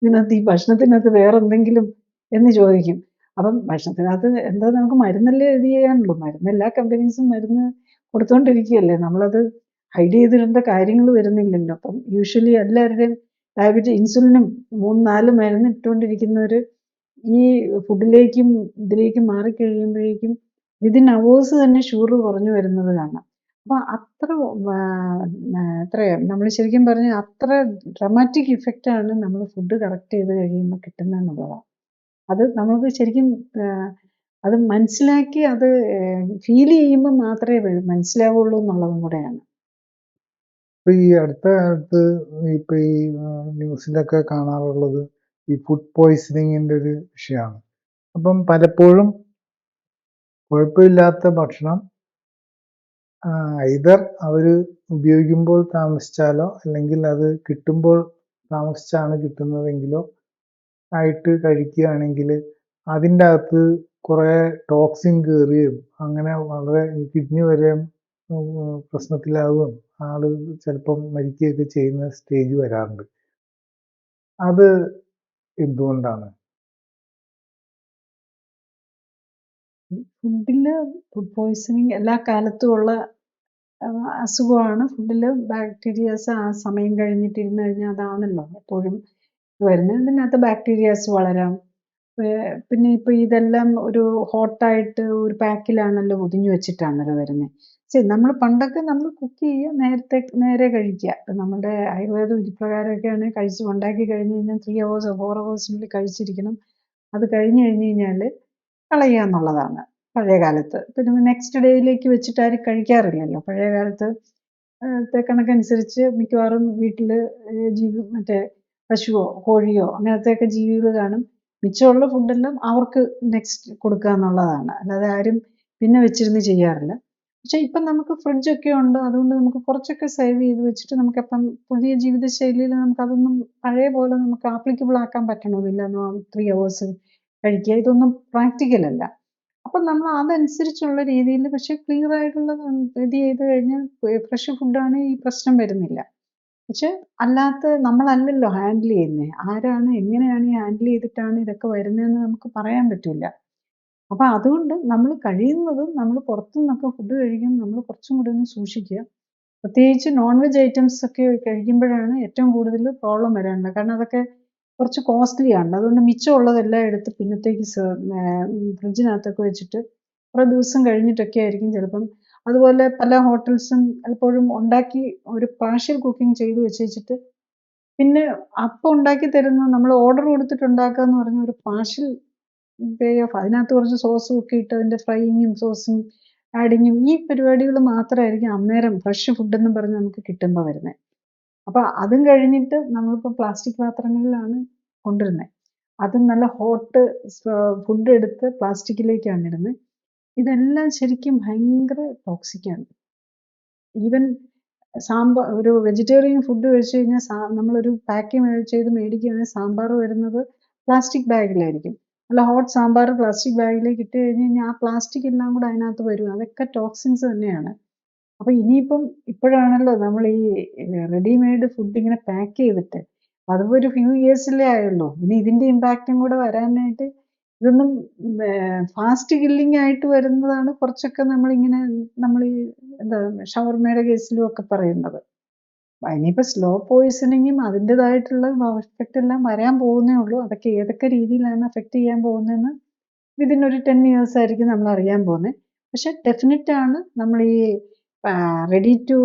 ഇതിനകത്ത് ഈ ഭക്ഷണത്തിനകത്ത് വേറെന്തെങ്കിലും എന്ന് ചോദിക്കും. അപ്പം ഭക്ഷണത്തിനകത്ത് എന്താ നമുക്ക് മരുന്നല്ലേ ഇത് ചെയ്യാനുള്ളൂ. മരുന്ന് എല്ലാ കമ്പനീസും മരുന്ന് കൊടുത്തോണ്ടിരിക്കുകയല്ലേ. നമ്മളത് ഹൈഡ് ചെയ്തിടേണ്ട കാര്യങ്ങൾ വരുന്നില്ലല്ലോ. അപ്പം യൂഷ്വലി എല്ലാവരുടെയും ഇൻസുലിനും 3, 4 മരുന്ന് ഇട്ടുകൊണ്ടിരിക്കുന്നവര് ഈ ഫുഡിലേക്കും ഇതിലേക്കും മാറിക്കഴിയുമ്പോഴേക്കും വിതിൻ അവേഴ്സ് തന്നെ ഷുഗർ കുറഞ്ഞു വരുന്നത് കാണാം. അപ്പൊ അത്ര എത്രയാ നമ്മൾ ശരിക്കും പറഞ്ഞാൽ അത്ര ഡ്രമാറ്റിക് ഇഫക്റ്റ് ആണ് നമ്മൾ ഫുഡ് കറക്റ്റ് ചെയ്ത് കഴിയുമ്പോൾ കിട്ടുന്നതെന്നുള്ളതാണ്. അത് നമുക്ക് ശരിക്കും അത് മനസ്സിലാക്കി അത് ഫീൽ ചെയ്യുമ്പോൾ മാത്രമേ മനസ്സിലാവുള്ളൂ എന്നുള്ളതും കൂടെയാണ്. ഇപ്പൊ ഈ അടുത്ത കാലത്ത് ഇപ്പൊ ഈ ന്യൂസിലൊക്കെ കാണാറുള്ളത് ഈ ഫുഡ് പോയ്സണിങ്ങിന്റെ ഒരു വിഷയമാണ്. അപ്പം പലപ്പോഴും കുഴപ്പമില്ലാത്ത ഭക്ഷണം ഐദർ അവര് ഉപയോഗിക്കുമ്പോൾ താമസിച്ചാലോ അല്ലെങ്കിൽ അത് കിട്ടുമ്പോൾ താമസിച്ചാണ് കിട്ടുന്നതെങ്കിലോ ആയിട്ട് കഴിക്കുകയാണെങ്കിൽ അതിൻ്റെ അകത്ത് കുറേ ടോക്സിൻ കയറുകയും അങ്ങനെ വളരെ കിഡ്നി വരെ പ്രശ്നത്തിലാവുകയും ആള് ചിലപ്പം മരിക്കുകയൊക്കെ ചെയ്യുന്ന സ്റ്റേജ് വരാറുണ്ട്. അത് എന്തുകൊണ്ടാണ്? ഫുഡില് ഫുഡ് പോയ്സണിങ് എല്ലാ കാലത്തും ഉള്ള അസുഖമാണ്. ഫുഡില് ബാക്ടീരിയാസ് ആ സമയം കഴിഞ്ഞിട്ടിരുന്ന് കഴിഞ്ഞാൽ അതാണല്ലോ എപ്പോഴും വരുന്നത്. ഇതിനകത്ത് ബാക്ടീരിയാസ് വളരാം. പിന്നെ ഇപ്പൊ ഇതെല്ലാം ഒരു ഹോട്ടായിട്ട് ഒരു പാക്കിലാണല്ലോ പൊതിഞ്ഞു വെച്ചിട്ടാണല്ലോ വരുന്നത്. ശരി, നമ്മൾ പണ്ടൊക്കെ നമ്മൾ കുക്ക് ചെയ്യുക, നേരെ കഴിക്കുക. ഇപ്പൊ നമ്മുടെ ആയുർവേദ വിധിപ്രകാരമൊക്കെ ആണെങ്കിൽ ഉണ്ടാക്കി കഴിഞ്ഞ് കഴിഞ്ഞാൽ 3 hours 4 hoursനുള്ളിൽ കഴിച്ചിരിക്കണം. അത് കഴിഞ്ഞ് കഴിഞ്ഞാൽ കളയുക എന്നുള്ളതാണ് പഴയ കാലത്ത്. പിന്നെ നെക്സ്റ്റ് ഡേയിലേക്ക് വെച്ചിട്ട് ആരും കഴിക്കാറില്ലല്ലോ പഴയ കാലത്ത്. കണക്കനുസരിച്ച് മിക്കവാറും വീട്ടിൽ മറ്റേ പശുവോ കോഴിയോ അങ്ങനത്തെയൊക്കെ ജീവികൾ കാണും. മിച്ചമുള്ള ഫുഡെല്ലാം അവർക്ക് നെക്സ്റ്റ് കൊടുക്കുക എന്നുള്ളതാണ്. അല്ലാതെ ആരും പിന്നെ വെച്ചിരുന്ന് ചെയ്യാറില്ല. പക്ഷെ ഇപ്പം നമുക്ക് ഫ്രിഡ്ജൊക്കെ ഉണ്ട്. അതുകൊണ്ട് നമുക്ക് കുറച്ചൊക്കെ സേവ് ചെയ്ത് വെച്ചിട്ട് നമുക്കപ്പം പുതിയ ജീവിതശൈലിയിൽ നമുക്കതൊന്നും പഴയ പോലെ നമുക്ക് ആപ്ലിക്കബിൾ ആക്കാൻ പറ്റണമെന്നില്ല. 3 hours കഴിക്കുക, ഇതൊന്നും പ്രാക്ടിക്കൽ അല്ല. അപ്പം നമ്മൾ അതനുസരിച്ചുള്ള രീതിയിൽ പക്ഷെ ക്ലിയർ ആയിട്ടുള്ള ഇത് ചെയ്ത് കഴിഞ്ഞാൽ ഫ്രഷ് ഫുഡാണ് ഈ പ്രശ്നം വരുന്നില്ല. പക്ഷെ അല്ലാത്ത നമ്മളല്ലല്ലോ ഹാൻഡിൽ ചെയ്യുന്നത്. ആരാണ് എങ്ങനെയാണ് ഈ ഹാൻഡിൽ ചെയ്തിട്ടാണ് ഇതൊക്കെ വരുന്നതെന്ന് നമുക്ക് പറയാൻ പറ്റില്ല. അപ്പം അതുകൊണ്ട് നമ്മൾ കഴിയുന്നതും നമ്മൾ പുറത്തുനിന്നൊക്കെ ഫുഡ് കഴിക്കുമ്പോൾ നമ്മൾ കുറച്ചും കൂടി ഒന്ന് സൂക്ഷിക്കുക. പ്രത്യേകിച്ച് നോൺ വെജ് ഐറ്റംസ് ഒക്കെ കഴിക്കുമ്പോഴാണ് ഏറ്റവും കൂടുതൽ പ്രോബ്ലം വരാനുള്ളത്. കാരണം അതൊക്കെ കുറച്ച് കോസ്റ്റ്ലി ആണ്. അതുകൊണ്ട് മിച്ചമുള്ളതെല്ലാം എടുത്ത് പിന്നത്തേക്ക് ഫ്രിഡ്ജിനകത്തൊക്കെ വെച്ചിട്ട് കുറേ ദിവസം കഴിഞ്ഞിട്ടൊക്കെ ആയിരിക്കും ചിലപ്പം. അതുപോലെ പല ഹോട്ടൽസും പലപ്പോഴും ഉണ്ടാക്കി ഒരു പാർഷ്യൽ കുക്കിംഗ് ചെയ്ത് വെച്ചിട്ട് പിന്നെ അപ്പം ഉണ്ടാക്കി തരുന്നത് നമ്മൾ ഓർഡർ കൊടുത്തിട്ട് ഉണ്ടാക്കുക എന്ന് പറഞ്ഞ ഒരു പാർഷ്യൽ പേ ഓഫ്. അതിനകത്ത് കുറച്ച് സോസും ഒക്കെ ഇട്ട് അതിൻ്റെ ഫ്രൈയിങ്ങും സോസിങ് ആഡിങ്ങും ഈ പരിപാടികൾ മാത്രമായിരിക്കും അന്നേരം ഫ്രഷ് ഫുഡെന്നും പറഞ്ഞ് നമുക്ക് കിട്ടുമ്പോൾ വരുന്നത്. അപ്പം അതും കഴിഞ്ഞിട്ട് നമ്മളിപ്പോൾ പ്ലാസ്റ്റിക് പാത്രങ്ങളിലാണ് കൊണ്ടുവരുന്നത്. അതും നല്ല ഹോട്ട് ഫുഡ് എടുത്ത് പ്ലാസ്റ്റിക്കിലേക്കാണ് ഇടുന്നത്. ഇതെല്ലാം ശരിക്കും ഭയങ്കര ടോക്സിക്കാണ്. ഈവൻ ഒരു വെജിറ്റേറിയൻ ഫുഡ് കഴിച്ചു കഴിഞ്ഞാൽ നമ്മളൊരു പാക്ക് ചെയ്ത് മേടിക്കുകയാണെങ്കിൽ സാമ്പാർ വരുന്നത് പ്ലാസ്റ്റിക് ബാഗിലായിരിക്കും. നല്ല ഹോട്ട് സാമ്പാർ പ്ലാസ്റ്റിക് ബാഗിലേക്ക് ഇട്ട് കഴിഞ്ഞ് കഴിഞ്ഞാൽ ആ പ്ലാസ്റ്റിക് എല്ലാം കൂടെ അതിനകത്ത് വരും. അതൊക്കെ ടോക്സിൻസ് തന്നെയാണ്. അപ്പം ഇനിയിപ്പം ഇപ്പോഴാണല്ലോ നമ്മൾ ഈ റെഡിമെയ്ഡ് ഫുഡ് ഇങ്ങനെ പാക്ക് ചെയ്തിട്ട് അതിപ്പോൾ ഒരു ഫ്യൂ ഇയേഴ്സിലേ ആയുള്ളൂ. ഇനി ഇതിൻ്റെ ഇമ്പാക്റ്റും കൂടെ വരാനായിട്ട് ഇതൊന്നും ഫാസ്റ്റ് കില്ലിംഗ് ആയിട്ട് വരുന്നതാണ് കുറച്ചൊക്കെ നമ്മൾ ഈ എന്താ ഷവർമയുടെ കേസിലും ഒക്കെ പറയുന്നത്. ഇനിയിപ്പോൾ സ്ലോ പോയിസണിങ്ങും അതിൻ്റെതായിട്ടുള്ള എഫക്റ്റ് എല്ലാം വരാൻ പോകുന്നേ ഉള്ളൂ. അതൊക്കെ ഏതൊക്കെ രീതിയിലാണ് എഫക്റ്റ് ചെയ്യാൻ പോകുന്നതെന്ന് വിതിൻ ഒരു 10 years ആയിരിക്കും നമ്മൾ അറിയാൻ പോകുന്നത്. പക്ഷെ ഡെഫിനറ്റ് ആണ് നമ്മൾ ഈ റെഡി ടു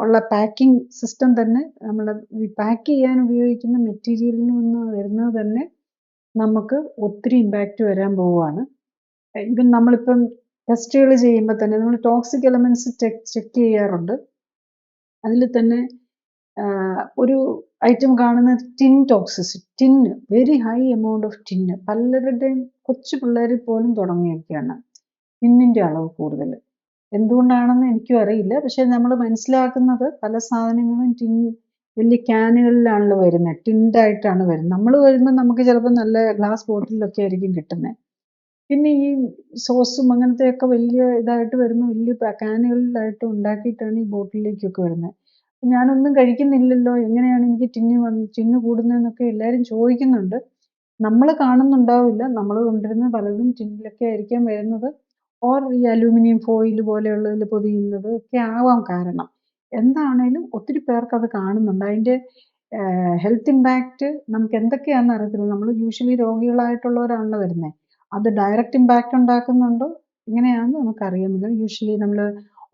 ഉള്ള പാക്കിംഗ് സിസ്റ്റം തന്നെ നമ്മൾ ഈ പാക്ക് ചെയ്യാൻ ഉപയോഗിക്കുന്ന മെറ്റീരിയലിൽ നിന്ന് വരുന്നത് തന്നെ നമുക്ക് ഒത്തിരി ഇമ്പാക്റ്റ് വരാൻ പോവുകയാണ്. ഈവൻ നമ്മളിപ്പം ടെസ്റ്റുകൾ ചെയ്യുമ്പോൾ തന്നെ നമ്മൾ ടോക്സിക് എലമെൻറ്റ്സ് ചെക്ക് ചെയ്യാറുണ്ട്. അതിൽ തന്നെ ഒരു ഐറ്റം കാണുന്നത് tin toxicity. Tin very high amount of tin പലരുടെയും കൊച്ചു പിള്ളേരിൽ പോലും തുടങ്ങിയൊക്കെയാണ് ടിന്നിൻ്റെ അളവ് കൂടുതൽ. എന്തുകൊണ്ടാണെന്ന് എനിക്കും അറിയില്ല. പക്ഷെ നമ്മൾ മനസ്സിലാക്കുന്നത് പല സാധനങ്ങളും വലിയ ക്യാനുകളിലാണല്ലോ വരുന്നത്. ടിൻഡായിട്ടാണ് വരുന്നത്. നമ്മൾ വരുമ്പോൾ നമുക്ക് ചിലപ്പോൾ നല്ല ഗ്ലാസ് ബോട്ടിലൊക്കെ ആയിരിക്കും കിട്ടുന്നത്. പിന്നെ ഈ സോസും അങ്ങനത്തെയൊക്കെ വലിയ ഇതായിട്ട് വരുമ്പോൾ വലിയ ക്യാനുകളിലായിട്ട് ഉണ്ടാക്കിയിട്ടാണ് ഈ ബോട്ടിലേക്കൊക്കെ വരുന്നത്. ഞാനൊന്നും കഴിക്കുന്നില്ലല്ലോ, എങ്ങനെയാണ് എനിക്ക് ടിന്ന് കൂടുന്നതെന്നൊക്കെ എല്ലാവരും ചോദിക്കുന്നുണ്ട്. നമ്മൾ കാണുന്നുണ്ടാവില്ല. നമ്മൾ കൊണ്ടുവരുന്ന പലതും ടിന്നിലൊക്കെ ആയിരിക്കാം വരുന്നത്. ഓർ ഈ അലൂമിനിയം ഫോയിൽ പോലെയുള്ളതിൽ പൊതിയുന്നത് ഒക്കെ ആവാം കാരണം. എന്താണേലും ഒത്തിരി പേർക്ക് അത് കാണുന്നുണ്ട്. അതിൻ്റെ ഹെൽത്ത് ഇമ്പാക്റ്റ് നമുക്ക് എന്തൊക്കെയാണെന്ന് അറിയത്തില്ല. നമ്മൾ യൂഷ്വലി രോഗികളായിട്ടുള്ളവരാണല്ലോ വരുന്നത്. അത് ഡയറക്റ്റ് ഇമ്പാക്റ്റ് ഉണ്ടാക്കുന്നുണ്ടോ ഇങ്ങനെയാണെന്ന് നമുക്കറിയുന്നില്ല. യൂഷ്വലി നമ്മൾ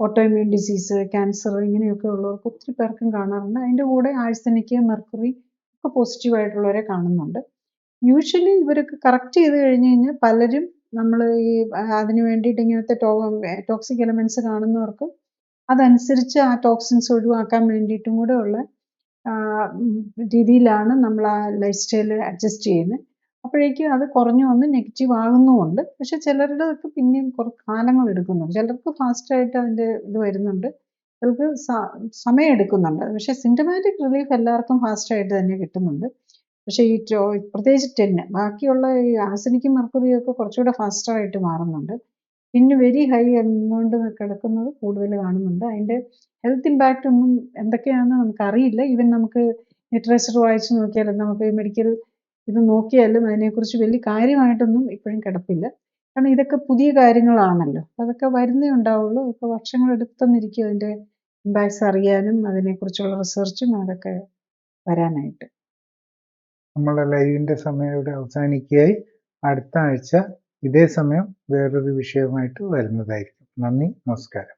ഓട്ടോഇമ്മ്യൂൺ ഡിസീസ്, ക്യാൻസർ ഇങ്ങനെയൊക്കെ ഉള്ളവർക്ക് ഒത്തിരി പേർക്കും കാണാറുണ്ട്. അതിൻ്റെ കൂടെ ആഴ്സനിക്, മെർക്കുറി ഒക്കെ പോസിറ്റീവായിട്ടുള്ളവരെ കാണുന്നുണ്ട്. യൂഷ്വലി ഇവരൊക്കെ കറക്റ്റ് ചെയ്ത് കഴിഞ്ഞ് കഴിഞ്ഞാൽ പലരും നമ്മൾ ഈ അതിന് വേണ്ടിയിട്ട് ഇങ്ങനത്തെ ടോക്സിക് എലമെൻറ്റ്സ് കാണുന്നവർക്ക് അതനുസരിച്ച് ആ ടോക്സിൻസ് ഒഴിവാക്കാൻ വേണ്ടിയിട്ടും കൂടെ ഉള്ള രീതിയിലാണ് നമ്മൾ ആ ലൈഫ് സ്റ്റൈൽ അഡ്ജസ്റ്റ് ചെയ്യുന്നത്. അപ്പോഴേക്കും അത് കുറഞ്ഞു വന്ന് നെഗറ്റീവ് ആകുന്നുമുണ്ട്. പക്ഷെ ചിലരുടെതൊക്കെ പിന്നെയും കുറച്ച് കാലങ്ങൾ എടുക്കുന്നുണ്ട്. ചിലർക്ക് ഫാസ്റ്റായിട്ട് അതിൻ്റെ ഇത് വരുന്നുണ്ട്, ചിലർക്ക് സമയം എടുക്കുന്നുണ്ട്. പക്ഷെ സിംറ്റമാറ്റിക് റിലീഫ് എല്ലാവർക്കും ഫാസ്റ്റായിട്ട് തന്നെ കിട്ടുന്നുണ്ട്. പക്ഷേ ഈ പ്രത്യേകിച്ച് ടിന്ന്, ബാക്കിയുള്ള ഈ ആർസനിക്കും മെർക്കുറിയും ഒക്കെ കുറച്ചുകൂടെ ഫാസ്റ്റായിട്ട് മാറുന്നുണ്ട്. ടിന്ന് വെരി ഹൈ എമൗണ്ട് കിടക്കുന്നത് കൂടുതൽ കാണുന്നുണ്ട്. അതിൻ്റെ ഹെൽത്ത് ഇമ്പാക്റ്റ് ഒന്നും എന്തൊക്കെയാണെന്ന് നമുക്കറിയില്ല. ഈവൻ നമുക്ക് ലിറ്ററേച്ചർ വായിച്ച് നോക്കിയാലും നമുക്ക് മെഡിക്കൽ ഇത് നോക്കിയാലും അതിനെക്കുറിച്ച് വലിയ കാര്യമായിട്ടൊന്നും ഇപ്പോഴും കിടപ്പില്ല. കാരണം ഇതൊക്കെ പുതിയ കാര്യങ്ങളാണല്ലോ. അതൊക്കെ വരുന്നേ ഉണ്ടാവുള്ളൂ. ഇപ്പോൾ വർഷങ്ങൾ എടുത്തെന്നിരിക്കും അതിൻ്റെ ഇമ്പാക്ട്സ് അറിയാനും അതിനെക്കുറിച്ചുള്ള റിസർച്ചും അതൊക്കെ വരാനായിട്ട്. നമ്മളുടെ ലൈവിൻ്റെ സമയം ഇവിടെ അവസാനിക്കുകയായി. അടുത്ത ആഴ്ച ഇതേ സമയം വേറൊരു വിഷയവുമായിട്ട് വരുന്നതായിരിക്കും. നന്ദി, നമസ്കാരം.